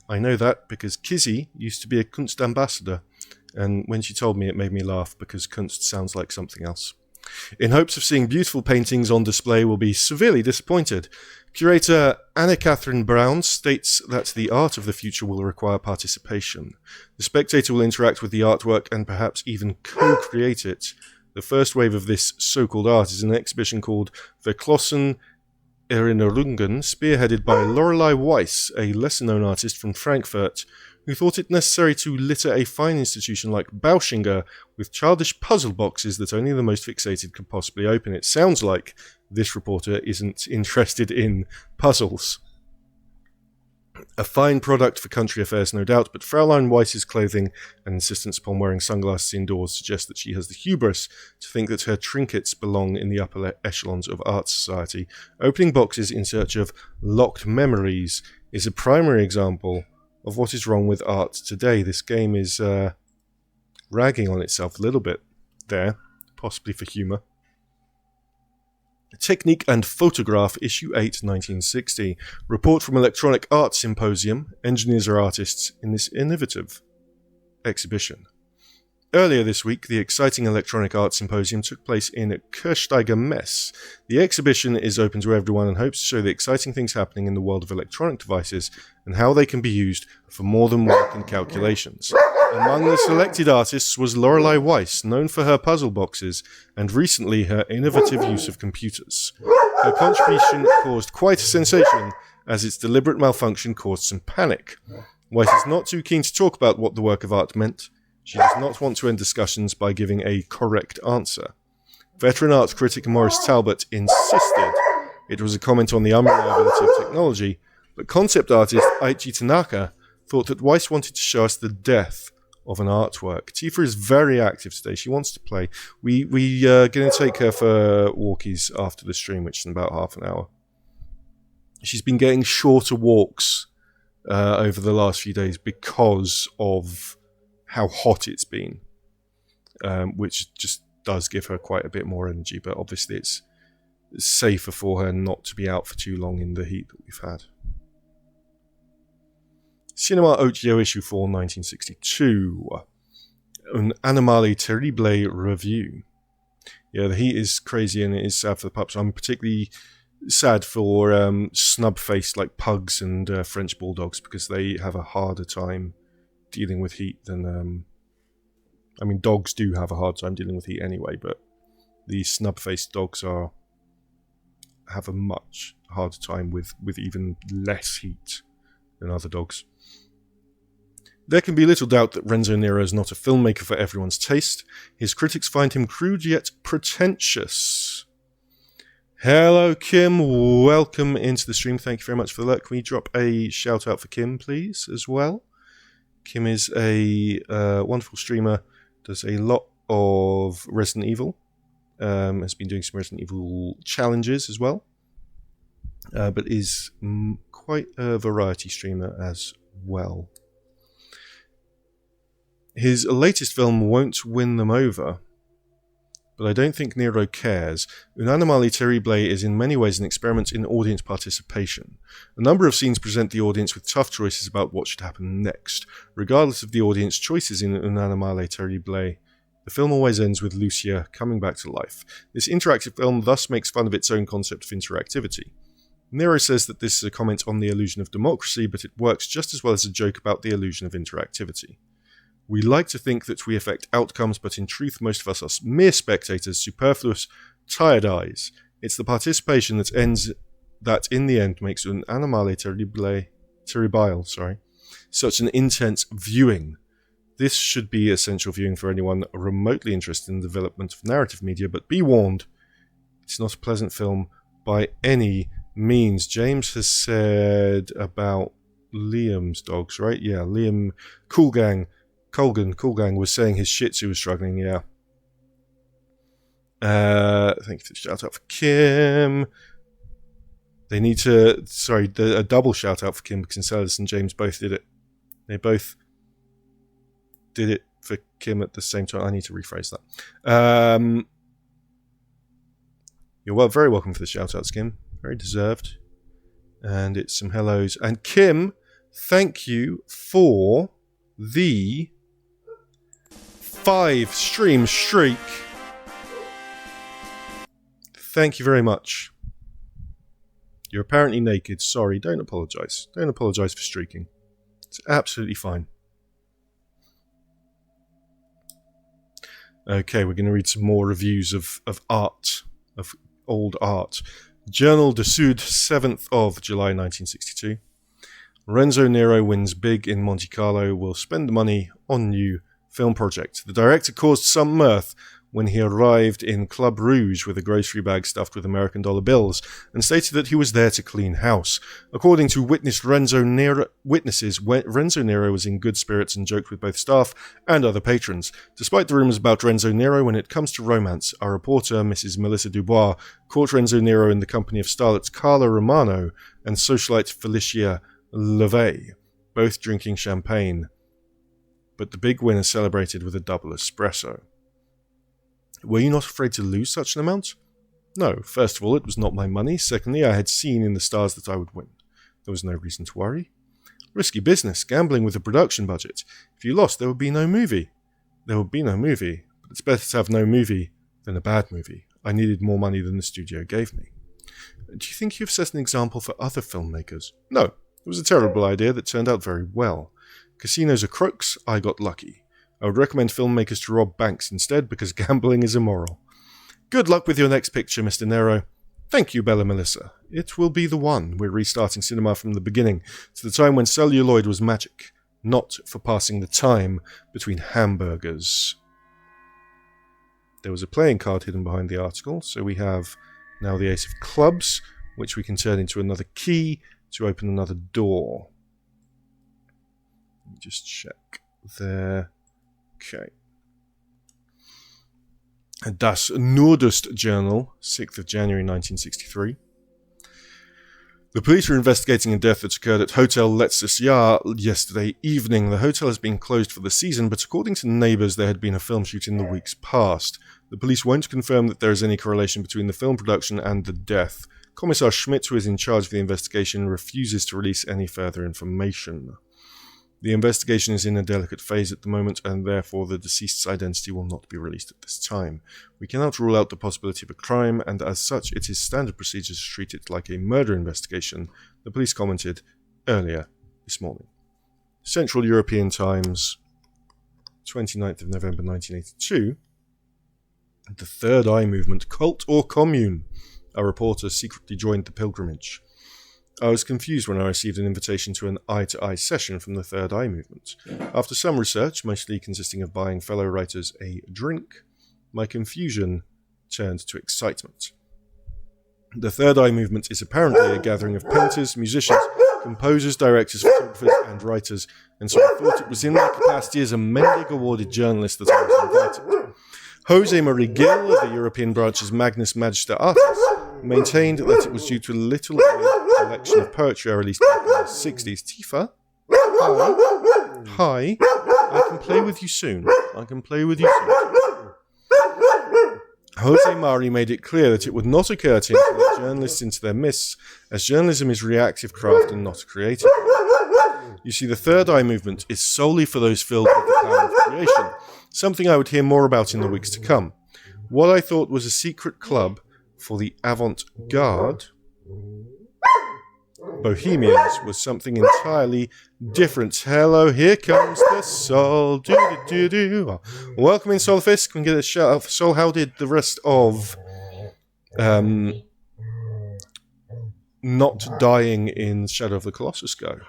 Speaker 3: I know that because Kizzy used to be a Kunst ambassador, and when she told me it made me laugh because Kunst sounds like something else. In hopes of seeing beautiful paintings on display will be severely disappointed. Curator Anna Catherine Brown states that the art of the future will require participation. The spectator will interact with the artwork and perhaps even co-create it. The first wave of this so-called art is an exhibition called Verklossen Erinnerungen, spearheaded by Lorelei Weiss, a lesser-known artist from Frankfurt, who thought it necessary to litter a fine institution like Bauschinger with childish puzzle boxes that only the most fixated could possibly open. It sounds like this reporter isn't interested in puzzles. A fine product for country affairs, no doubt, but Fraulein Weiss's clothing and insistence upon wearing sunglasses indoors suggest that she has the hubris to think that her trinkets belong in the upper echelons of art society. Opening boxes in search of locked memories is a primary example of what is wrong with art today. This game is ragging on itself a little bit. there, possibly for humour. Technique and Photograph, Issue 8, 1960. Report from Electronic Art Symposium. Engineers are artists in this innovative exhibition. Earlier this week, the exciting Electronic Art Symposium took place in Kirchsteiger Mess. The exhibition is open to everyone and hopes to show the exciting things happening in the world of electronic devices and how they can be used for more than work and calculations. Among the selected artists was Lorelei Weiss, known for her puzzle boxes and recently her innovative use of computers. Her contribution caused quite a sensation, as its deliberate malfunction caused some panic. Weiss is not too keen to talk about what the work of art meant. She does not want to end discussions by giving a correct answer. Veteran art critic Maurice Talbot insisted it was a comment on the unreliability of technology, but concept artist Aichi Tanaka thought that Weiss wanted to show us the death of an artwork. Tifa is very active today. She wants to play. We're going to take her for walkies after the stream, which is in about half an hour. She's been getting shorter walks over the last few days because of how hot it's been, which just does give her quite a bit more energy, but obviously it's safer for her not to be out for too long in the heat that we've had. Cinema Ochio Issue 4, 1962. An Animale Terrible review. Yeah, the heat is crazy and it is sad for the pups. I'm particularly sad for snub-faced like pugs and French bulldogs because they have a harder time dealing with heat than... I mean, dogs do have a hard time dealing with heat anyway, but the snub-faced dogs have a much harder time with even less heat than other dogs. There can be little doubt that Renzo Nero is not a filmmaker for everyone's taste. His critics find him crude yet pretentious. Hello, Kim. Welcome into the stream. Thank you very much for the alert. Can we drop a shout out for Kim, please, as well? Kim is a wonderful streamer, does a lot of Resident Evil, has been doing some Resident Evil challenges as well, but is quite a variety streamer as well. His latest film won't win them over, but I don't think Nero cares. Un Animale Terrible is in many ways an experiment in audience participation. A number of scenes present the audience with tough choices about what should happen next. Regardless of the audience choices in Un Animale Terrible, the film always ends with Lucia coming back to life. This interactive film thus makes fun of its own concept of interactivity. Nero says that this is a comment on the illusion of democracy, but it works just as well as a joke about the illusion of interactivity. We like to think that we affect outcomes, but in truth most of us are mere spectators, superfluous, tired eyes. It's the participation that in the end makes Un Animale Terrible, such an intense viewing. This should be essential viewing for anyone remotely interested in the development of narrative media, but be warned, it's not a pleasant film by any means. James has said about Liam's dogs, right? Yeah, Liam Colgan was saying his Shih Tzu was struggling, yeah. Thank you for the shout out for Kim. They need to, a double shout out for Kim because Enceladus and James both did it. They both did it for Kim at the same time. I need to rephrase that. You're very welcome for the shout outs, Kim. Very deserved. And it's some hellos. And Kim, thank you for the 5 stream streak. Thank you very much. You're apparently naked. Sorry, don't apologise. Don't apologise for streaking. It's absolutely fine. Okay, we're going to read some more reviews of art, of old art. Journal du Sud, 7th of July 1962. Renzo Nero wins big in Monte Carlo, will spend money on new film project. The director caused some mirth when he arrived in Club Rouge with a grocery bag stuffed with American dollar bills and stated that he was there to clean house. According to witnesses, Renzo Nero was in good spirits and joked with both staff and other patrons. Despite the rumors about Renzo Nero, when it comes to romance, our reporter, Mrs. Melissa Dubois, caught Renzo Nero in the company of starlets Carla Romano and socialite Felicia LeVay, both drinking champagne. But the big winner celebrated with a double espresso. Were you not afraid to lose such an amount? No, first of all, it was not my money. Secondly, I had seen in the stars that I would win. There was no reason to worry. Risky business, gambling with a production budget. If you lost, there would be no movie. There would be no movie, but it's better to have no movie than a bad movie. I needed more money than the studio gave me. Do you think you've set an example for other filmmakers? No, it was a terrible idea that turned out very well. Casinos are crooks, I got lucky. I would recommend filmmakers to rob banks instead because gambling is immoral. Good luck with your next picture, Mr. Nero. Thank you, Bella Melissa. It will be the one. We're restarting cinema from the beginning to the time when celluloid was magic, not for passing the time between hamburgers. There was a playing card hidden behind the article, so we have now the Ace of Clubs, which we can turn into another key to open another door. Let me just check there. Okay. Das Nordöst Journal, 6th of January 1963. The police are investigating a death that occurred at Hotel Letztes Jahr yesterday evening. The hotel has been closed for the season, but according to neighbours, there had been a film shoot in the weeks past. The police won't confirm that there is any correlation between the film production and the death. Commissar Schmidt, who is in charge of the investigation, refuses to release any further information. The investigation is in a delicate phase at the moment, and therefore the deceased's identity will not be released at this time. We cannot rule out the possibility of a crime, and as such, it is standard procedure to treat it like a murder investigation, the police commented earlier this morning. Central European Times, 29th of November 1982. The Third Eye Movement, cult or commune? A reporter secretly joined the pilgrimage. I was confused when I received an invitation to an eye-to-eye session from the Third Eye Movement. After some research, mostly consisting of buying fellow writers a drink, my confusion turned to excitement. The Third Eye Movement is apparently a gathering of painters, musicians, composers, directors, photographers, and writers, and so I thought it was in my capacity as a Mendig Awarded journalist that I was invited. Jose Marie Gil, of the European branch's Magnus Magister Artis, maintained that it was due to a little collection of poetry I released back in the 60s. Tifa? Hi. I can play with you soon. Jose Mari made it clear that it would not occur to him to let journalists into their myths, as journalism is reactive craft and not creative. You see, the Third Eye Movement is solely for those filled with the power of creation, something I would hear more about in the weeks to come. What I thought was a secret club for the avant-garde Bohemians was something entirely different. Hello, here comes the soul. Do-do-do-do. Welcome in, Solfist. Can we get a shout out for Soul? How did the rest of not dying in Shadow of the Colossus go?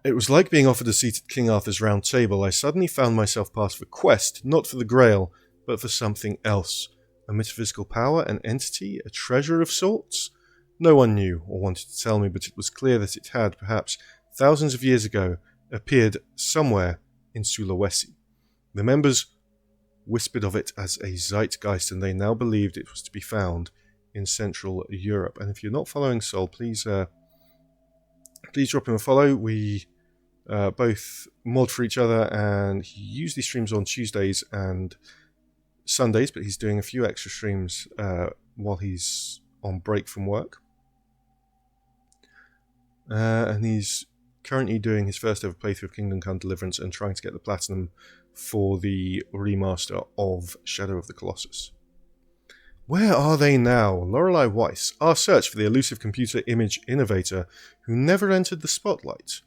Speaker 3: It was like being offered a seat at King Arthur's round table. I suddenly found myself passed for quest, not for the Grail, but for something else. A metaphysical power, an entity, a treasure of sorts? No one knew or wanted to tell me, but it was clear that it had, perhaps thousands of years ago, appeared somewhere in Sulawesi. The members whispered of it as a zeitgeist, and they now believed it was to be found in Central Europe. And if you're not following Sol, please drop him a follow. We both mod for each other, and he usually streams on Tuesdays and Sundays, but he's doing a few extra streams while he's on break from work. And he's currently doing his first ever playthrough of Kingdom Come Deliverance and trying to get the platinum for the remaster of Shadow of the Colossus. Where are they now? Lorelei Weiss, our search for the elusive computer image innovator who never entered the spotlight.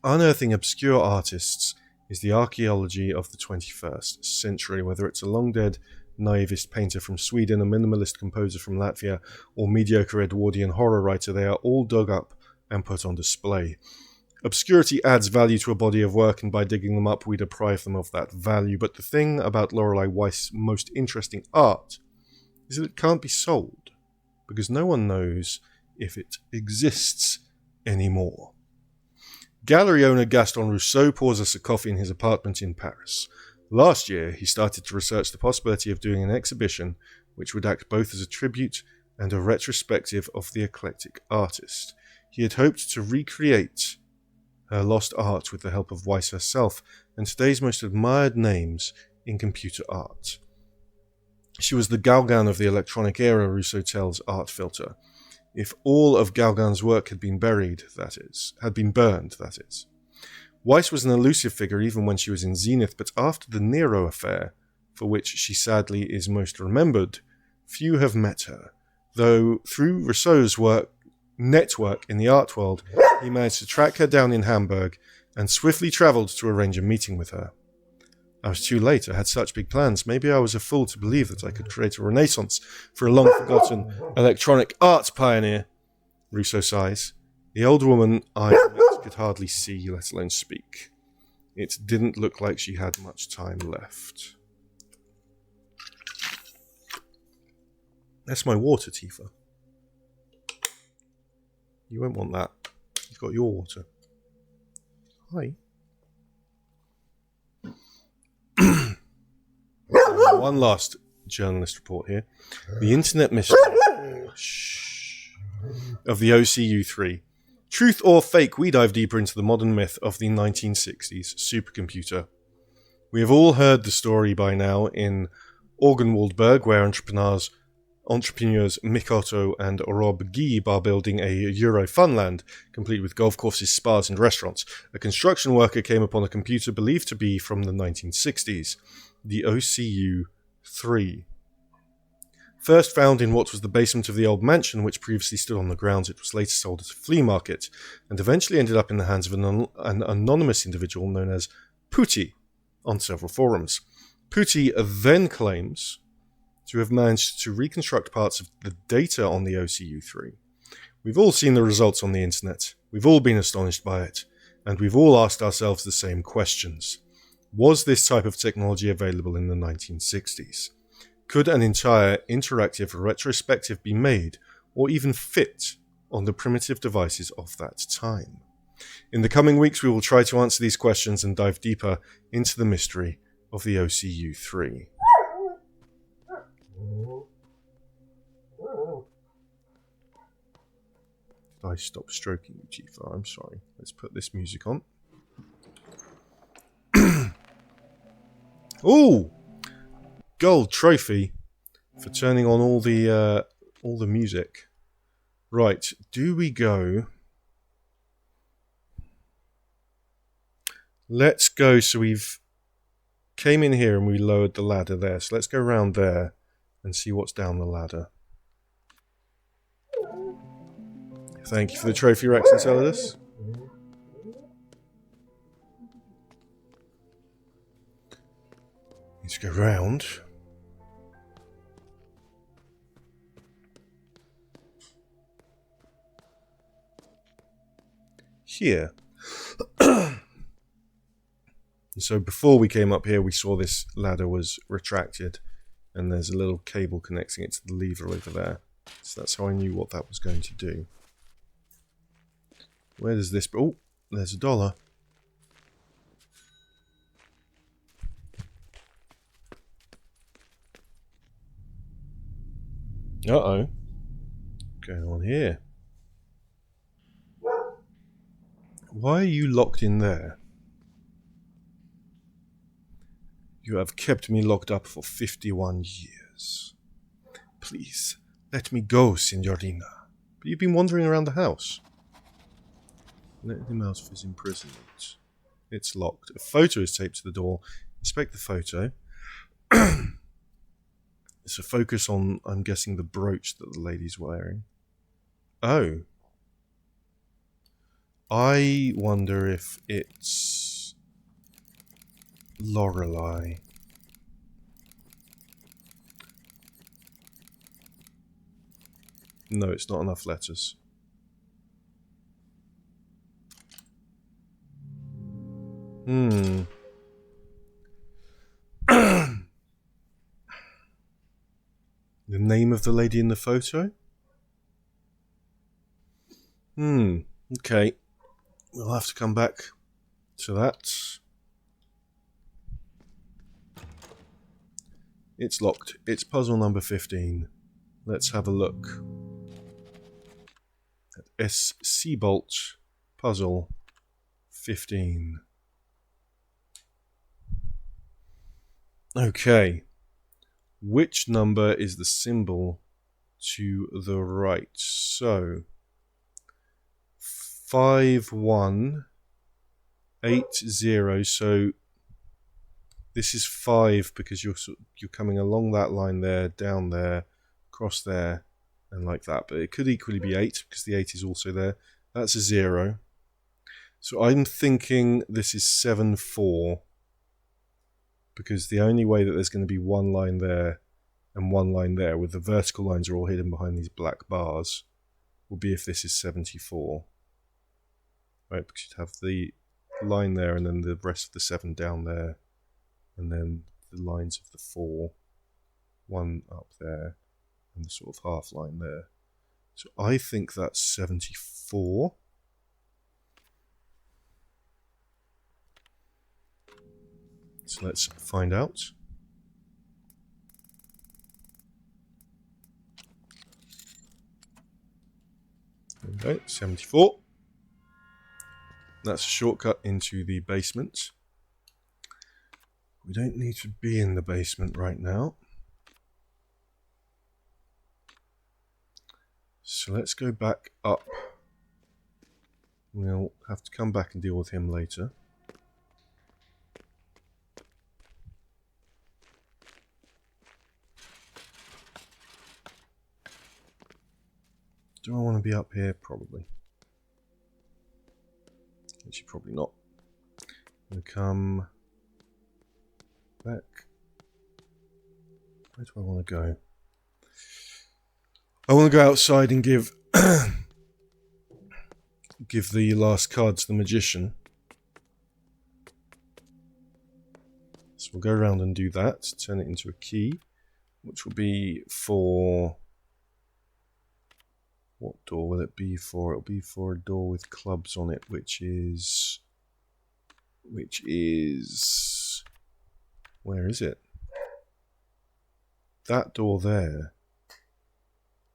Speaker 3: Unearthing obscure artists is the archaeology of the 21st century, whether it's a long-dead naivist painter from Sweden, a minimalist composer from Latvia, or mediocre Edwardian horror writer. They are all dug up and put on display. Obscurity adds value to a body of work, and by digging them up, we deprive them of that value. But the thing about Lorelei Weiss' most interesting art is that it can't be sold, because no one knows if it exists anymore. Gallery owner Gaston Rousseau pours us a coffee in his apartment in Paris. Last year, he started to research the possibility of doing an exhibition which would act both as a tribute and a retrospective of the eclectic artist. He had hoped to recreate her lost art with the help of Weiss herself, and today's most admired names in computer art. She was the Gauguin of the electronic era, Rousseau tells Art Filter. If all of Gauguin's work had been burned, that is. Weiss was an elusive figure even when she was in zenith, but after the Nero affair, for which she sadly is most remembered, few have met her, though through Rousseau's network in the art world, he managed to track her down in Hamburg and swiftly travelled to arrange a meeting with her. I was too late. I had such big plans. Maybe I was a fool to believe that I could create a renaissance for a long-forgotten electronic arts pioneer. Rousseau sighs. The old woman I met could hardly see, let alone speak. It didn't look like she had much time left. That's my water, Tifa. You won't want that. You've got your water. Hi. One last journalist report here. The internet mystery of the OCU3. Truth or fake, we dive deeper into the modern myth of the 1960s supercomputer. We have all heard the story by now in Orgenwaldberg, where entrepreneurs Mikoto and Rob Gieb are building a Euro funland, complete with golf courses, spas and restaurants. A construction worker came upon a computer believed to be from the 1960s, the OCU-3. First found in what was the basement of the old mansion, which previously stood on the grounds, it was later sold at a flea market, and eventually ended up in the hands of an anonymous individual known as Pooty on several forums. Pooty then claims to have managed to reconstruct parts of the data on the OCU-3. We've all seen the results on the internet, we've all been astonished by it, and we've all asked ourselves the same questions. Was this type of technology available in the 1960s? Could an entire interactive retrospective be made, or even fit, on the primitive devices of that time? In the coming weeks we will try to answer these questions and dive deeper into the mystery of the OCU-3. Did I stop stroking you, Tifa? I'm sorry. Let's put this music on. Ooh! Gold trophy for turning on all the music. Right, do we go? Let's go. So we've came in here and we lowered the ladder there. So let's go around there and see what's down the ladder. Thank you for the trophy, Rex Enceladus. Let's go round. Here. So before we came up here, we saw this ladder was retracted, and there's a little cable connecting it to the lever over there. So that's how I knew what that was going to do. Where does this... Oh, there's $1. Uh-oh. What's going on here? Why are you locked in there? You have kept me locked up for 51 years. Please, let me go, Signorina. But you've been wandering around the house. Let him out of his imprisonment. It's locked. A photo is taped to the door. Inspect the photo. It's a focus on, I'm guessing, the brooch that the lady's wearing. Oh. I wonder if it's Lorelei. No, it's not enough letters. The name of the lady in the photo? Okay. We'll have to come back to that. It's locked. It's puzzle number 15. Let's have a look at S. Bolt puzzle 15. Okay. Which number is the symbol to the right? So 5180. So this is 5 because you're coming along that line there, down there, across there, and like that. But it could equally be 8 because the 8 is also there. That's a 0. So I'm thinking this is 7-4 because the only way that there's going to be one line there and one line there, with the vertical lines are all hidden behind these black bars, will be if this is 74. Right, because you'd have the line there and then the rest of the 7 down there, and then the lines of the 4, one up there, and the sort of half line there. So I think that's 74. So let's find out. Okay, 74. That's a shortcut into the basement. We don't need to be in the basement right now. So let's go back up. We'll have to come back and deal with him later. Do I want to be up here? Probably. Actually, probably not. I'm going to come back. Where do I want to go? I want to go outside and give give the last card to the magician. So we'll go around and do that. Turn it into a key, which will be for... What door will it be for? It'll be for a door with clubs on it, which is... Where is it? That door there.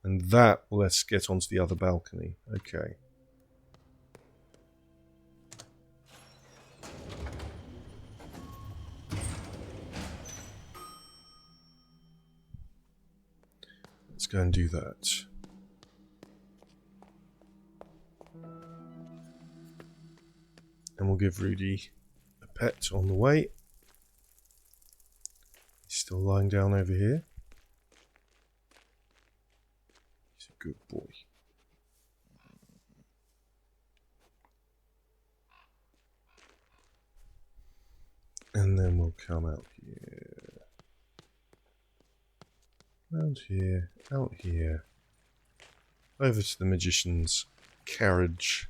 Speaker 3: And that will let us get onto the other balcony. Okay. Let's go and do that. And we'll give Rudy a pet on the way. He's still lying down over here. He's a good boy. And then we'll come out here. Around here, out here. Over to the magician's carriage.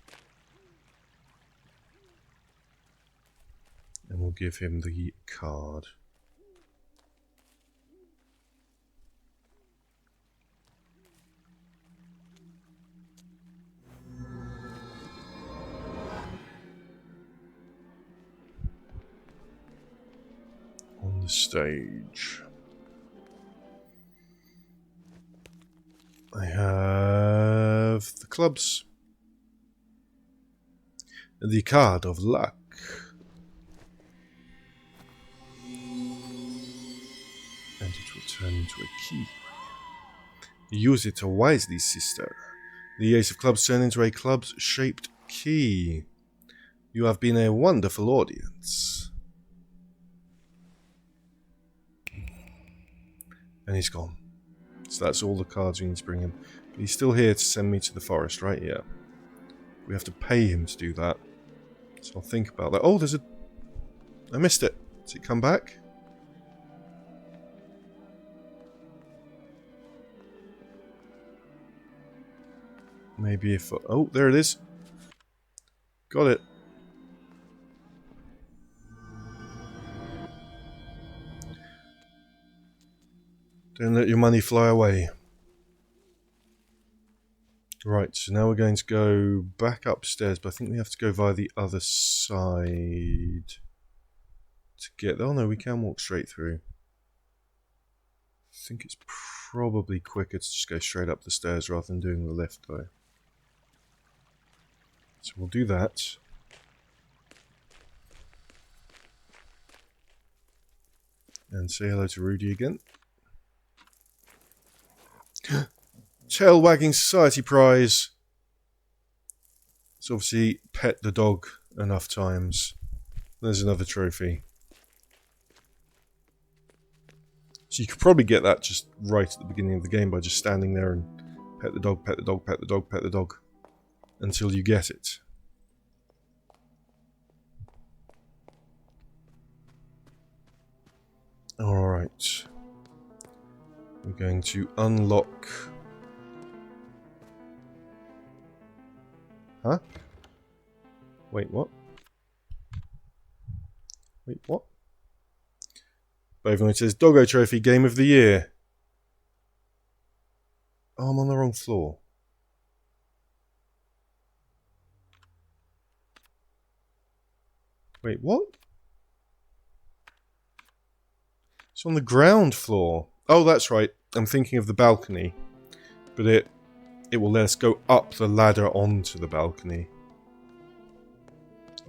Speaker 3: And we'll give him the card. On the stage, I have the clubs. The card of luck. And it will turn into a key. Use it wisely, sister. The ace of clubs turned into a clubs-shaped key. You have been a wonderful audience. And he's gone. So that's all the cards we need to bring him. But he's still here to send me to the forest, right? Yeah. We have to pay him to do that. So I'll think about that. Oh, there's a... I missed it. Does it come back? Maybe if... Oh, there it is. Got it. Don't let your money fly away. Right, so now we're going to go back upstairs, but I think we have to go via the other side to get there. Oh no, we can walk straight through. I think it's probably quicker to just go straight up the stairs rather than doing the lift though. So we'll do that. And say hello to Rudy again. Tail Wagging Society prize. It's obviously pet the dog enough times. There's another trophy. So you could probably get that just right at the beginning of the game by just standing there and pet the dog, pet the dog, pet the dog, pet the dog. Until you get it. Alright. We're going to unlock... Huh? Wait, what? Wait, what? Bovinoid says, Doggo Trophy Game of the Year. Oh, I'm on the wrong floor. Wait, what? It's on the ground floor. Oh, that's right. I'm thinking of the balcony. But it will let us go up the ladder onto the balcony.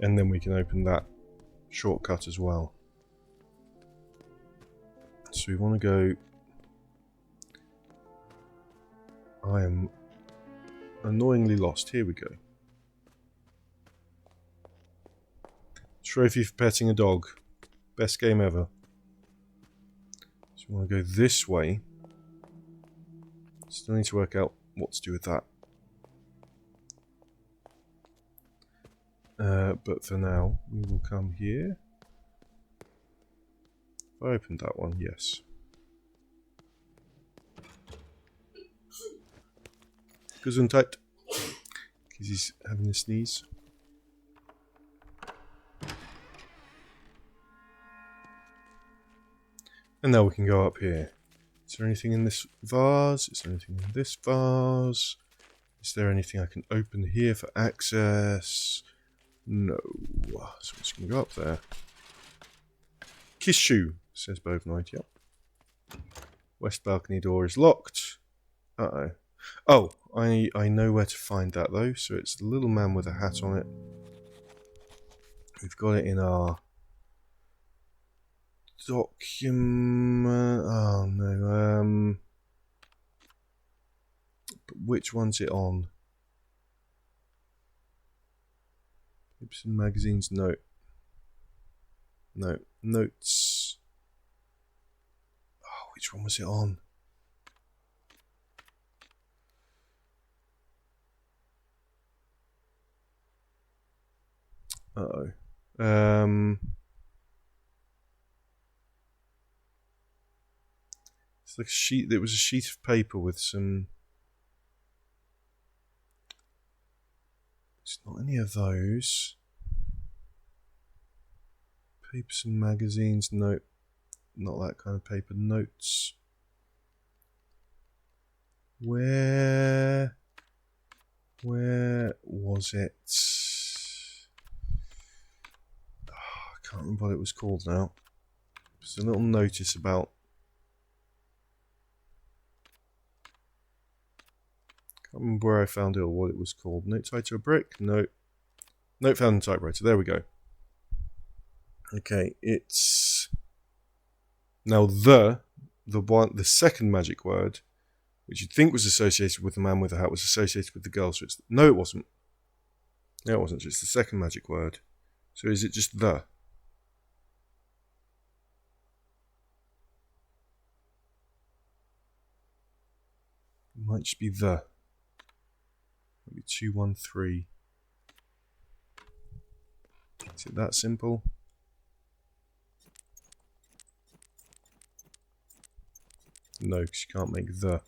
Speaker 3: And then we can open that shortcut as well. So we want to go... I am annoyingly lost. Here we go. Trophy for petting a dog. Best game ever. So we want to go this way. Still need to work out what to do with that. But for now, we will come here. Have I opened that one? Yes. Gesundheit. Because he's having a sneeze. And now we can go up here. Is there anything in this vase? Is there anything in this vase? Is there anything I can open here for access? No. So I'm just going to go up there. Kiss shoe, says Bovinoid. Yep. West balcony door is locked. Uh-oh. Oh, I know where to find that though. So it's the little man with a hat on it. We've got it in our document. Oh no. But which one's it on? Ibsen magazines. No. No. Notes. Oh, which one was it on? Uh-oh. It's like a sheet. There was a sheet of paper with some... It's not any of those. Papers and magazines. No. Not that kind of paper. Notes. Where was it? Oh, I can't remember what it was called now. There's a little notice about... Can't remember where I found it or what it was called. Note tied to a brick? No. Note found in typewriter. There we go. Okay, it's... Now the second magic word, which you'd think was associated with the man with the hat, was associated with the girl. So it's... No, it wasn't. No, it wasn't. It's the second magic word. So is it just the? It might just be the. Maybe 213. Is it that simple? No, because you can't make the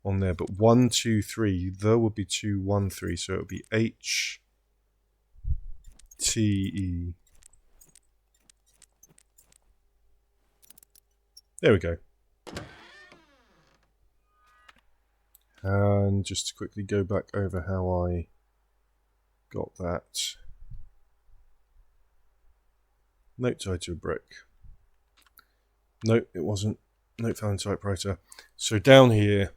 Speaker 3: on there. But 1, 2, 3. The would be 2, 1, 3. So it would be H, T, E. There we go. And just to quickly go back over how I got that. Note tied to a brick. No, it wasn't. Note found in typewriter. So down here,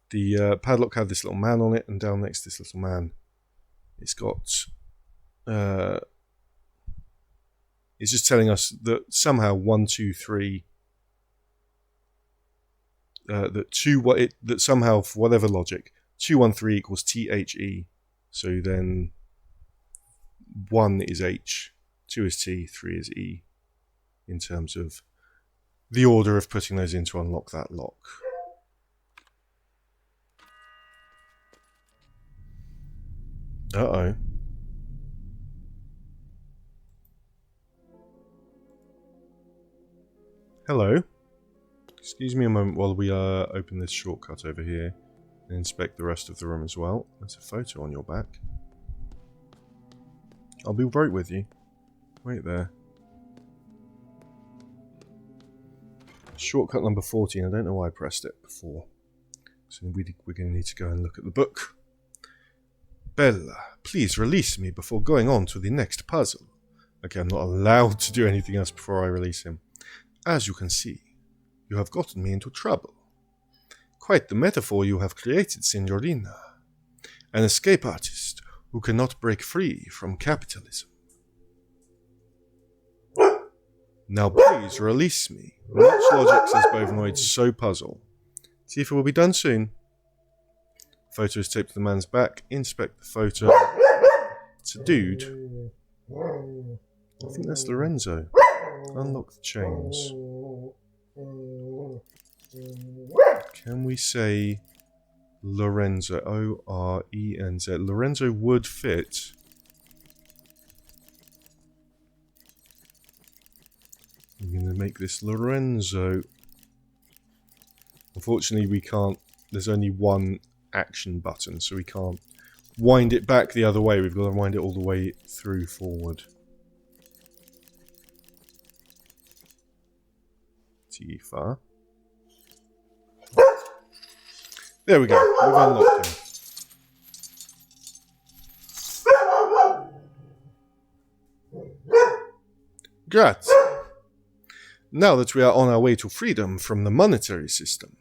Speaker 3: the padlock had this little man on it, and down next to this little man, it's got It's just telling us that somehow 1, 2, 3, that somehow, for whatever logic, 2, 1, 3 equals THE. So then 1 is H, 2 is T, 3 is E, in terms of the order of putting those in to unlock that lock. Uh-oh. Hello. Excuse me a moment while we open this shortcut over here and inspect the rest of the room as well. There's a photo on your back. I'll be right with you. Wait there. Shortcut number 14. I don't know why I pressed it before. So we're going to need to go and look at the book. Bella, please release me before going on to the next puzzle. Okay, I'm not allowed to do anything else before I release him. As you can see, you have gotten me into trouble. Quite the metaphor you have created, Signorina. An escape artist who cannot break free from capitalism. Now please release me. Much logic, says Bovinoid, so puzzle. Tifa will be done soon. Photo is taped to the man's back. Inspect the photo. It's a dude. I think that's Lorenzo. Unlock the chains. Can we say Lorenzo? O-R-E-N-Z. Lorenzo would fit. I'm going to make this Lorenzo. Unfortunately, we can't. There's only one action button, so we can't wind it back the other way. We've got to wind it all the way through forward. Tifa. There we go. We've unlocked him. Grazie. Now that we are on our way to freedom from the monetary system,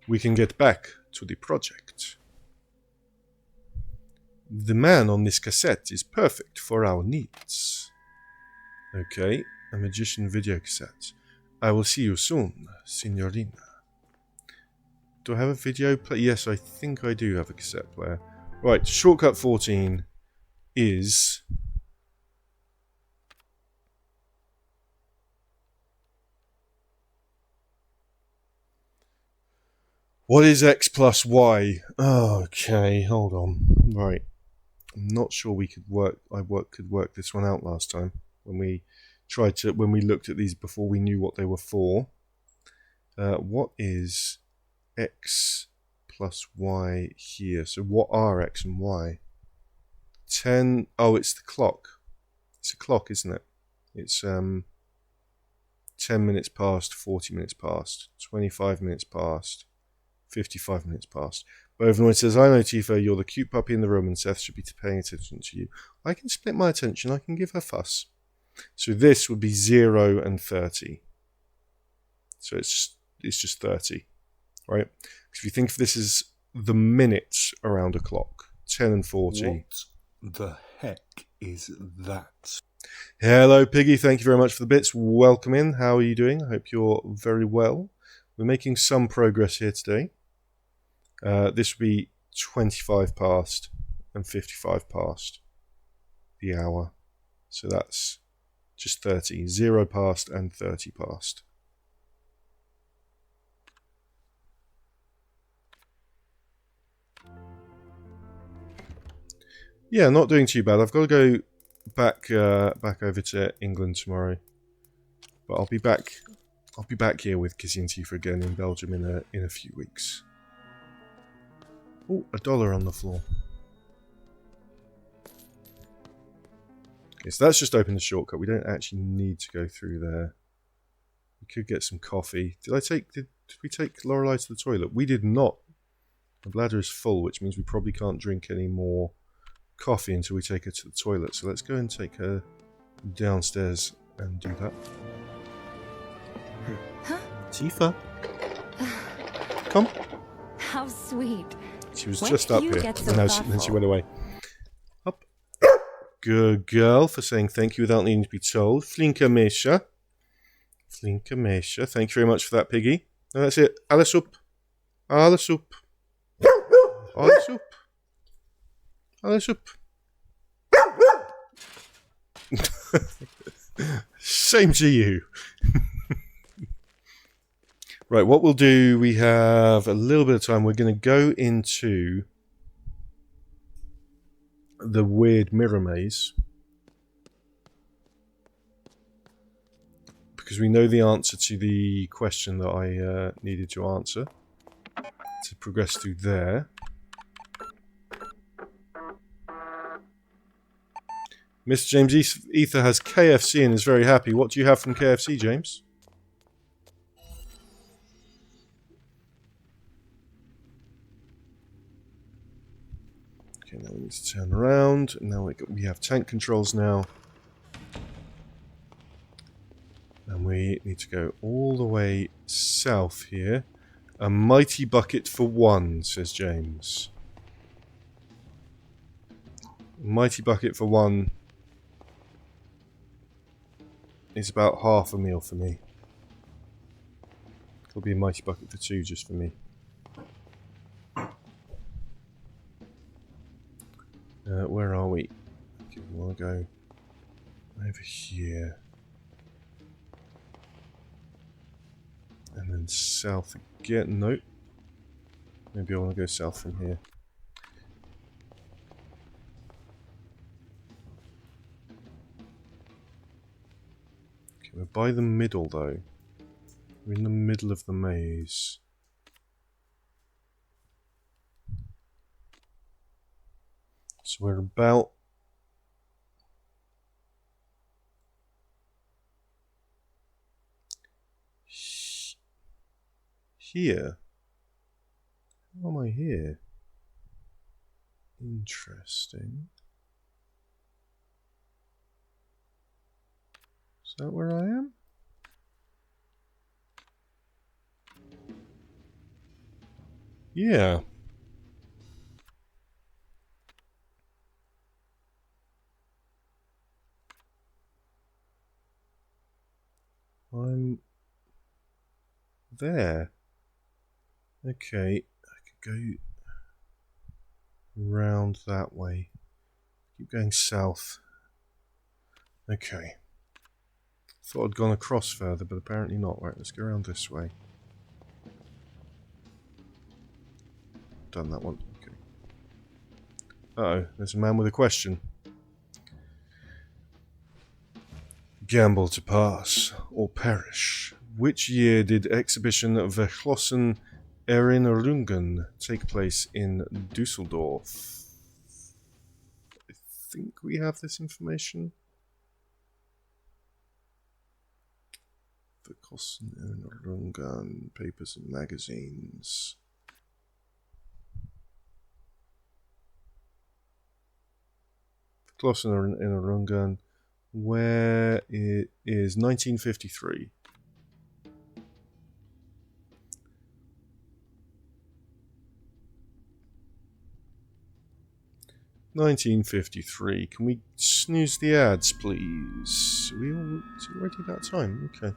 Speaker 3: we can get back to the project. The man on this cassette is perfect for our needs. Okay, a magician video cassette. I will see you soon, Signorina. Do I have a video player? Yes, I think I do have a cassette player. Right, shortcut 14 is... What is X plus Y? Okay, hold on. Right. I'm not sure we could could work this one out last time when we looked at these before we knew what they were for. What is X plus Y here? So what are X and Y? 10. Oh, it's the clock. It's a clock, isn't it? It's 10 minutes past, 40 minutes past, 25 minutes past, 55 minutes past. Bovinoid says, I know, Tifa, you're the cute puppy in the room and Seth should be paying attention to you. I can split my attention. I can give her fuss. So this would be 0 and 30. So it's just 30, right? Because if you think of this as the minutes around a clock, 10 and 40.
Speaker 8: What the heck is that?
Speaker 3: Hello, Piggy. Thank you very much for the bits. Welcome in. How are you doing? I hope you're very well. We're making some progress here today. This will be 25 past and 55 past the hour. So that's just 30. 0 past and 30 past. Yeah, not doing too bad. I've got to go back over to England tomorrow. But I'll be back here with Kissy and Tifa again in Belgium in a few weeks. Oh, $1 on the floor. Okay, so that's just opened the shortcut. We don't actually need to go through there. We could get some coffee. Did we take Lorelei to the toilet? We did not. The bladder is full, which means we probably can't drink any more coffee until we take her to the toilet. So let's go and take her downstairs and do that.
Speaker 6: Huh?
Speaker 3: Tifa, come.
Speaker 6: How sweet.
Speaker 3: She was
Speaker 6: When
Speaker 3: just
Speaker 6: did
Speaker 3: up
Speaker 6: you
Speaker 3: here,
Speaker 6: get so
Speaker 3: and then she
Speaker 6: thoughtful?
Speaker 3: went away. Up. Good girl for saying thank you without needing to be told. Flinke Mesha. Flinke Mesha. Thank you very much for that, Piggy. No, that's it. Alles up. Alles up. Alles up. Alles up. Same to you. Right, what we'll do, we have a little bit of time. We're going to go into the weird mirror maze. Because we know the answer to the question that I needed to answer. To progress through there. Mr. James Ether has KFC and is very happy. What do you have from KFC, James? Okay, now we need to turn around. Now we have tank controls now. And we need to go all the way south here. A mighty bucket for one, says James. Mighty bucket for one is about half a meal for me. It'll be a mighty bucket for two just for me. Where are we? Okay, we want to go over here. And then south again. Nope. Maybe I want to go south from here. Okay, we're by the middle though. We're in the middle of the maze. So we're about here. How am I here? Interesting. Is that where I am? Yeah. I'm there. Okay, I could go round that way. Keep going south. Okay. Thought I'd gone across further, but apparently not. Right, let's go around this way. Done that one. Okay. Uh-oh, there's a man with a question. Gamble to pass or perish. Which year did exhibition Verschlossen Erinnerungen take place in Dusseldorf? I think we have this information. Verschlossen Erinnerungen, papers and magazines. Verschlossen Erinnerungen, where it is 1953. Can we snooze the ads, please? Is it already that time? Okay.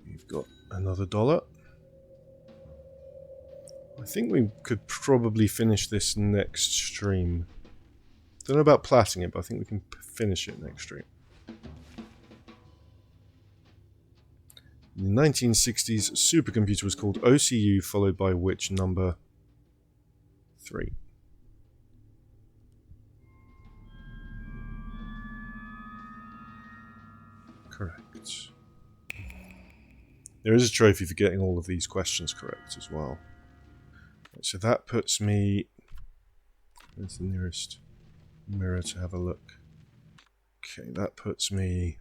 Speaker 3: We've got another $1. I think we could probably finish this next stream. Don't know about platting it, but I think we can finish it next stream. In the 1960s, supercomputer was called OCU, followed by which number? 3. Correct. There is a trophy for getting all of these questions correct as well. So that puts me... Where's the nearest mirror to have a look? Okay, that puts me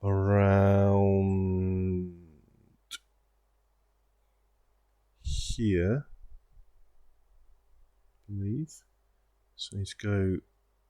Speaker 3: around here, I believe. So I need to go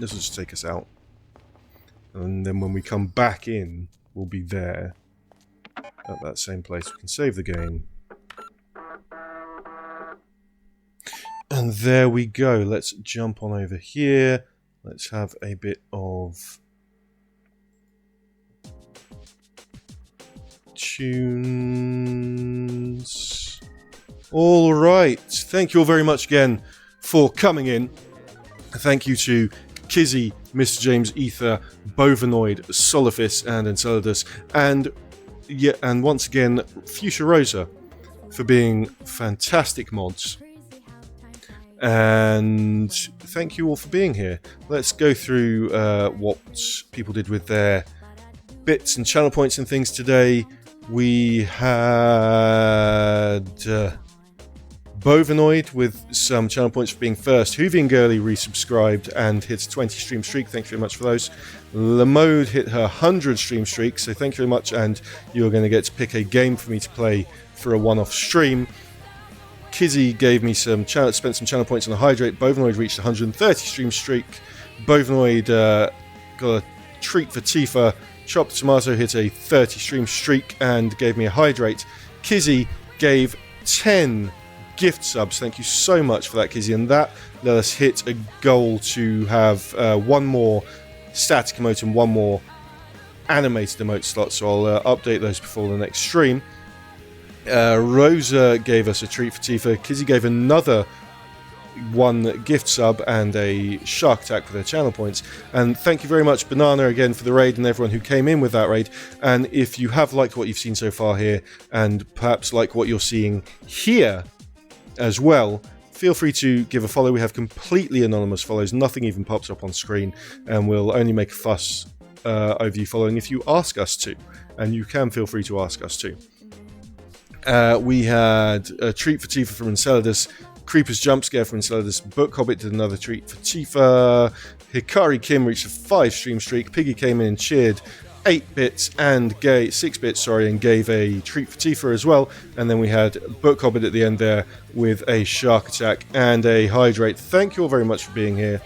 Speaker 3: This will just take us out. And then when we come back in, we'll be there. At that same place. We can save the game. And there we go. Let's jump on over here. Let's have a bit of tunes. All right. Thank you all very much again for coming in. Thank you to Kizzy, Mr. James Ether, Bovanoid, Solifis, and Enceladus, and once again Fuchsia Rosa for being fantastic mods. And thank you all for being here. Let's go through what people did with their bits and channel points and things today. We had Bovanoid with some channel points for being first. Hoovy and Gurley resubscribed and hit a 20 stream streak. Thank you very much for those. Lamode hit her 100 stream streak, so thank you very much. And you're going to get to pick a game for me to play for a one-off stream. Kizzy gave me spent some channel points on a hydrate. Bovanoid reached 130 stream streak. Bovanoid got a treat for Tifa. Chopped Tomato hit a 30 stream streak and gave me a hydrate. Kizzy gave 10 gift subs. Thank you so much for that, Kizzy. And that let us hit a goal to have one more static emote and one more animated emote slot. So I'll update those before the next stream. Rosa gave us a treat for Tifa. Kizzy gave another one gift sub and a shark attack for their channel points. And thank you very much, Banana, again for the raid and everyone who came in with that raid. And if you have liked what you've seen so far here and perhaps like what you're seeing here as well, feel free to give a follow. We have completely anonymous follows. Nothing even pops up on screen, and we'll only make a fuss over you following if you ask us to. And you can feel free to ask us to. We had a treat for Tifa from Enceladus, Creeper's jump scare from Enceladus, Book Hobbit did another treat for Tifa, Hikari Kim reached a 5 stream streak, Piggy came in and cheered 8 bits and 6 bits, and gave a treat for Tifa as well. And then we had Book Hobbit at the end there with a shark attack and a hydrate. Thank you all very much for being here.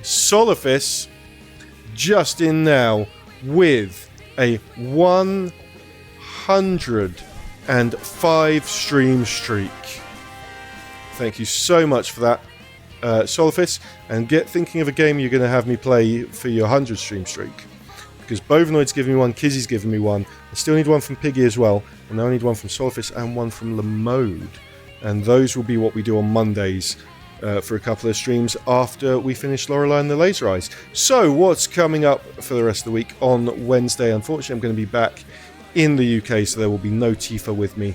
Speaker 3: Solifis just in now with a 105 stream streak. Thank you so much for that, Solifis, and get thinking of a game you're going to have me play for your 100 stream streak, because Bovanoid's giving me one, Kizzy's giving me one, I still need one from Piggy as well, and I need one from Solifis and one from Lamode, and those will be what we do on Mondays for a couple of streams after we finish Lorelei and the Laser Eyes. So what's coming up for the rest of the week? On Wednesday, unfortunately, I'm going to be back in the UK, so there will be no Tifa with me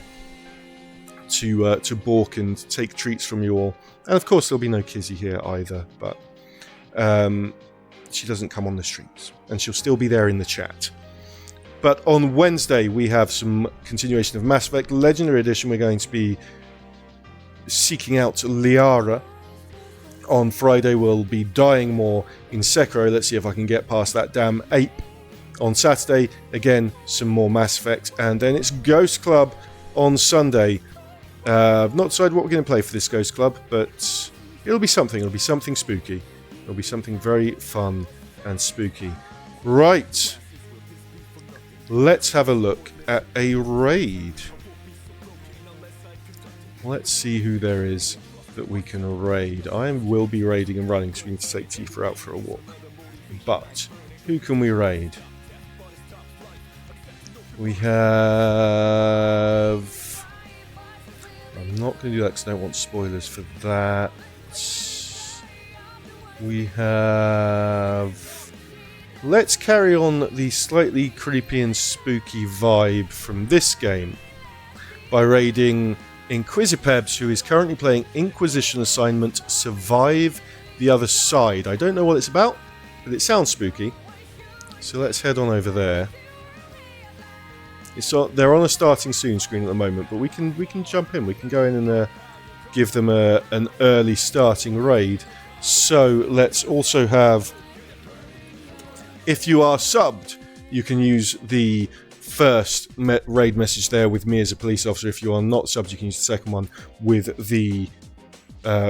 Speaker 3: to balk and take treats from you all. And of course there'll be no Kizzy here either, but she doesn't come on the streams, and she'll still be there in the chat. But on Wednesday we have some continuation of Mass Effect Legendary Edition. We're going to be seeking out Liara. On Friday we'll be dying more in Sekiro. Let's see if I can get past that damn ape. On Saturday, again, some more Mass Effect, and then it's Ghost Club on Sunday. I've not decided what we're going to play for this Ghost Club, but it'll be something. It'll be something spooky. It'll be something very fun and spooky. Right. Let's have a look at a raid. Let's see who there is that we can raid. I will be raiding and running, so we need to take Tifa out for a walk. But who can we raid? We have... I'm not going to do that because I don't want spoilers for that. We have... Let's carry on the slightly creepy and spooky vibe from this game by raiding Inquisipebs, who is currently playing Inquisition Assignment Survive the Other Side. I don't know what it's about, but it sounds spooky. So let's head on over there. They're on a starting soon screen at the moment, but we can jump in. We can go in and give them an early starting raid. So let's also have, if you are subbed, you can use the first raid message there with me as a police officer. If you are not subbed, you can use the second one with the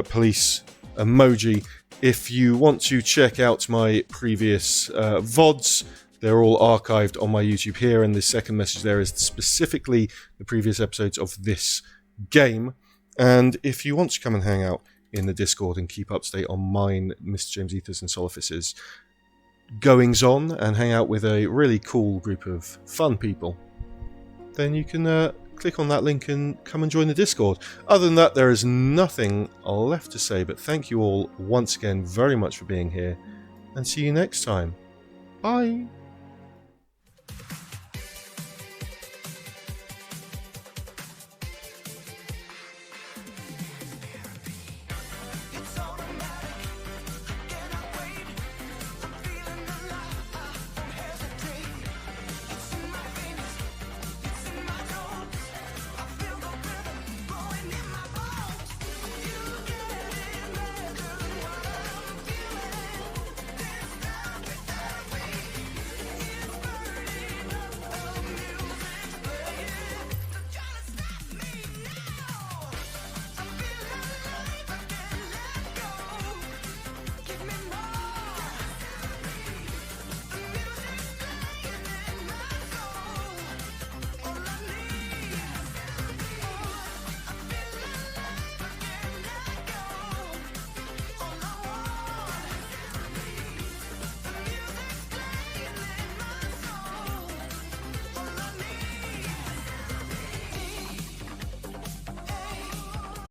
Speaker 3: police emoji. If you want to check out my previous VODs, they're all archived on my YouTube here, and the second message there is specifically the previous episodes of this game. And if you want to come and hang out in the Discord and keep up to date on mine, Mr. James Ethers and Solifis's goings on, and hang out with a really cool group of fun people, then you can click on that link and come and join the Discord. Other than that, there is nothing left to say, but thank you all once again very much for being here, and see you next time. Bye!